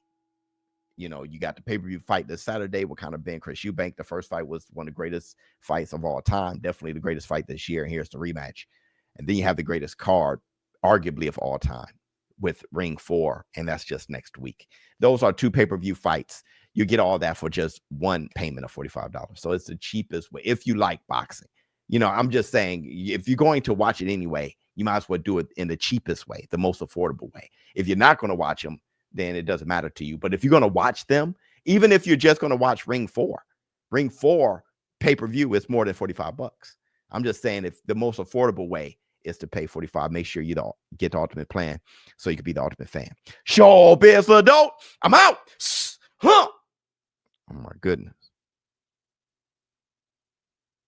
You know, you got the pay-per-view fight this Saturday with Conor Ben, Chris Eubank. The first fight was one of the greatest fights of all time. Definitely the greatest fight this year. And here's the rematch. And then you have the greatest card, arguably of all time, with Ring 4. And that's just next week. Those are 2 pay-per-view fights. You get all that for just one payment of $45. So it's the cheapest way if you like boxing. You know, I'm just saying, if you're going to watch it anyway, you might as well do it in the cheapest way, the most affordable way. If you're not going to watch them, then it doesn't matter to you. But if you're going to watch them, even if you're just going to watch Ring 4 pay-per-view is more than $45. I'm just saying, if the most affordable way is to pay $45, make sure you don't get the ultimate plan so you can be the ultimate fan. ShowBizz adult. I'm out. Huh. Oh my goodness.